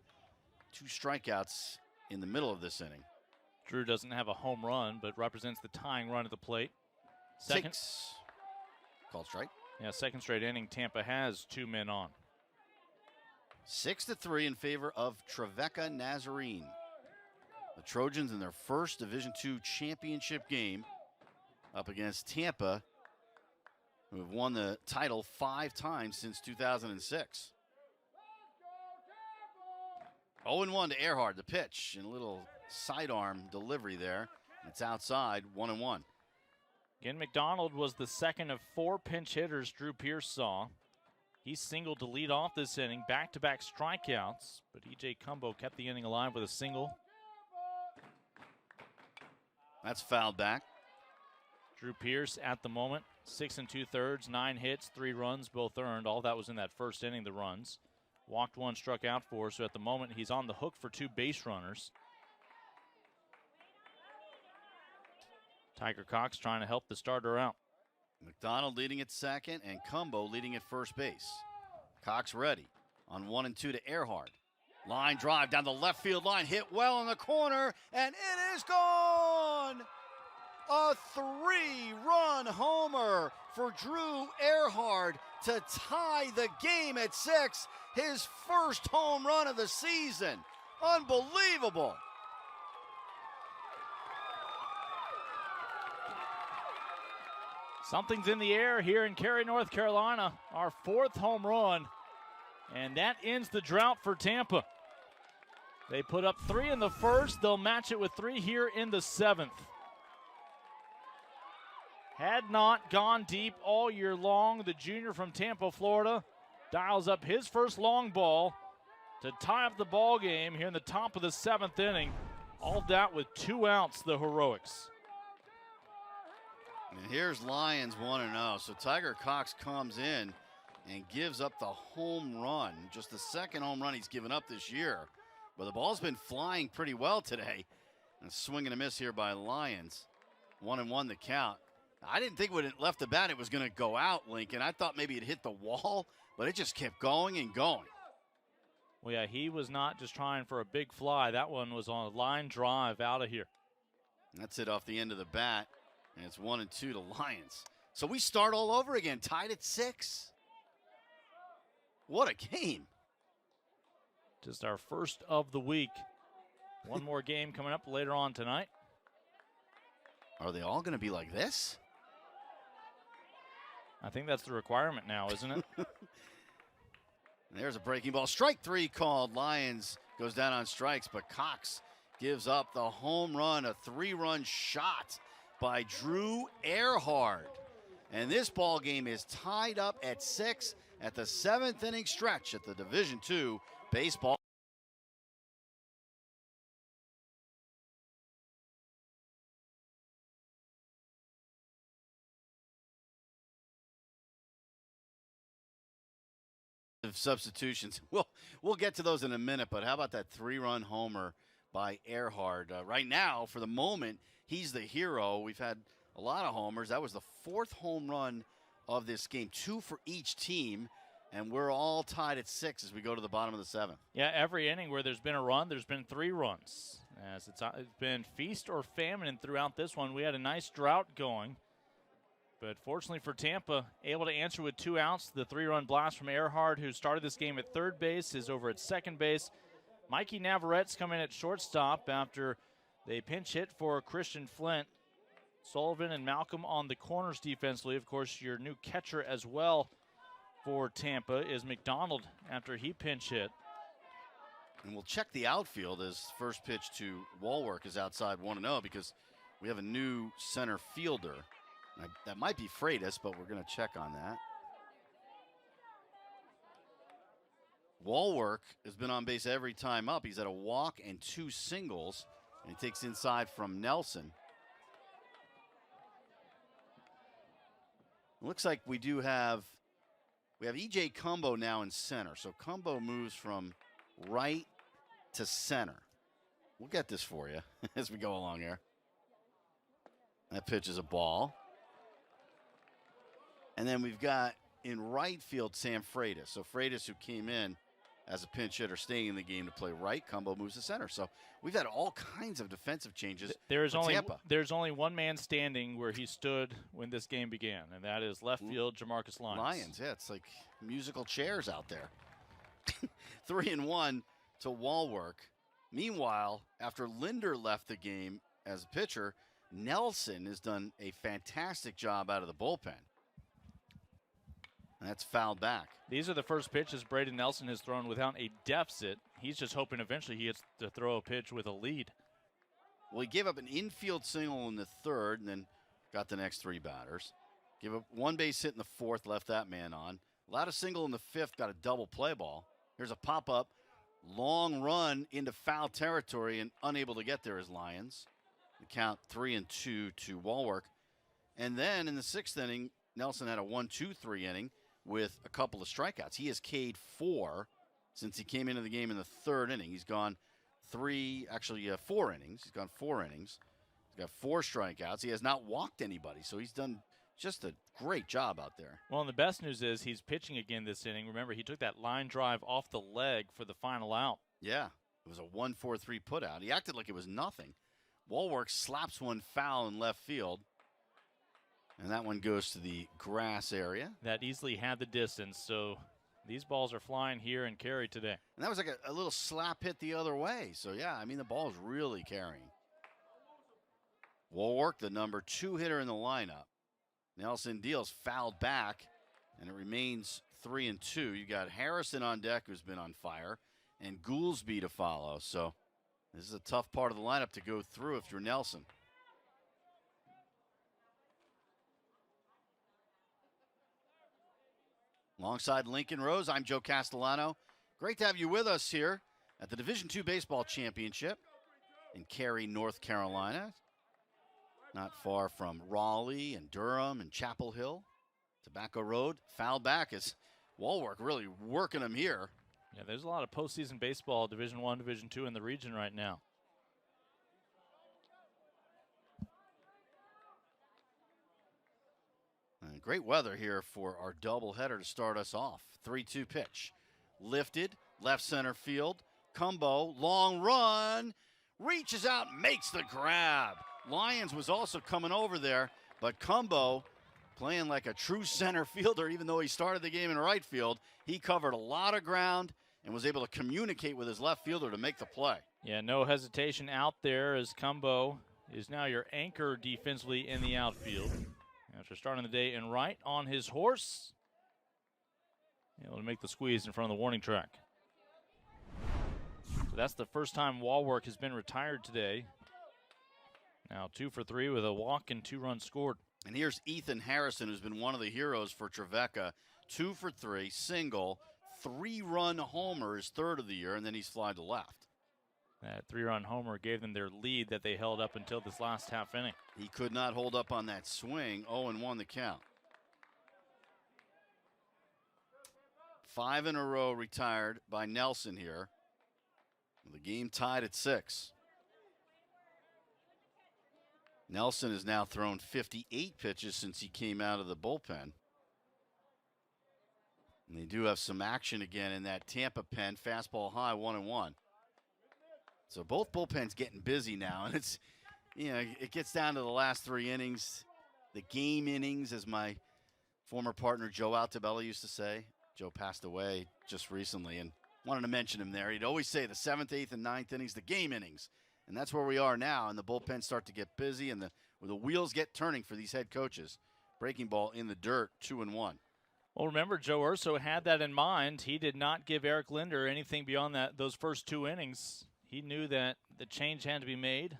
2 strikeouts in the middle of this inning. Drew doesn't have a home run, but represents the tying run at the plate. Second. 6. Called strike. Yeah, second straight inning. Tampa has 2 men on. 6-3 in favor of Trevecca Nazarene. The Trojans in their first Division II championship game up against Tampa, who have won the title 5 times since 2006. 0-1 to Earhart, the pitch, and a little sidearm delivery there. It's outside, 1-1. Again, McDonald was the second of 4 pinch hitters Drew Pierce saw. He singled to lead off this inning, back-to-back strikeouts, but E.J. Cumbo kept the inning alive with a single. That's fouled back. Drew Pierce at the moment, 6 2/3, 9 hits, 3 runs, both earned. All that was in that first inning, the runs. Walked 1, struck out 4, so at the moment he's on the hook for 2 base runners. Tiger Cox trying to help the starter out. McDonald leading at second and Cumbo leading at first base. Cox ready on 1-2 to Earhart. Line drive down the left field line, hit well in the corner, and it is gone! A 3-run homer for Drew Earhart to tie the game at 6. His first home run of the season. Unbelievable. Something's in the air here in Cary, North Carolina. Our 4th home run, and that ends the drought for Tampa. They put up 3 in the first. They'll match it with 3 here in the 7th. Had not gone deep all year long. The junior from Tampa, Florida, dials up his first long ball to tie up the ball game here in the top of the 7th inning. All that with 2 outs, the heroics. And here's Lions 1-0. So Tiger Cox comes in and gives up the home run. Just the second home run he's given up this year. But the ball's been flying pretty well today. And a swing and a miss here by Lions. 1-1 the count. I didn't think when it left the bat it was going to go out, Lincoln. I thought maybe it hit the wall, but it just kept going and going. Well, yeah, he was not just trying for a big fly. That one was on a line drive out of here. That's it off the end of the bat. And it's 1-2 to Lions. So we start all over again, tied at 6. What a game. Just our first of the week. One more game coming up later on tonight. Are they all going to be like this? I think that's the requirement now, isn't it? There's a breaking ball. Strike 3 called. Lions goes down on strikes, but Cox gives up the home run, a 3-run shot by Drew Earhart. And this ball game is tied up at 6 at the 7th inning stretch at the Division II baseball. Substitutions. We'll get to those in a minute, but how about that 3-run homer by Earhart? Right now, for the moment, he's the hero. We've had a lot of homers. That was the 4th home run of this game, 2 for each team, and we're all tied at 6 as we go to the bottom of the 7th. Yeah, every inning where there's been a run, there's been 3 runs. As it's been feast or famine throughout this one. We had a nice drought going. But fortunately for Tampa, able to answer with 2 outs. The 3-run blast from Earhart, who started this game at third base, is over at second base. Mikey Navarrette's come in at shortstop after they pinch hit for Christian Flint. Sullivan and Malcolm on the corners defensively. Of course, your new catcher as well for Tampa is McDonald after he pinch hit. And we'll check the outfield as first pitch to Wallwork is outside 1-0 because we have a new center fielder. That might be Freitas, but we're going to check on that. Wallwork has been on base every time up. He's at a walk and 2 singles, and he takes inside from Nelson. It looks like we have E.J. Cumbo now in center. So Cumbo moves from right to center. We'll get this for you as we go along here. That pitch is a ball. And then we've got in right field Sam Freitas. So Freitas, who came in as a pinch hitter, staying in the game to play right. Cumbo moves to center. So we've had all kinds of defensive changes. There's Tampa. only one man standing where he stood when this game began, and that is left field Jamarcus Lyons. Yeah, it's like musical chairs out there. 3-1 to Wallwork. Meanwhile, after Linder left the game as a pitcher, Nelson has done a fantastic job out of the bullpen. And that's fouled back. These are the first pitches Braden Nelson has thrown without a deficit. He's just hoping eventually he gets to throw a pitch with a lead. Well, he gave up an infield single in the third and then got the next three batters. Gave up one base hit in the fourth, left that man on. Allowed a single in the fifth, got a double play ball. Here's a pop-up, long run into foul territory and unable to get there as Lions. The count 3-2 to Wallwork. And then in the sixth inning, Nelson had a 1-2-3 inning with a couple of strikeouts. He has K'd 4 since he came into the game in the third inning. He's gone 4 innings. He's gone 4 innings. He's got 4 strikeouts. He has not walked anybody, so he's done just a great job out there. Well, and the best news is he's pitching again this inning. Remember, he took that line drive off the leg for the final out. Yeah, it was a 1-4-3 putout. He acted like it was nothing. Wallwork slaps one foul in left field. And that one goes to the grass area. That easily had the distance, so these balls are flying here in Cary today. And that was like a little slap hit the other way. So, yeah, I mean, the ball is really carrying. Wallwork, the number 2 hitter in the lineup. Nelson deals fouled back, and it remains 3-2. You got Harrison on deck, who's been on fire, and Goolsby to follow. So this is a tough part of the lineup to go through if you're Nelson. Alongside Lincoln Rose, I'm Joe Castellano. Great to have you with us here at the Division II Baseball Championship in Cary, North Carolina. Not far from Raleigh and Durham and Chapel Hill. Tobacco Road, foul back as Wallwork really working him here. Yeah, there's a lot of postseason baseball, Division I, Division II in the region right now. Great weather here for our doubleheader to start us off. 3-2 pitch. Lifted, left center field. Cumbo, long run. Reaches out, makes the grab. Lyons was also coming over there, but Cumbo, playing like a true center fielder, even though he started the game in right field, he covered a lot of ground and was able to communicate with his left fielder to make the play. Yeah, no hesitation out there as Cumbo is now your anchor defensively in the outfield. After starting the day in right on his horse, able to make the squeeze in front of the warning track. So that's the first time Wallwork has been retired today. Now 2 for 3 with a walk and 2 runs scored. And here's Ethan Harrison, who's been one of the heroes for Trevecca. 2 for 3, single, 3-run homer, his third of the year, and then he's flied to left. That 3-run homer gave them their lead that they held up until this last half inning. He could not hold up on that swing. 0-1 the count. 5 in a row retired by Nelson here. The game tied at 6. Nelson has now thrown 58 pitches since he came out of the bullpen. And they do have some action again in that Tampa pen. Fastball high, 1-1. So both bullpens getting busy now, and it's, it gets down to the last 3 innings, the game innings, as my former partner Joe Altabella used to say. Joe passed away just recently, and wanted to mention him there. He'd always say the 7th, 8th, and 9th innings, the game innings, and that's where we are now. And the bullpens start to get busy, and the wheels get turning for these head coaches. Breaking ball in the dirt, 2-1. Well, remember, Joe Urso had that in mind. He did not give Eric Linder anything beyond those first 2 innings. He knew that the change had to be made.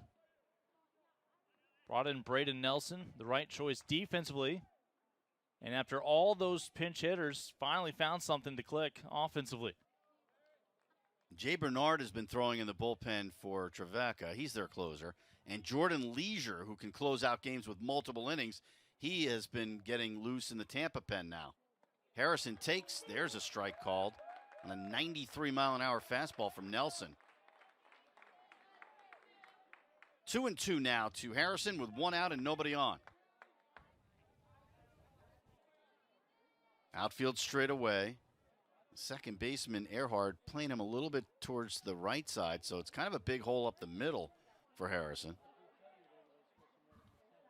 Brought in Braden Nelson, the right choice defensively. And after all those pinch hitters, finally found something to click offensively. Jay Bernard has been throwing in the bullpen for Trevecca. He's their closer. And Jordan Leisure, who can close out games with multiple innings, he has been getting loose in the Tampa pen now. Harrison takes, there's a strike called. And a 93-mile-an-hour fastball from Nelson. 2-2 now to Harrison with one out and nobody on. Outfield straight away. Second baseman Earhart playing him a little bit towards the right side, so it's kind of a big hole up the middle for Harrison.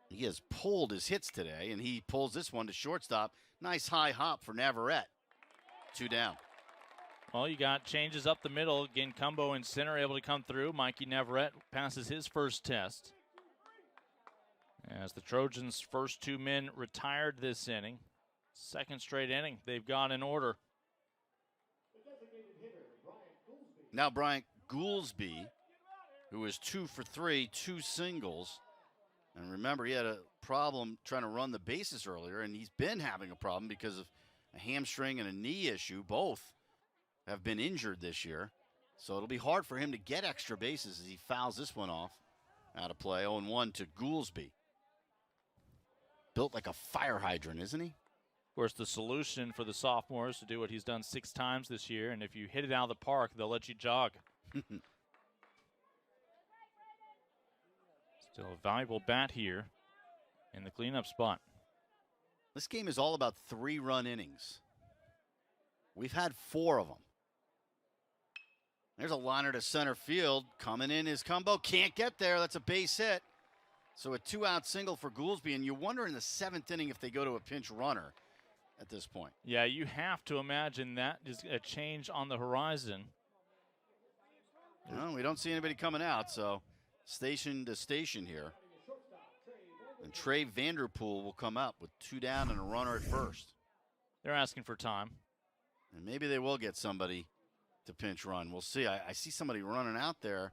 He has pulled his hits today, and he pulls this one to shortstop. Nice high hop for Navarrete. 2 down. Well, you got changes up the middle. Again, Cumbo in center able to come through. Mikey Navarrete passes his first test. As the Trojans' first 2 men retired this inning. Second straight inning they've got in order. Now Bryant Goolsby, who is 2 for 3, 2 singles. And remember, he had a problem trying to run the bases earlier, and he's been having a problem because of a hamstring and a knee issue. Both have been injured this year. So it'll be hard for him to get extra bases as he fouls this one off out of play. 0-1 to Goolsby. Built like a fire hydrant, isn't he? Of course, the solution for the sophomores to do what he's done 6 times this year, and if you hit it out of the park, they'll let you jog. Still a valuable bat here in the cleanup spot. This game is all about 3-run innings. We've had 4 of them. There's a liner to center field. Coming in is Cumbo. Can't get there. That's a base hit. So a 2-out single for Goolsby, and you wonder in the 7th inning if they go to a pinch runner at this point. Yeah, you have to imagine that is a change on the horizon. Well, we don't see anybody coming out, so station to station here. And Trey Vanderpool will come up with 2 down and a runner at first. They're asking for time. And maybe they will get somebody to pinch run. We'll see. I see somebody running out there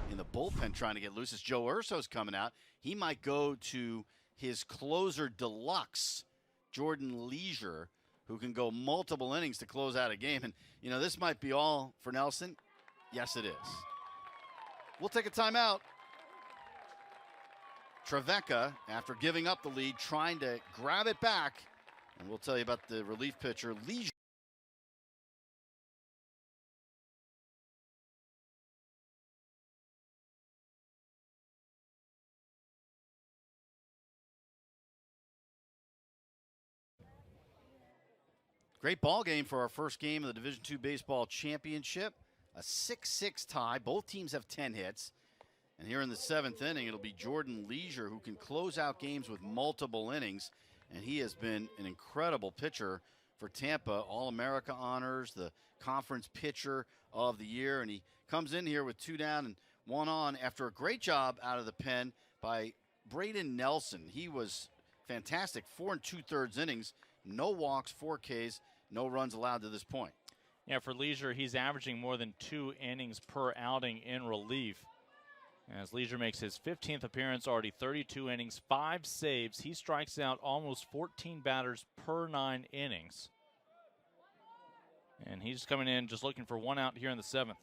in the bullpen trying to get loose. As Joe Urso's coming out, he might go to his closer deluxe, Jordan Leisure, who can go multiple innings to close out a game. And, you know, this might be all for Nelson. Yes, it is. We'll take a timeout. Trevecca, after giving up the lead, trying to grab it back. And we'll tell you about the relief pitcher, Leisure. Great ball game for our first game of the Division II Baseball Championship. A 6-6 tie. Both teams have 10 hits. And here in the 7th inning, it'll be Jordan Leisure who can close out games with multiple innings. And he has been an incredible pitcher for Tampa. All-America honors, the conference pitcher of the year. And he comes in here with 2 down and 1 on after a great job out of the pen by Braden Nelson. He was fantastic. 4 2/3 innings, no walks, 4 Ks, no runs allowed to this point. Yeah, for Leisure, he's averaging more than 2 innings per outing in relief. As Leisure makes his 15th appearance, already 32 innings, 5 saves. He strikes out almost 14 batters per 9 innings. And he's coming in just looking for 1 out here in the 7th.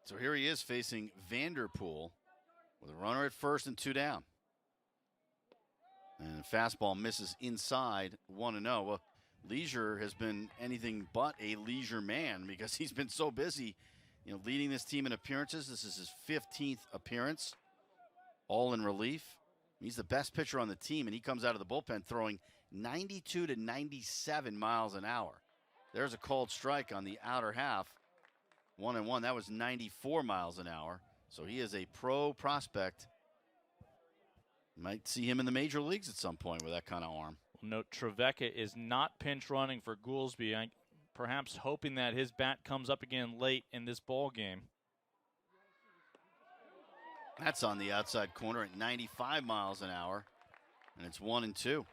So here he is facing Vanderpool with a runner at first and 2 down. And fastball misses inside, 1-0. Well, Leisure has been anything but a leisure man because he's been so busy, you know, leading this team in appearances. This is his 15th appearance, all in relief. He's the best pitcher on the team, and he comes out of the bullpen throwing 92 to 97 miles an hour. There's a called strike on the outer half. 1-1. That was 94 miles an hour. So he is a pro prospect. Might see him in the major leagues at some point with that kind of arm. Well, note Trevecca is not pinch running for Goolsby, perhaps hoping that his bat comes up again late in this ball game. That's on the outside corner at 95 miles an hour, and it's 1-2.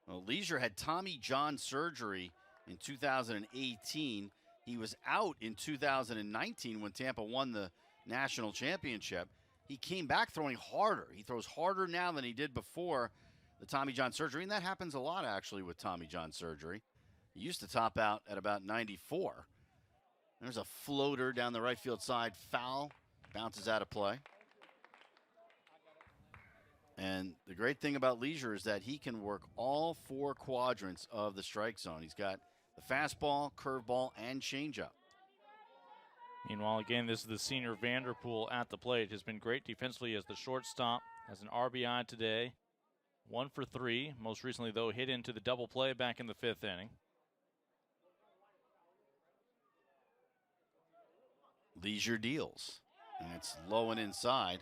Well, Leisure had Tommy John surgery in 2018. He was out in 2019 when Tampa won the national championship. He came back throwing harder. He throws harder now than he did before the Tommy John surgery, and that happens a lot actually with Tommy John surgery. He used to top out at about 94. There's a floater down the right field side, foul, bounces out of play. And the great thing about Leisure is that he can work all 4 quadrants of the strike zone. He's got the fastball, curveball, and changeup. Meanwhile, again, this is the senior Vanderpool at the plate. Has been great defensively as the shortstop. Has an RBI today. 1 for 3. Most recently, though, hit into the double play back in the 5th inning. Leisure deals. And it's low and inside.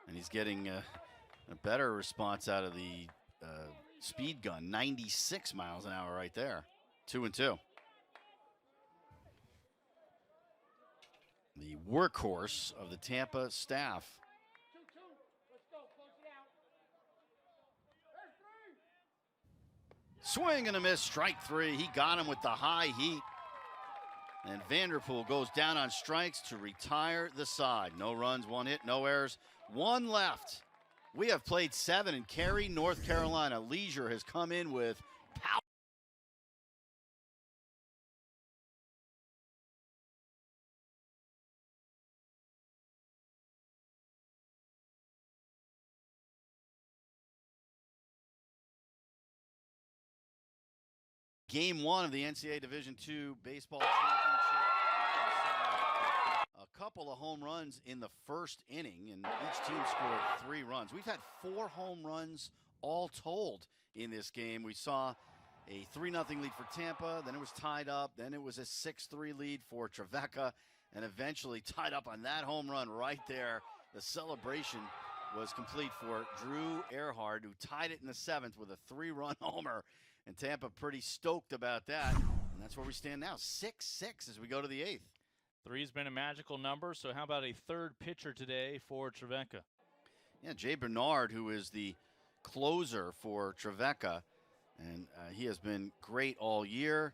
And he's getting a better response out of the speed gun. 96 miles an hour right there. 2-2. The workhorse of the Tampa staff. Swing and a miss, strike 3. He got him with the high heat. And Vanderpool goes down on strikes to retire the side. No runs, 1 hit, no errors, 1 left. We have played 7 in Cary, North Carolina. Leisure has come in with power. Game 1 of the NCAA Division II Baseball Championship. A couple of home runs in the first inning, and each team scored 3 runs. We've had 4 home runs all told in this game. We saw a 3-0 lead for Tampa, then it was tied up, then it was a 6-3 lead for Trevecca, and eventually tied up on that home run right there. The celebration was complete for Drew Earhart, who tied it in the 7th with a 3-run homer. And Tampa pretty stoked about that. And that's where we stand now, 6-6 as we go to the 8th. 3's been a magical number, so how about a 3rd pitcher today for Trevecca? Yeah, Jay Bernard, who is the closer for Trevecca, and he has been great all year.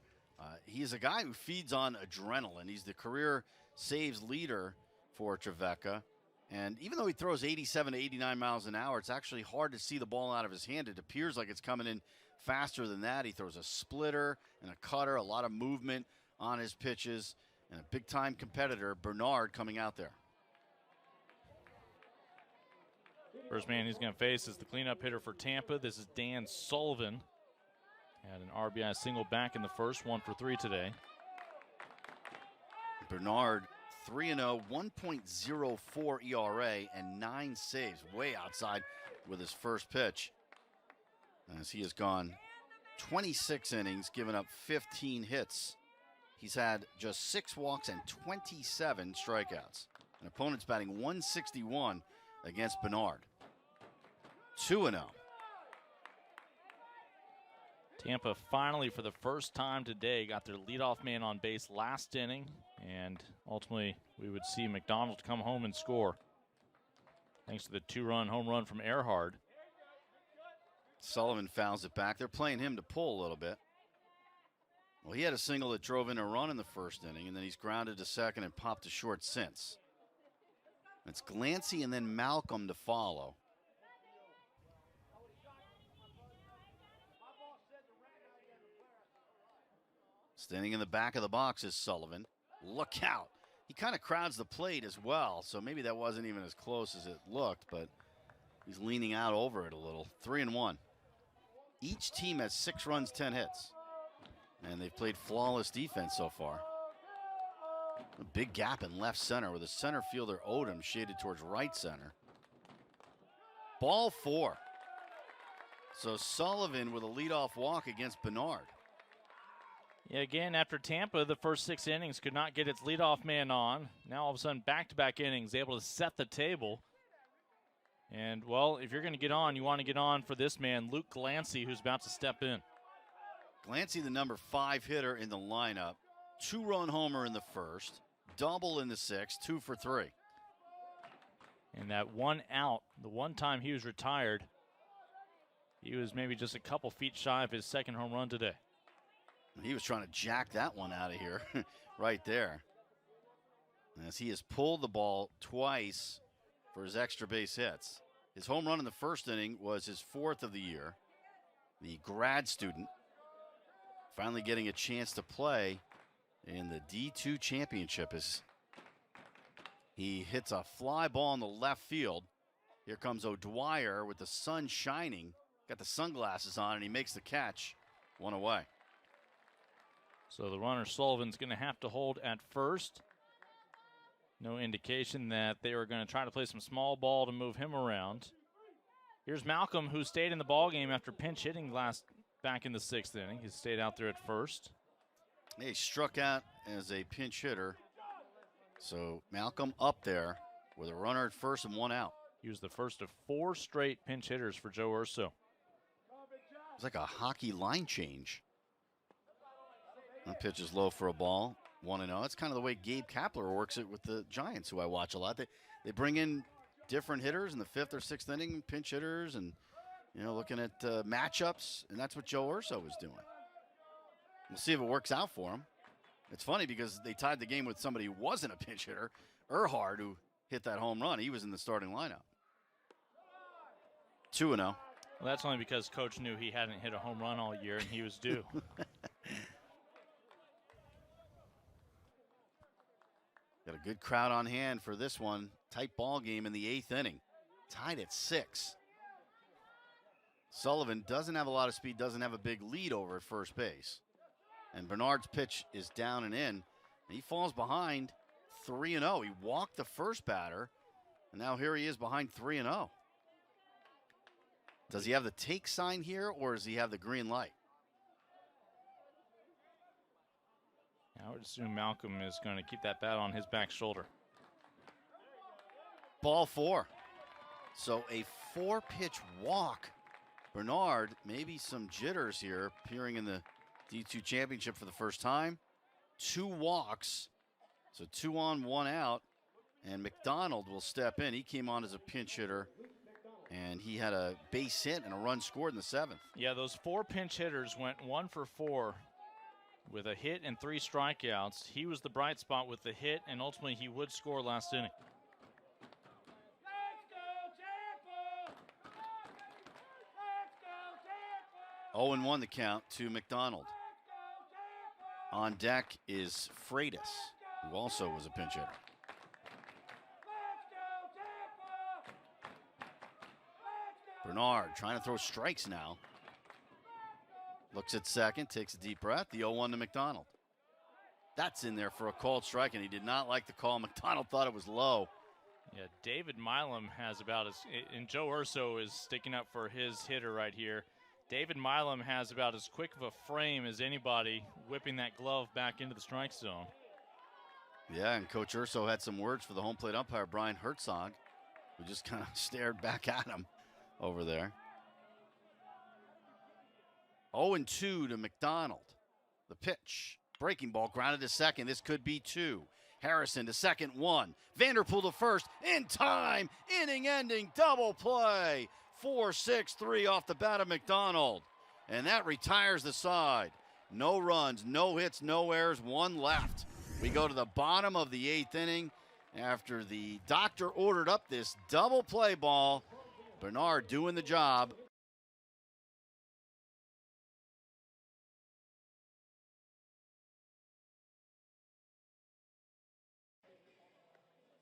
He is a guy who feeds on adrenaline. He's the career saves leader for Trevecca. And even though he throws 87 to 89 miles an hour, it's actually hard to see the ball out of his hand. It appears like it's coming in faster than that. He throws a splitter and a cutter, a lot of movement on his pitches, and a big-time competitor, Bernard, coming out there. First man he's going to face is the cleanup hitter for Tampa. This is Dan Sullivan. Had an RBI single back in the first, 1 for 3 today. Bernard, 3-0, 1.04 ERA, and 9 saves, way outside with his first pitch, as he has gone 26 innings, given up 15 hits. He's had just 6 walks and 27 strikeouts. An opponent's batting 161 against Bernard. 2-0. Tampa finally, for the first time today, got their leadoff man on base last inning, and ultimately we would see McDonald come home and score, thanks to the 2-run home run from Earhart. Sullivan fouls it back. They're playing him to pull a little bit. Well, he had a single that drove in a run in the first inning, and then he's grounded to second and popped to short since. It's Glancy and then Malcolm to follow. Standing in the back of the box is Sullivan. Look out. He kind of crowds the plate as well, so maybe that wasn't even as close as it looked, but he's leaning out over it a little. 3-1. Each team has 6 runs, 10 hits. And they've played flawless defense so far. A big gap in left center with a center fielder, Odom, shaded towards right center. Ball 4. So Sullivan with a leadoff walk against Bernard. Yeah, again, after Tampa, the first 6 innings could not get its leadoff man on. Now all of a sudden, back-to-back innings, able to set the table. And, well, if you're going to get on, you want to get on for this man, Luke Glancy, who's about to step in. Glancy, the number 5 hitter in the lineup. 2-run homer in the first, double in the 6th, 2 for 3. And that 1 out, the one time he was retired, he was maybe just a couple feet shy of his 2nd home run today. He was trying to jack that one out of here right there, as he has pulled the ball twice for his extra base hits. His home run in the first inning was his 4th of the year. The grad student finally getting a chance to play in the D2 championship as he hits a fly ball in the left field. Here comes O'Dwyer with the sun shining, got the sunglasses on, and he makes the catch. 1 away. So the runner Sullivan's going to have to hold at first. No indication that they are going to try to play some small ball to move him around. Here's Malcolm, who stayed in the ball game after pinch hitting back in the 6th inning. He stayed out there at first. He struck out as a pinch hitter. So Malcolm up there with a runner at first and 1 out. He was the first of 4 straight pinch hitters for Joe Urso. It's like a hockey line change. That pitch is low for a ball. 1-0. It's kind of the way Gabe Kapler works it with the Giants, who I watch a lot. They bring in different hitters in the 5th or 6th inning, pinch hitters, and looking at matchups, and that's what Joe Urso was doing. We'll see if it works out for him. It's funny because they tied the game with somebody who wasn't a pinch hitter, Earhart, who hit that home run. He was in the starting lineup. 2-0. Well, that's only because Coach knew he hadn't hit a home run all year, and he was due. Got a good crowd on hand for this one. Tight ball game in the 8th inning. Tied at 6. Sullivan doesn't have a lot of speed, doesn't have a big lead over at first base. And Bernard's pitch is down and in. He falls behind 3-0. He walked the first batter, and now here he is behind 3-0. Does he have the take sign here, or does he have the green light? I would assume Malcolm is going to keep that bat on his back shoulder. Ball 4. So a 4-pitch walk. Bernard, maybe some jitters here, appearing in the D2 championship for the first time. 2 walks. So 2 on, 1 out. And McDonald will step in. He came on as a pinch hitter, and he had a base hit and a run scored in the 7th. Yeah, those 4 pinch hitters went 1 for 4 with a hit and 3 strikeouts. He was the bright spot with the hit, and ultimately he would score last inning. Let's go, Tampa! 0-1 the count to McDonald. On deck is Freitas, who also was a pinch hitter. Bernard trying to throw strikes now. Looks at second, takes a deep breath. The 0-1 to McDonald. That's in there for a called strike, and he did not like the call. McDonald thought it was low. Yeah, David Milam has about and Joe Urso is sticking up for his hitter right here. David Milam has about as quick of a frame as anybody, whipping that glove back into the strike zone. Yeah, and Coach Urso had some words for the home plate umpire, Brian Herzog, who just kind of stared back at him over there. 0-2 to McDonald. The pitch. Breaking ball grounded to second. This could be 2. Harrison to second, 1. Vanderpool to first. In time. Inning-ending double play. 4-6-3 off the bat of McDonald. And that retires the side. No runs, no hits, no errors, 1 left. We go to the bottom of the 8th inning after the doctor ordered up this double play ball. Bernard doing the job.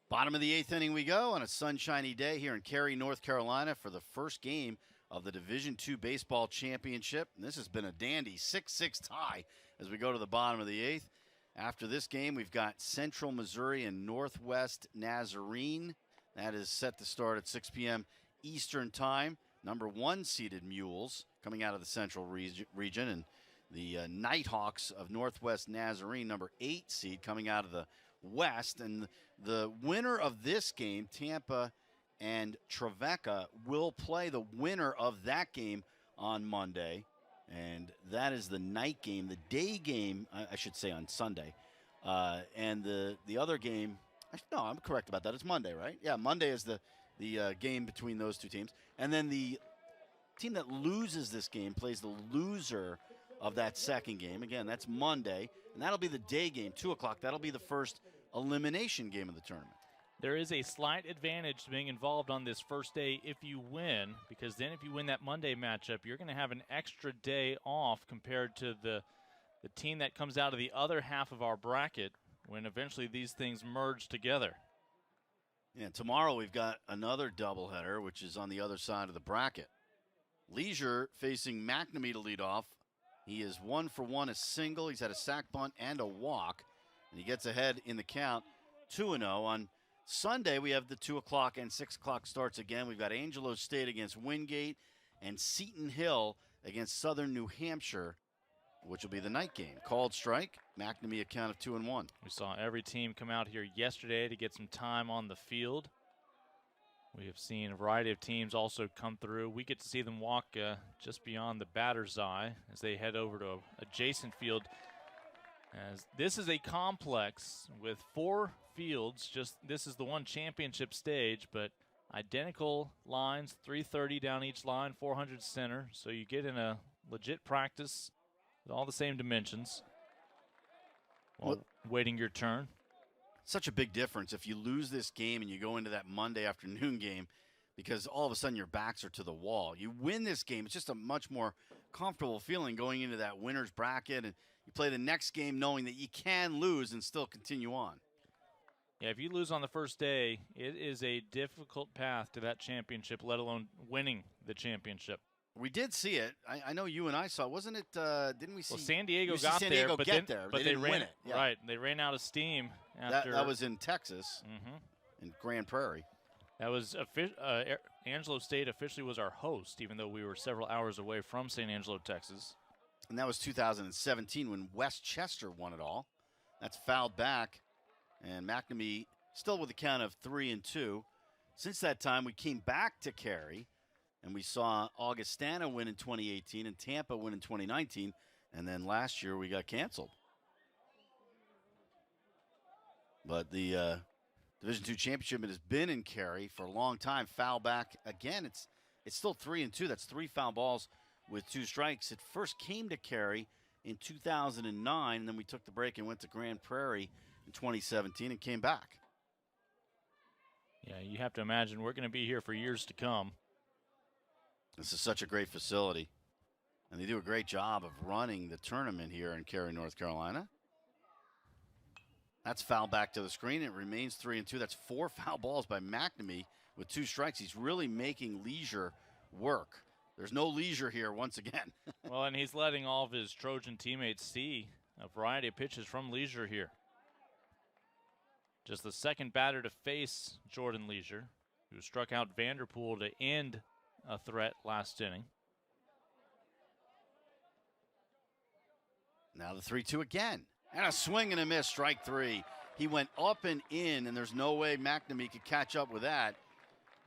Bottom of the 8th inning we go on a sunshiny day here in Cary, North Carolina for the first game of the Division II Baseball Championship. And this has been a dandy 6-6 tie as we go to the bottom of the 8th. After this game, we've got Central Missouri and Northwest Nazarene. That is set to start at 6 p.m. Eastern Time. Number 1 seeded Mules coming out of the Central region, and the Nighthawks of Northwest Nazarene, number 8 seed, coming out of the West. And the winner of this game, Tampa and Trevecca, will play the winner of that game on Monday. And that is the night game. The day game, I should say, on Sunday. And the other game, no, I'm correct about that. It's Monday, right? Yeah, Monday is the game between those 2 teams. And then the team that loses this game plays the loser of that second game. Again, that's Monday. And that'll be the day game, 2 o'clock. That'll be the first elimination game of the tournament. There is a slight advantage to being involved on this first day if you win, because then if you win that Monday matchup, you're going to have an extra day off compared to the team that comes out of the other half of our bracket when eventually these things merge together. Yeah, tomorrow we've got another doubleheader, which is on the other side of the bracket. Leisure facing McNamee to lead off He is 1 for 1, a single. He's had a sac bunt and a walk, and he gets ahead in the count 2-0. On Sunday, we have the 2 o'clock and 6 o'clock starts again. We've got Angelo State against Wingate and Seton Hill against Southern New Hampshire, which will be the night game. Called strike, McNamee a count of 2-1. We saw every team come out here yesterday to get some time on the field. We have seen a variety of teams also come through. We get to see them walk just beyond the batter's eye as they head over to an adjacent field. As this is a complex with 4 fields. This is the one championship stage, but identical lines, 330 down each line, 400 center. So you get in a legit practice with all the same dimensions while waiting your turn. Such a big difference if you lose this game and you go into that Monday afternoon game, because all of a sudden your backs are to the wall. You win this game, it's just a much more comfortable feeling going into that winner's bracket, and you play the next game knowing that you can lose and still continue on. Yeah, if you lose on the first day, it is a difficult path to that championship, let alone winning the championship. We did see it. I know you and I saw it. Wasn't it, didn't we see? Well, San Diego got San there, Diego but they didn't ran win it. Yeah. Right, they ran out of steam after. That was in Texas, in Grand Prairie. That was Angelo State officially was our host, even though we were several hours away from San Angelo, Texas. And that was 2017 when Westchester won it all. That's fouled back, and McNamee still with a count of 3-2. Since that time, we came back to Cary, and we saw Augustana win in 2018 and Tampa win in 2019, and then last year we got canceled. But the Division II championship has been in Cary for a long time. Foul back again. It's still 3-2. That's 3 foul balls with 2 strikes. It first came to Cary in 2009, and then we took the break and went to Grand Prairie in 2017 and came back. Yeah, you have to imagine we're going to be here for years to come. This is such a great facility, and they do a great job of running the tournament here in Cary, North Carolina. That's foul back to the screen. It remains 3-2. That's 4 foul balls by McNamee with 2 strikes. He's really making Leisure work. There's no leisure here once again. Well, and he's letting all of his Trojan teammates see a variety of pitches from Leisure here. Just the second batter to face Jordan Leisure, who struck out Vanderpool to end a threat last inning. Now the 3-2 again. And a swing and a miss, strike 3. He went up and in, and there's no way McNamee could catch up with that.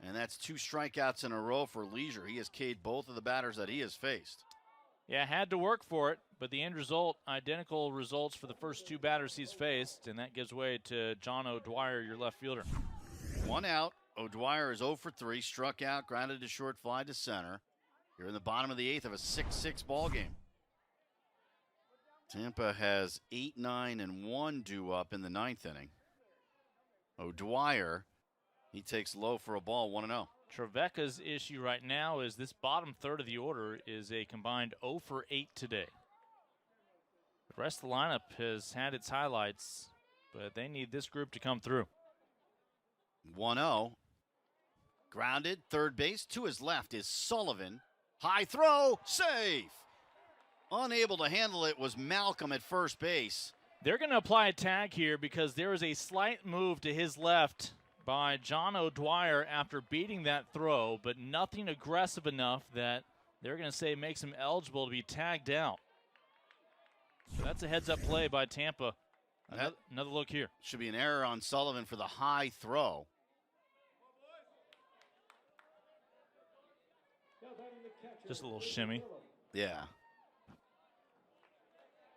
And that's 2 strikeouts in a row for Leisure. He has K'd both of the batters that he has faced. Yeah, had to work for it, but the end result, identical results for the first 2 batters he's faced, and that gives way to John O'Dwyer, your left fielder. 1 out. O'Dwyer is 0 for 3, struck out, grounded to short, fly to center. You're in the bottom of the 8th of a 6-6 ball game. Tampa has 8, 9, and 1 due up in the 9th inning. O'Dwyer, he takes low for a ball, 1-0. Trevecca's issue right now is this bottom third of the order is a combined 0 for 8 today. The rest of the lineup has had its highlights, but they need this group to come through. 1-0. Grounded, third base. To his left is Sullivan. High throw, safe. Unable to handle it was Malcolm at first base. They're going to apply a tag here because there is a slight move to his left by John O'Dwyer after beating that throw, but nothing aggressive enough that they're going to say makes him eligible to be tagged out. So that's a heads-up play by Tampa. Another look here. Should be an error on Sullivan for the high throw. Just a little shimmy. Yeah.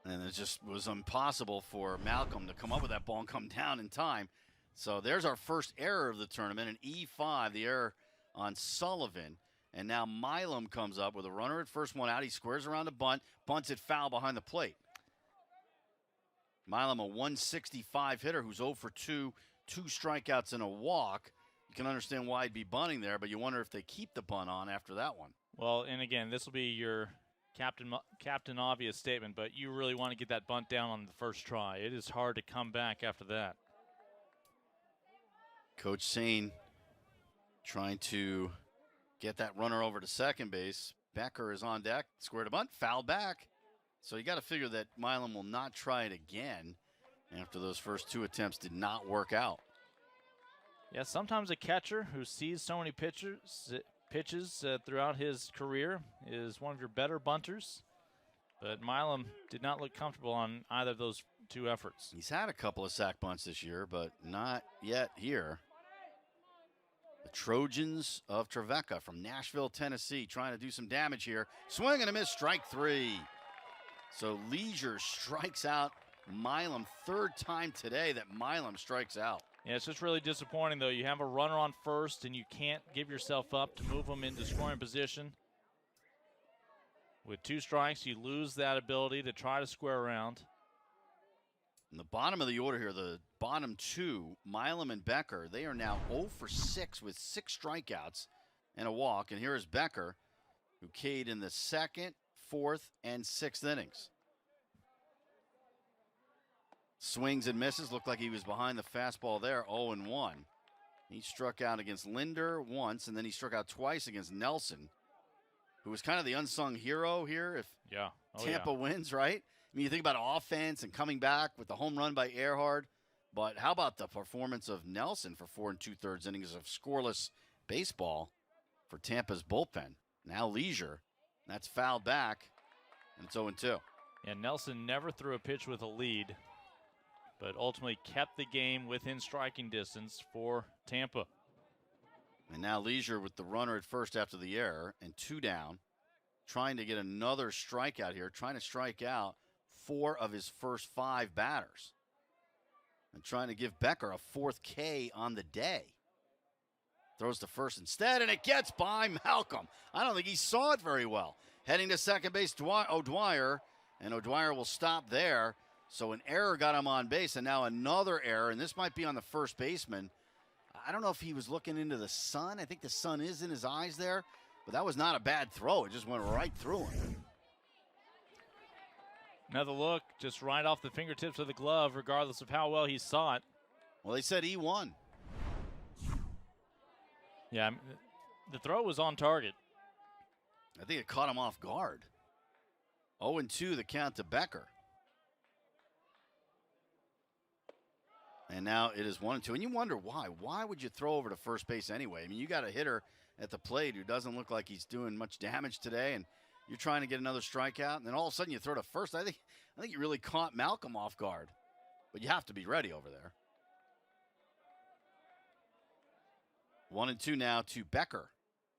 And it just was impossible for Malcolm to come up with that ball and come down in time. So there's our first error of the tournament, an E5, the error on Sullivan. And now Milam comes up with a runner at first, 1 out. He squares around a bunt, bunts it foul behind the plate. Milam, a 165 hitter who's 0 for 2, 2 strikeouts and a walk. You can understand why he'd be bunting there, but you wonder if they keep the bunt on after that one. Well, and again, this will be your Captain Obvious statement, but you really want to get that bunt down on the first try. It is hard to come back after that. Coach Sane trying to get that runner over to second base. Becker is on deck, square to bunt, foul back. So you got to figure that Milam will not try it again after those first 2 attempts did not work out. Yeah, sometimes a catcher who sees so many pitches throughout his career is one of your better bunters. But Milam did not look comfortable on either of those 2 efforts. He's had a couple of sack bunts this year, but not yet here. The Trojans of Trevecca from Nashville, Tennessee, trying to do some damage here. Swing and a miss, strike 3. So Leisure strikes out Milam. 3rd time today that Milam strikes out. Yeah, it's just really disappointing, though. You have a runner on first, and you can't give yourself up to move him into scoring position. With 2 strikes, you lose that ability to try to square around. In the bottom of the order here, the bottom 2, Milam and Becker, they are now 0 for 6 with 6 strikeouts and a walk. And here is Becker, who K'd in the 2nd, 4th, and 6th innings. Swings and misses. Looked like he was behind the fastball there, 0-1. He struck out against Linder once, and then he struck out twice against Nelson, who was kind of the unsung hero here if Tampa wins, right? I mean, you think about offense and coming back with the home run by Earhart, but how about the performance of Nelson for 4 2/3 innings of scoreless baseball for Tampa's bullpen? Now Leisure, that's fouled back, and it's 0-2. Yeah, Nelson never threw a pitch with a lead, but ultimately kept the game within striking distance for Tampa. And now Leisure with the runner at first after the error and 2 down, trying to get another strikeout here, trying to strike out 4 of his first 5 batters. And trying to give Becker a 4th K on the day. Throws to first instead, and it gets by Malcolm. I don't think he saw it very well. Heading to second base, O'Dwyer, and O'Dwyer will stop there. So an error got him on base, and now another error, and this might be on the first baseman. I don't know if he was looking into the sun. I think the sun is in his eyes there, but that was not a bad throw. It just went right through him. Another look, just right off the fingertips of the glove, regardless of how well he saw it. Well, they said he won. Yeah, the throw was on target. I think it caught him off guard. 0-2 the count to Becker. And now it is 1-2. And you wonder why. Why would you throw over to first base anyway? I mean, you got a hitter at the plate who doesn't look like he's doing much damage today, and you're trying to get another strikeout, and then all of a sudden you throw to first. I think you really caught Malcolm off guard. But you have to be ready over there. 1-2 now to Becker.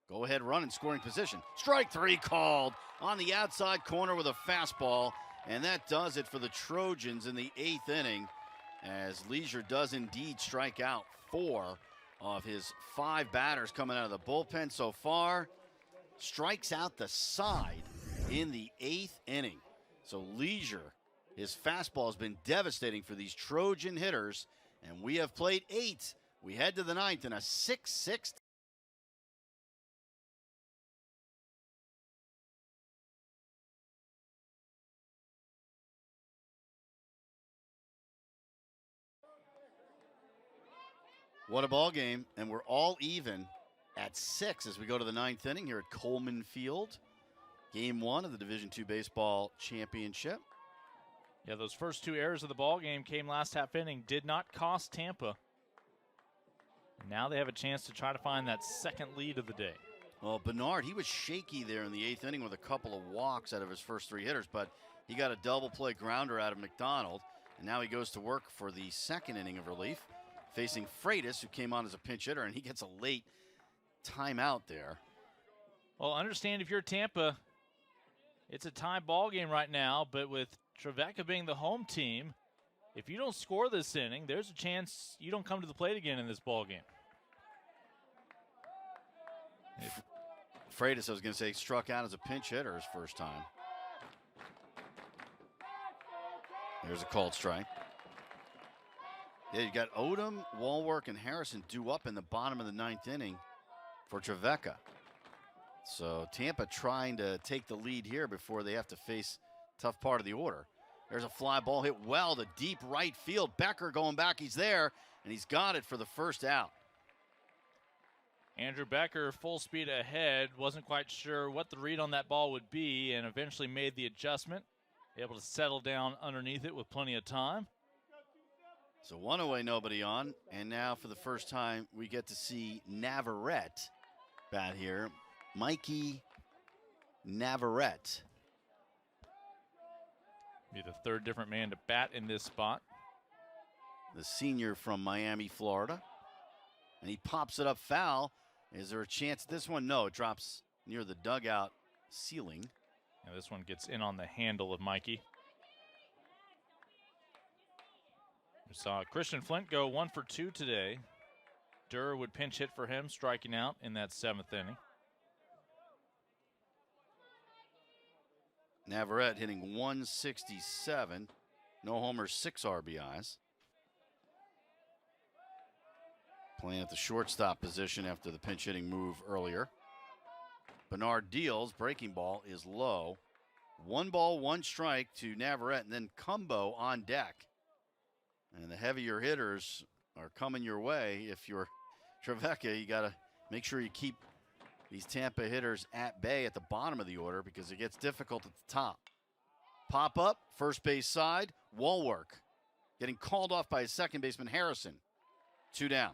Go ahead, run in scoring position. Strike 3 called on the outside corner with a fastball. And that does it for the Trojans in the 8th inning, as Leisure does indeed strike out 4 of his 5 batters coming out of the bullpen so far. Strikes out the side in the 8th inning. So Leisure, his fastball has been devastating for these Trojan hitters, and we have played 8. We head to the 9th in a 6-6. What a ball game, and we're all even at 6 as we go to the 9th inning here at Coleman Field. Game 1 of the Division II Baseball Championship. Yeah, those first 2 errors of the ball game came last half inning, did not cost Tampa. And now they have a chance to try to find that second lead of the day. Well, Bernard, he was shaky there in the 8th inning with a couple of walks out of his first 3 hitters, but he got a double play grounder out of McDonald, and now he goes to work for the 2nd inning of relief, facing Freitas, who came on as a pinch hitter, and he gets a late timeout there. Well, understand if you're Tampa, it's a tie ball game right now, but with Trevecca being the home team, if you don't score this inning, there's a chance you don't come to the plate again in this ball game. Freitas, I was going to say, struck out as a pinch hitter his first time. There's a called strike. Yeah, you got Odom, Walwork, and Harrison due up in the bottom of the 9th inning for Trevecca. So Tampa trying to take the lead here before they have to face tough part of the order. There's a fly ball hit well to deep right field. Becker going back, he's there, and he's got it for the first out. Andrew Becker, full speed ahead, wasn't quite sure what the read on that ball would be, and eventually made the adjustment. able to settle down underneath it with plenty of time. So one away, nobody on. And now for the first time, we get to see Navarrete bat here. Mikey Navarrete. Be the third different man to bat in this spot. The senior from Miami, Florida. And he pops it up foul. Is there a chance at this one? No, it drops near the dugout ceiling. And this one gets in on the handle of Mikey. We saw Christian Flint go 1 for 2 today. Durr would pinch hit for him, striking out in that 7th inning. Navarrete hitting 167. No homers, 6 RBIs. Playing at the shortstop position after the pinch hitting move earlier. Bernard deals. Breaking ball is low. 1 ball, 1 strike to Navarrete, and then Cumbo on deck. And the heavier hitters are coming your way. If you're Trevecca, you got to make sure you keep these Tampa hitters at bay at the bottom of the order because it gets difficult at the top. Pop up, first base side, wall work. Getting called off by his second baseman, Harrison. 2 down.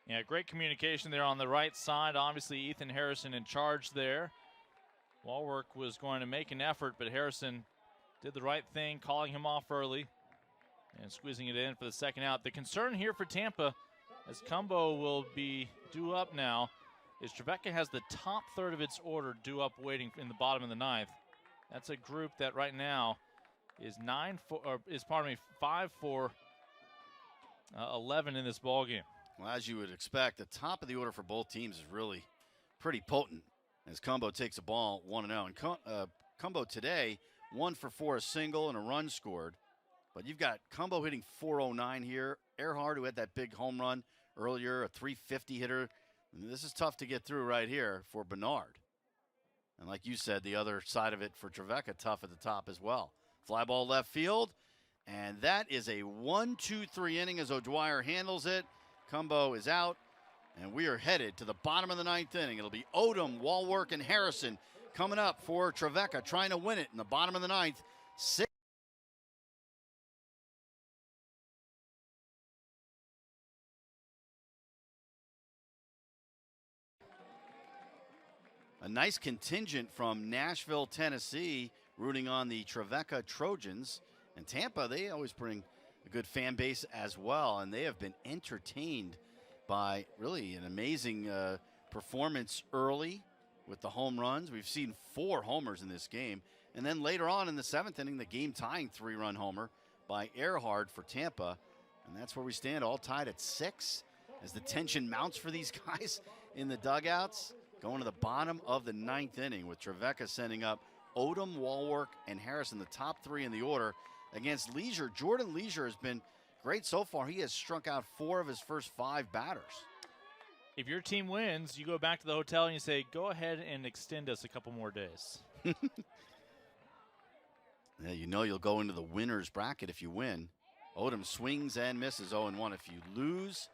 Yeah, great communication there on the right side. Obviously, Ethan Harrison in charge there. Walwork was going to make an effort, but Harrison did the right thing, calling him off early and squeezing it in for the second out. The concern here for Tampa, as Cumbo will be due up now, is Trevecca has the top third of its order due up waiting in the bottom of the 9th. That's a group that right now is 5 for 11 in this ball game. Well, as you would expect, the top of the order for both teams is really pretty potent as Cumbo takes a ball 1-0. And Cumbo today, 1 for 4, a single and a run scored. But you've got Cumbo hitting 409 here. Earhart, who had that big home run earlier, a 350 hitter. And this is tough to get through right here for Bernard. And like you said, the other side of it for Trevecca, tough at the top as well. Fly ball left field. And that is a 1-2-3 inning as O'Dwyer handles it. Cumbo is out, and we are headed to the bottom of the 9th inning. It'll be Odom, Walwork, and Harrison coming up for Trevecca, trying to win it in the bottom of the 9th. A nice contingent from Nashville, Tennessee, rooting on the Trevecca Trojans. And Tampa, they always bring a good fan base as well, and they have been entertained by really an amazing performance early with the home runs. We've seen 4 homers in this game, and then later on in the 7th inning, the game-tying 3-run homer by Earhart for Tampa, and that's where we stand, all tied at 6 as the tension mounts for these guys in the dugouts, going to the bottom of the 9th inning with Trevecca sending up Odom, Walwork, and Harrison, the top 3 in the order. Against Leisure, Jordan Leisure has been great so far. He has struck out 4 of his first 5 batters. If your team wins, you go back to the hotel and you say, go ahead and extend us a couple more days. Yeah, you know you'll go into the winner's bracket if you win. Odom swings and misses 0-1. If you lose,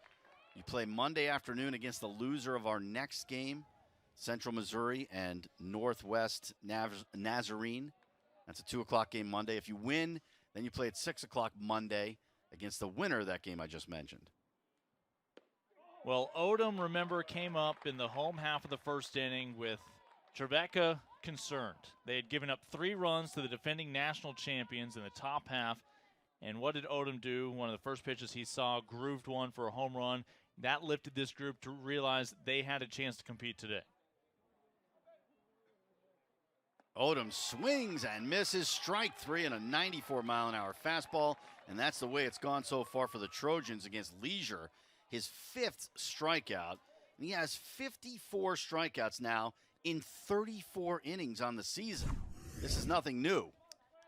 you play Monday afternoon against the loser of our next game, Central Missouri and Northwest Nazarene. That's a 2 o'clock game Monday. If you win, then you play at 6 o'clock Monday against the winner of that game I just mentioned. Well, Odom, remember, came up in the home half of the first inning with Trevecca concerned. They had given up 3 runs to the defending national champions in the top half. And what did Odom do? One of the first pitches he saw, grooved one for a home run. That lifted this group to realize they had a chance to compete today. Odom swings and misses, strike 3 and a 94-mile-an-hour fastball, and that's the way it's gone so far for the Trojans against Leisure. His 5th strikeout, and he has 54 strikeouts now in 34 innings on the season. This is nothing new.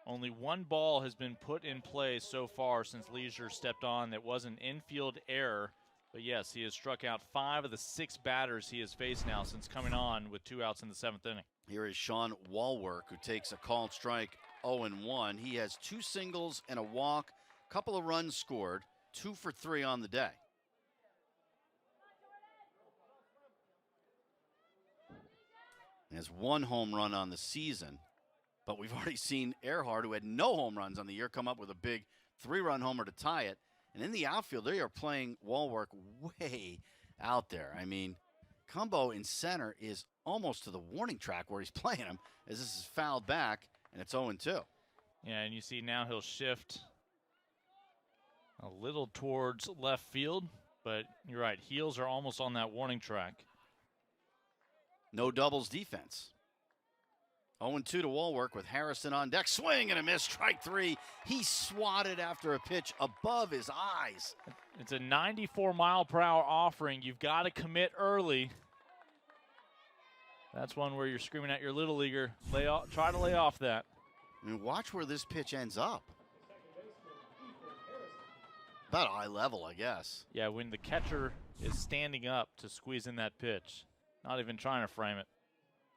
Only 1 ball has been put in play so far since Leisure stepped on that was an infield error. But yes, he has struck out 5 of the 6 batters he has faced now since coming on with 2 outs in the 7th inning. Here is Sean Walwork, who takes a called strike 0-1. He has 2 singles and a walk, couple of runs scored, 2 for 3 on the day. He has 1 home run on the season, But we've already seen Earhart, who had no home runs on the year, come up with a big 3-run homer to tie it. And in the outfield, they are playing wall work way out there. I mean, Cumbo in center is almost to the warning track where he's playing him, as this is fouled back, and it's 0-2. Yeah, and you see now he'll shift a little towards left field, but you're right, heels are almost on that warning track. No doubles defense. 0-2 to Wallwork with Harrison on deck. Swing and a miss, strike 3. He swatted after a pitch above his eyes. It's a 94-mile-per-hour offering. You've got to commit early. That's one where you're screaming at your little leaguer, try to lay off that. I mean, watch where this pitch ends up. About eye level, I guess. Yeah, when the catcher is standing up to squeeze in that pitch, not even trying to frame it.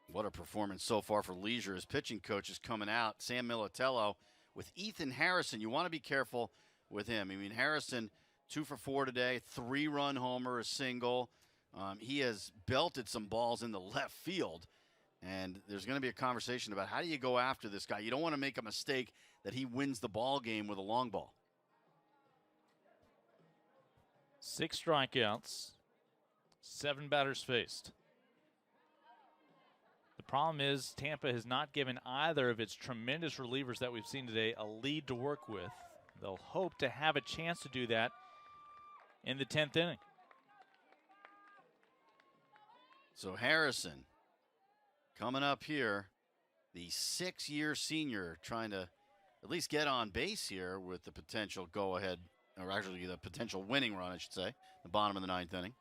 What a performance so far for Leisure. His pitching coach is coming out, Sam Militello, with Ethan Harrison. You want to be careful with him. I mean, Harrison, 2 for 4 today, 3-run homer, a single. He has belted some balls in the left field, and there's going to be a conversation about how do you go after this guy. You don't want to make a mistake that he wins the ball game with a long ball. 6 strikeouts, 7 batters faced. The problem is Tampa has not given either of its tremendous relievers that we've seen today a lead to work with. They'll hope to have a chance to do that in the 10th inning. So Harrison coming up here, the 6-year senior, trying to at least get on base here with the potential go-ahead, or actually the potential winning run, I should say, the bottom of the 9th inning.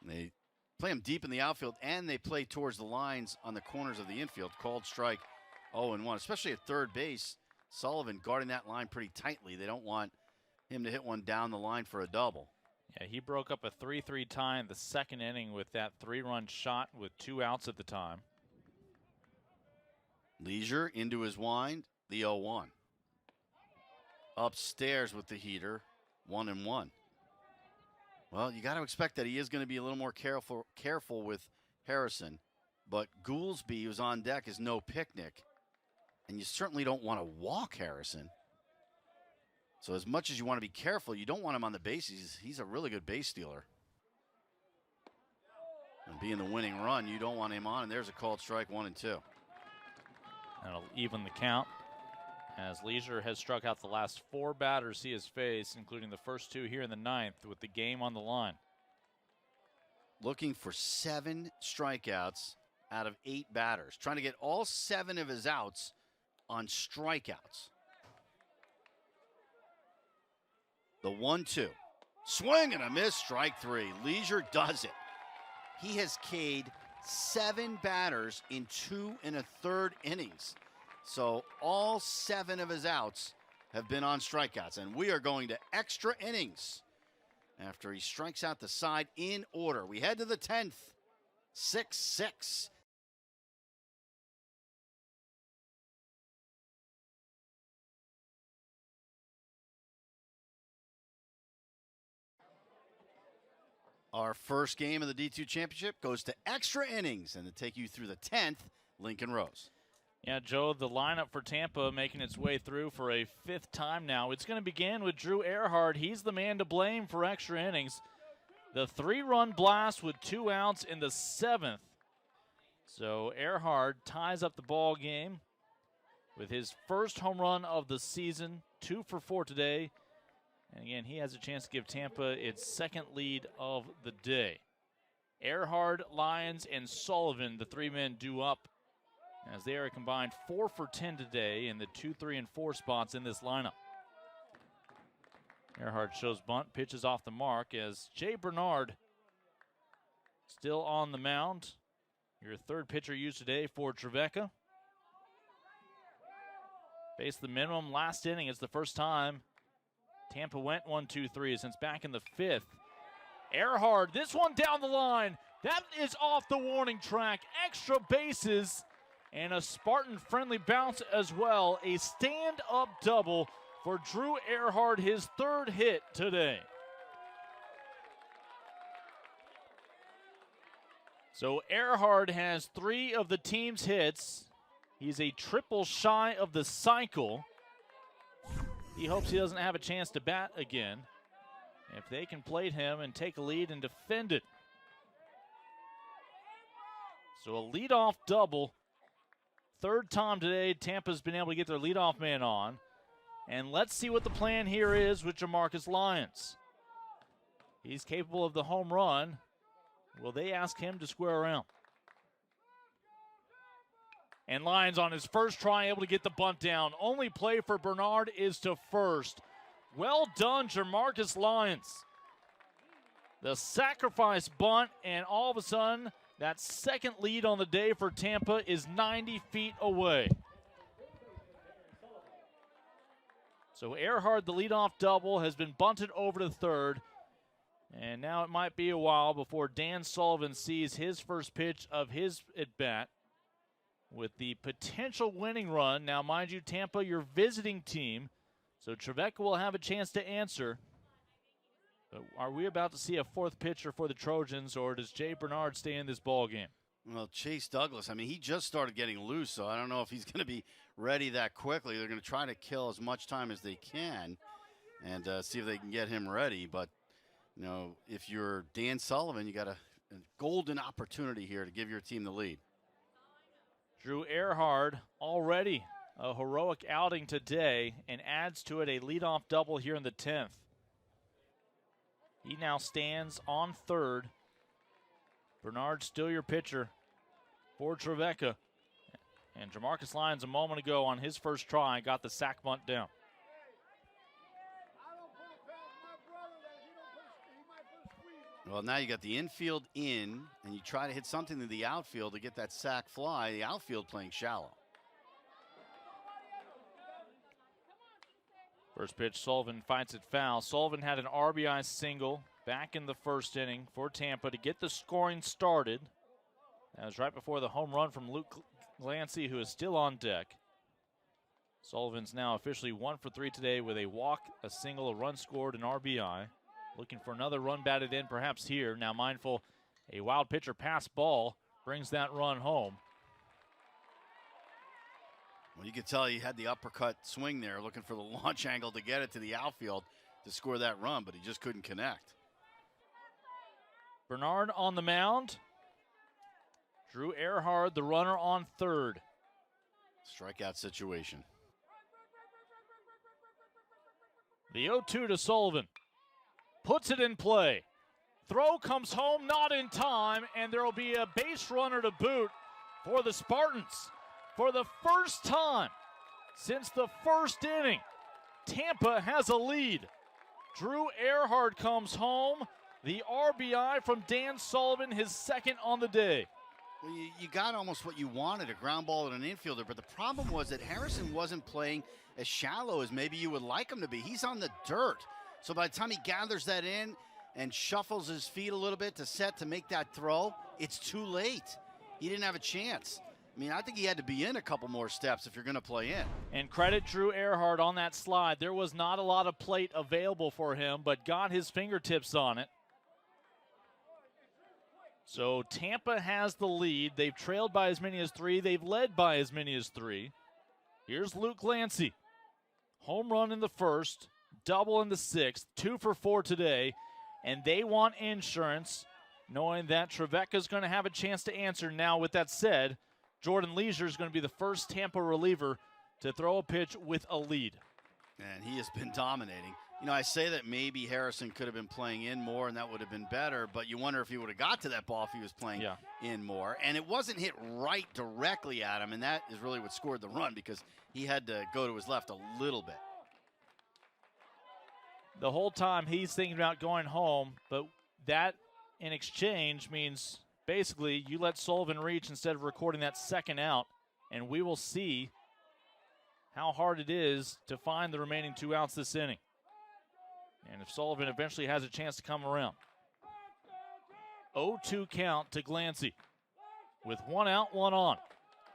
They play him deep in the outfield, and they play towards the lines on the corners of the infield. Called strike 0-1, especially at third base. Sullivan guarding that line pretty tightly. They don't want him to hit one down the line for a double. Yeah, he broke up a 3-3 tie in the 2nd inning with that 3-run shot with 2 outs at the time. Leisure into his wind, the 0-1. Upstairs with the heater, 1-1. Well, you got to expect that he is going to be a little more careful with Harrison. But Goolsby, who's on deck, is no picnic. And you certainly don't want to walk Harrison. So as much as you want to be careful, you don't want him on the bases. He's a really good base stealer. And being the winning run, you don't want him on. And there's a called strike, 1-2. That'll even the count, as Leisure has struck out the last 4 batters he has faced, including the first 2 here in the 9th, with the game on the line. Looking for 7 strikeouts out of 8 batters. Trying to get all 7 of his outs on strikeouts. The 1-2. Swing and a miss, strike 3. Leisure does it. He has K'd 7 batters in 2 1/3 innings. So all 7 of his outs have been on strikeouts. And we are going to extra innings after he strikes out the side in order. We head to the 10th. 6-6. Our first game of the D2 Championship goes to extra innings, and to take you through the 10th, Lincoln Rose. Yeah, Joe, the lineup for Tampa making its way through for a 5th time now. It's going to begin with Drew Earhart. He's the man to blame for extra innings. The 3-run blast with 2 outs in the 7th. So Earhart ties up the ball game with his first home run of the season, 2 for 4 today. And again, he has a chance to give Tampa its 2nd lead of the day. Earhart, Lyons, and Sullivan, the 3 men due up, as they are combined 4 for 10 today in the 2, 3, and 4 spots in this lineup. Earhart shows bunt, pitches off the mark as Jay Bernard still on the mound. Your 3rd pitcher used today for Trevecca. Faced the minimum last inning. It's the first time Tampa went 1-2-3 since back in the 5th. Earhart, this one down the line. That is off the warning track. Extra bases and a Spartan-friendly bounce as well. A stand-up double for Drew Earhart, his 3rd hit today. So Earhart has 3 of the team's hits. He's a triple shy of the cycle. He hopes he doesn't have a chance to bat again. If they can plate him and take a lead and defend it. So a leadoff double. 3rd time today Tampa's been able to get their leadoff man on. And let's see what the plan here is with Jamarcus Lyons. He's capable of the home run. Will they ask him to square around? And Lyons on his first try able to get the bunt down. Only play for Bernard is to first. Well done, Jamarcus Lyons. The sacrifice bunt, and all of a sudden, that second lead on the day for Tampa is 90 feet away. So Earhart, the leadoff double, has been bunted over to third. And now it might be a while before Dan Sullivan sees his first pitch of his at-bat with the potential winning run. Now, mind you, Tampa, your visiting team, so Trevecca will have a chance to answer. But are we about to see a 4th pitcher for the Trojans, or does Jay Bernard stay in this ball game? Well, Chase Douglas, I mean, he just started getting loose, so I don't know if he's going to be ready that quickly. They're going to try to kill as much time as they can and see if they can get him ready. But, you know, if you're Dan Sullivan, you got a golden opportunity here to give your team the lead. Drew Earhart already a heroic outing today and adds to it a leadoff double here in the 10th. He now stands on third. Bernard still your pitcher for Trevecca. And Jamarcus Lyons a moment ago on his first try got the sac bunt down. Well, now you got the infield in, and you try to hit something to the outfield to get that sac fly. The outfield playing shallow. First pitch, Sullivan fights it foul. Sullivan had an RBI single back in the first inning for Tampa to get the scoring started. That was right before the home run from Luke Glancy, who is still on deck. Sullivan's now officially 1 for 3 today with a walk, a single, a run scored, an RBI. Looking for another run batted in perhaps here. Now mindful, a wild pitcher pass ball brings that run home. Well, you could tell he had the uppercut swing there, looking for the launch angle to get it to the outfield to score that run, but he just couldn't connect. Bernard on the mound. Drew Earhart, the runner on third. Strikeout situation. The 0-2 to Sullivan. Puts it in play. Throw comes home, not in time, and there will be a base runner to boot for the Spartans. For the first time since the first inning, Tampa has a lead. Drew Earhart comes home. The RBI from Dan Sullivan, his second on the day. Well, you got almost what you wanted, a ground ball and an infielder, but the problem was that Harrison wasn't playing as shallow as maybe you would like him to be. He's on the dirt. So by the time he gathers that in and shuffles his feet a little bit to make that throw, it's too late. He didn't have a chance. I mean, I think he had to be in a couple more steps if you're going to play in. And credit Drew Earhart on that slide. There was not a lot of plate available for him, but got his fingertips on it. So Tampa has the lead. They've trailed by as many as 3. They've led by as many as 3. Here's Luke Glancy. Home run in the first, double in the 6th, 2 for 4 today. And they want insurance, knowing that Trevecca's going to have a chance to answer. Now, with that said, Jordan Leisure is going to be the first Tampa reliever to throw a pitch with a lead. And he has been dominating. You know, I say that maybe Harrison could have been playing in more and that would have been better, but you wonder if he would have got to that ball if he was playing in more. And it wasn't hit right directly at him, and that is really what scored the run because he had to go to his left a little bit. The whole time he's thinking about going home, but that in exchange means basically you let Sullivan reach instead of recording that second out, and we will see how hard it is to find the remaining 2 outs this inning. And if Sullivan eventually has a chance to come around. 0-2 count to Glancy with 1 out, 1 on.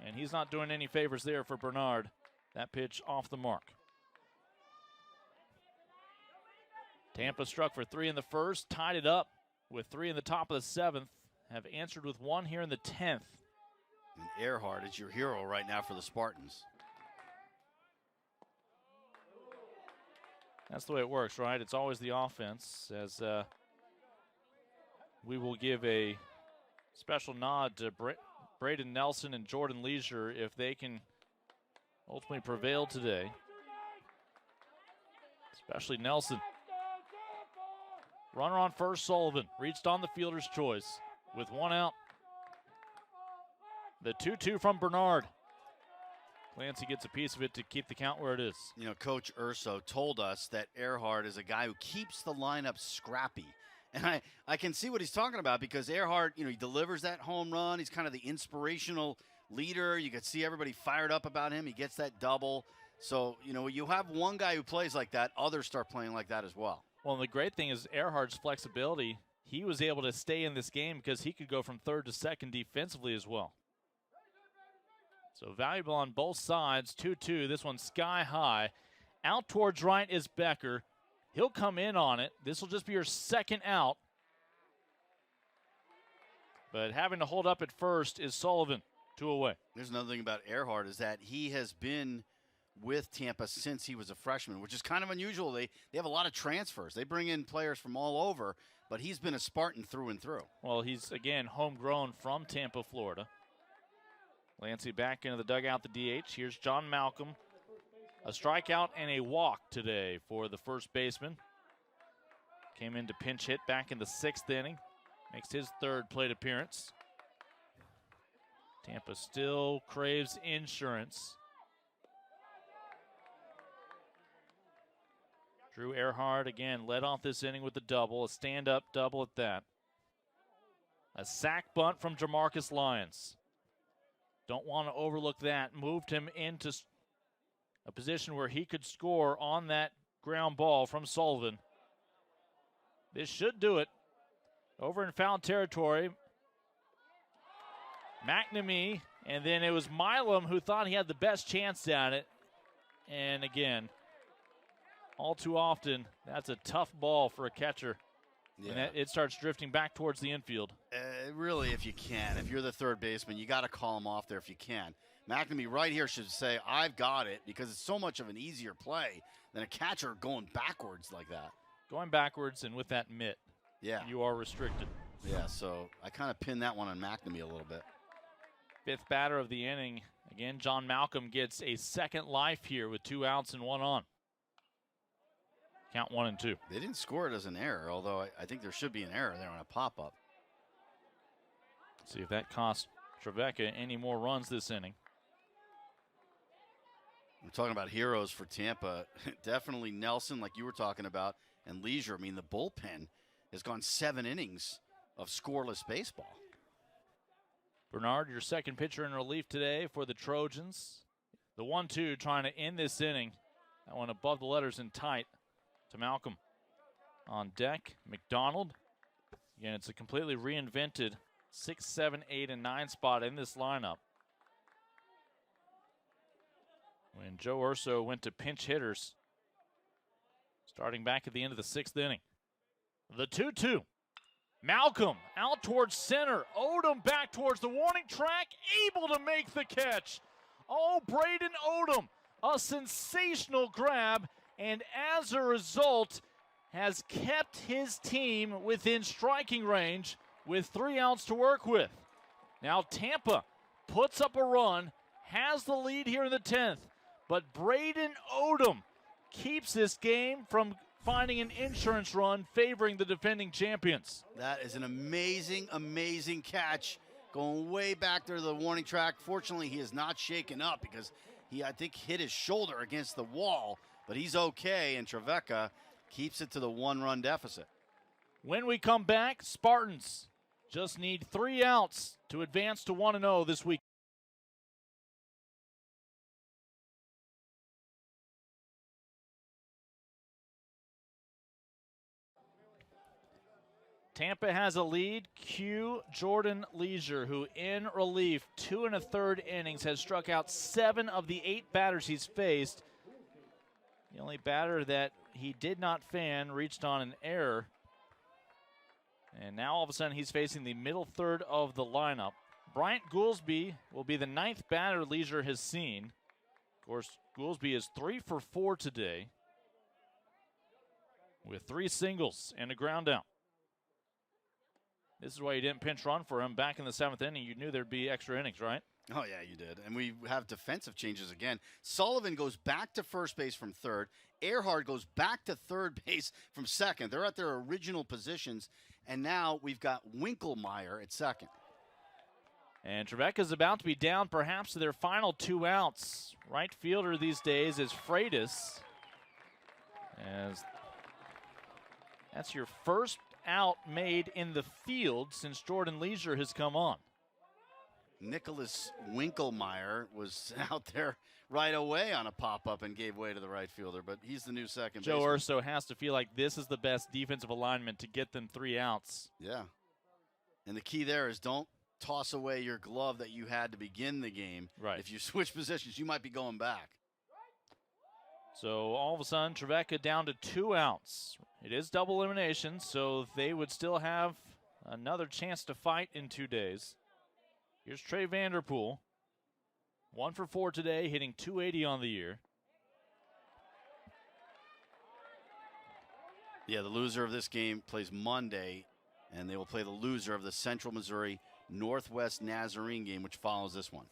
And he's not doing any favors there for Bernard. That pitch off the mark. Tampa struck for 3 in the first, tied it up with 3 in the top of the 7th. have answered with one here in the 10th. And Earhart is your hero right now for the Spartans. That's the way it works, right? It's always the offense, as we will give a special nod to Braden Nelson and Jordan Leisure if they can ultimately prevail today. Especially Nelson. Runner on first, Sullivan reached on the fielder's choice with one out. The 2-2 from Bernard. Clancy gets a piece of it to keep the count where it is. You know, Coach Urso told us that Earhart is a guy who keeps the lineup scrappy. And I can see what he's talking about, because Earhart, you know, he delivers that home run. He's kind of the inspirational leader. You can see everybody fired up about him. He gets that double. So, you know, you have one guy who plays like that, others start playing like that as well. Well, and the great thing is Earhart's flexibility. He was able to stay in this game because he could go from third to second defensively as well. So valuable on both sides. 2-2. This one sky high. Out towards right is Becker. He'll come in on it. This will just be your second out. But having to hold up at first is Sullivan. 2 away. There's another thing about Earhart is that he has been with Tampa since he was a freshman, which is kind of unusual. They have a lot of transfers. They bring in players from all over, but he's been a Spartan through and through. Well, he's, again, homegrown from Tampa, Florida. Clancy back into the dugout, the DH. Here's John Malcolm. A strikeout and a walk today for the first baseman. Came in to pinch hit back in the 6th inning. Makes his 3rd plate appearance. Tampa still craves insurance. Drew Earhart, again, led off this inning with a double. A stand-up double at that. A sac bunt from Jamarcus Lyons. Don't want to overlook that. Moved him into a position where he could score on that ground ball from Sullivan. This should do it. Over in foul territory, McNamee, and then it was Milam who thought he had the best chance at it. And again, all too often, that's a tough ball for a catcher. Yeah. And it starts drifting back towards the infield. Really, if you can. If you're the third baseman, you got to call him off there if you can. McNamee right here should say, I've got it, because it's so much of an easier play than a catcher going backwards like that. Going backwards and with that mitt, yeah, you are restricted. Yeah, so I kind of pinned that one on McNamee a little bit. 5th batter of the inning. Again, John Malcolm gets a second life here with 2 outs and 1 on. Count 1 and 2. They didn't score it as an error, although I think there should be an error there on a pop-up. See if that costs Trevecca any more runs this inning. We're talking about heroes for Tampa. Definitely Nelson, like you were talking about, and Leisure. I mean, the bullpen has gone 7 innings of scoreless baseball. Bernard, your second pitcher in relief today for the Trojans. The 1-2 trying to end this inning. That one above the letters and tight to Malcolm. On deck, McDonald. Again, it's a completely reinvented 6, 7, 8, and 9 spot in this lineup. When Joe Urso went to pinch hitters, starting back at the end of the 6th inning. The 2-2. Malcolm out towards center. Odom back towards the warning track, able to make the catch. Oh, Braden Odom, a sensational grab, and as a result, has kept his team within striking range with 3 outs to work with. Now Tampa puts up a run, has the lead here in the 10th, but Braden Odom keeps this game from finding an insurance run favoring the defending champions. That is an amazing, amazing catch. Going way back there to the warning track. Fortunately, he is not shaken up because he, I think, hit his shoulder against the wall, but he's okay, and Trevecca keeps it to the 1-run deficit. When we come back, Spartans just need 3 outs to advance to 1-0 this week. Tampa has a lead. Cue Jordan Leisure, who in relief, 2 1/3 innings, has struck out 7 of the 8 batters he's faced. The only batter that he did not fan reached on an error. And now all of a sudden he's facing the middle third of the lineup. Bryant Goolsby will be the 9th batter Leisure has seen. Of course, Goolsby is 3 for 4 today with 3 singles and a ground out. This is why you didn't pinch run for him back in the 7th inning. You knew there'd be extra innings, right? Oh, yeah, you did. And we have defensive changes again. Sullivan goes back to first base from third. Earhart goes back to third base from second. They're at their original positions. And now we've got Winkelmeyer at second. And Trevecca is about to be down perhaps to their final 2 outs. Right fielder these days is Freitas. As that's your first out made in the field since Jordan Leisure has come on. Nicholas Winkelmeyer was out there right away on a pop-up and gave way to the right fielder, but he's the new second baseman. Joe Urso has to feel like this is the best defensive alignment to get them 3 outs. Yeah. And the key there is don't toss away your glove that you had to begin the game. Right. If you switch positions, you might be going back. So all of a sudden, Trevecca down to 2 outs. It is double elimination, so they would still have another chance to fight in 2 days. Here's Trey Vanderpool. 1 for 4 today, hitting .280 on the year. Yeah, the loser of this game plays Monday, and they will play the loser of the Central Missouri Northwest Nazarene game, which follows this one.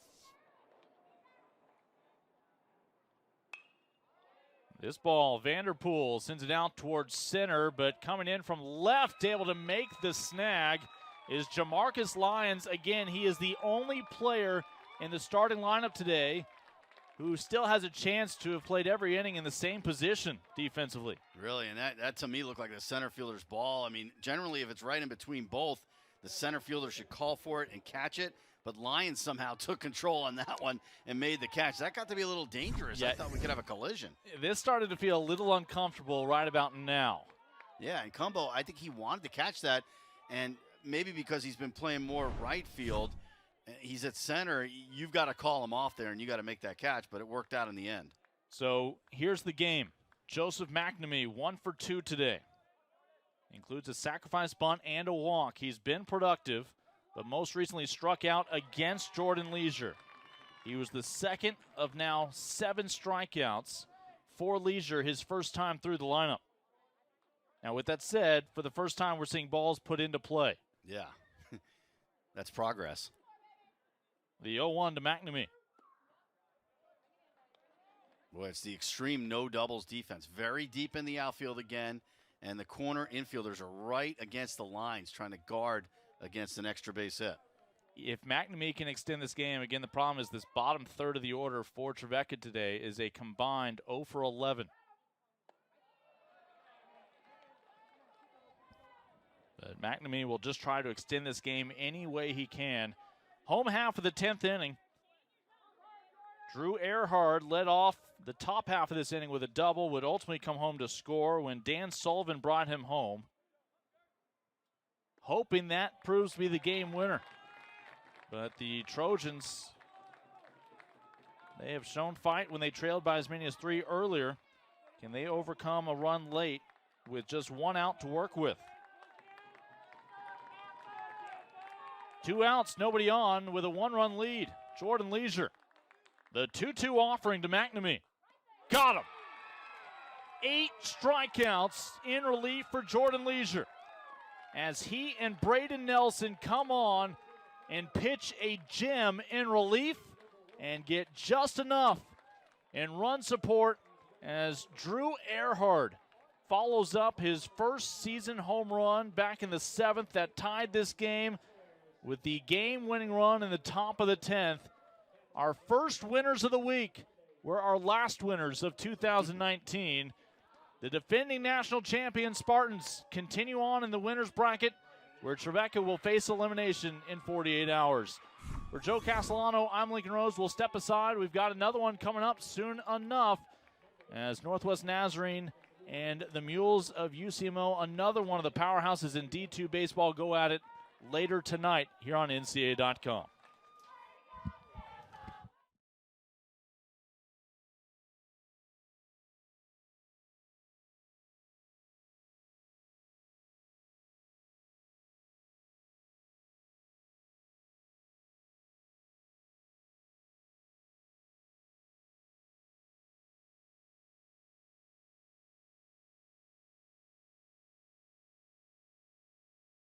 This ball, Vanderpool sends it out towards center, but coming in from left, able to make the snag is Jamarcus Lyons. Again, he is the only player in the starting lineup today who still has a chance to have played every inning in the same position defensively. Really, and that to me looked like the center fielder's ball. I mean, generally if it's right in between both, the center fielder should call for it and catch it. But Lyons somehow took control on that one and made the catch. That got to be a little dangerous. Yeah. I thought we could have a collision. This started to feel a little uncomfortable right about now. Yeah, and Cumbo, I think he wanted to catch that. And maybe because he's been playing more right field, he's at center, you've got to call him off there and you got to make that catch. But it worked out in the end. So here's the game. Joseph McNamee, 1 for 2 today. Includes a sacrifice bunt and a walk. He's been productive, but most recently struck out against Jordan Leisure. He was the second of now 7 strikeouts for Leisure, his first time through the lineup. Now, with that said, for the first time, we're seeing balls put into play. Yeah, that's progress. The 0-1 to McNamee. Boy, it's the extreme no doubles defense. Very deep in the outfield again, and the corner infielders are right against the lines trying to guard against an extra base hit. If McNamee can extend this game, again, the problem is this bottom third of the order for Trevecca today is a combined 0 for 11. But McNamee will just try to extend this game any way he can. Home half of the 10th inning. Drew Earhart led off the top half of this inning with a double, would ultimately come home to score when Dan Sullivan brought him home, hoping that proves to be the game winner. But the Trojans, they have shown fight when they trailed by as many as 3 earlier. Can they overcome a run late with just 1 out to work with? 2 outs, nobody on with a 1-run lead. Jordan Leisure. The 2-2 offering to McNamee. Got him. 8 strikeouts in relief for Jordan Leisure, as he and Braden Nelson come on and pitch a gem in relief and get just enough in run support as Drew Earhart follows up his first season home run back in the 7th that tied this game with the game-winning run in the top of the 10th. Our first winners of the week were our last winners of 2019. The defending national champion Spartans continue on in the winners bracket, where Trevecca will face elimination in 48 hours. For Joe Castellano, I'm Lincoln Rose. We'll step aside. We've got another one coming up soon enough as Northwest Nazarene and the Mules of UCMO, another one of the powerhouses in D2 baseball, go at it later tonight here on NCAA.com.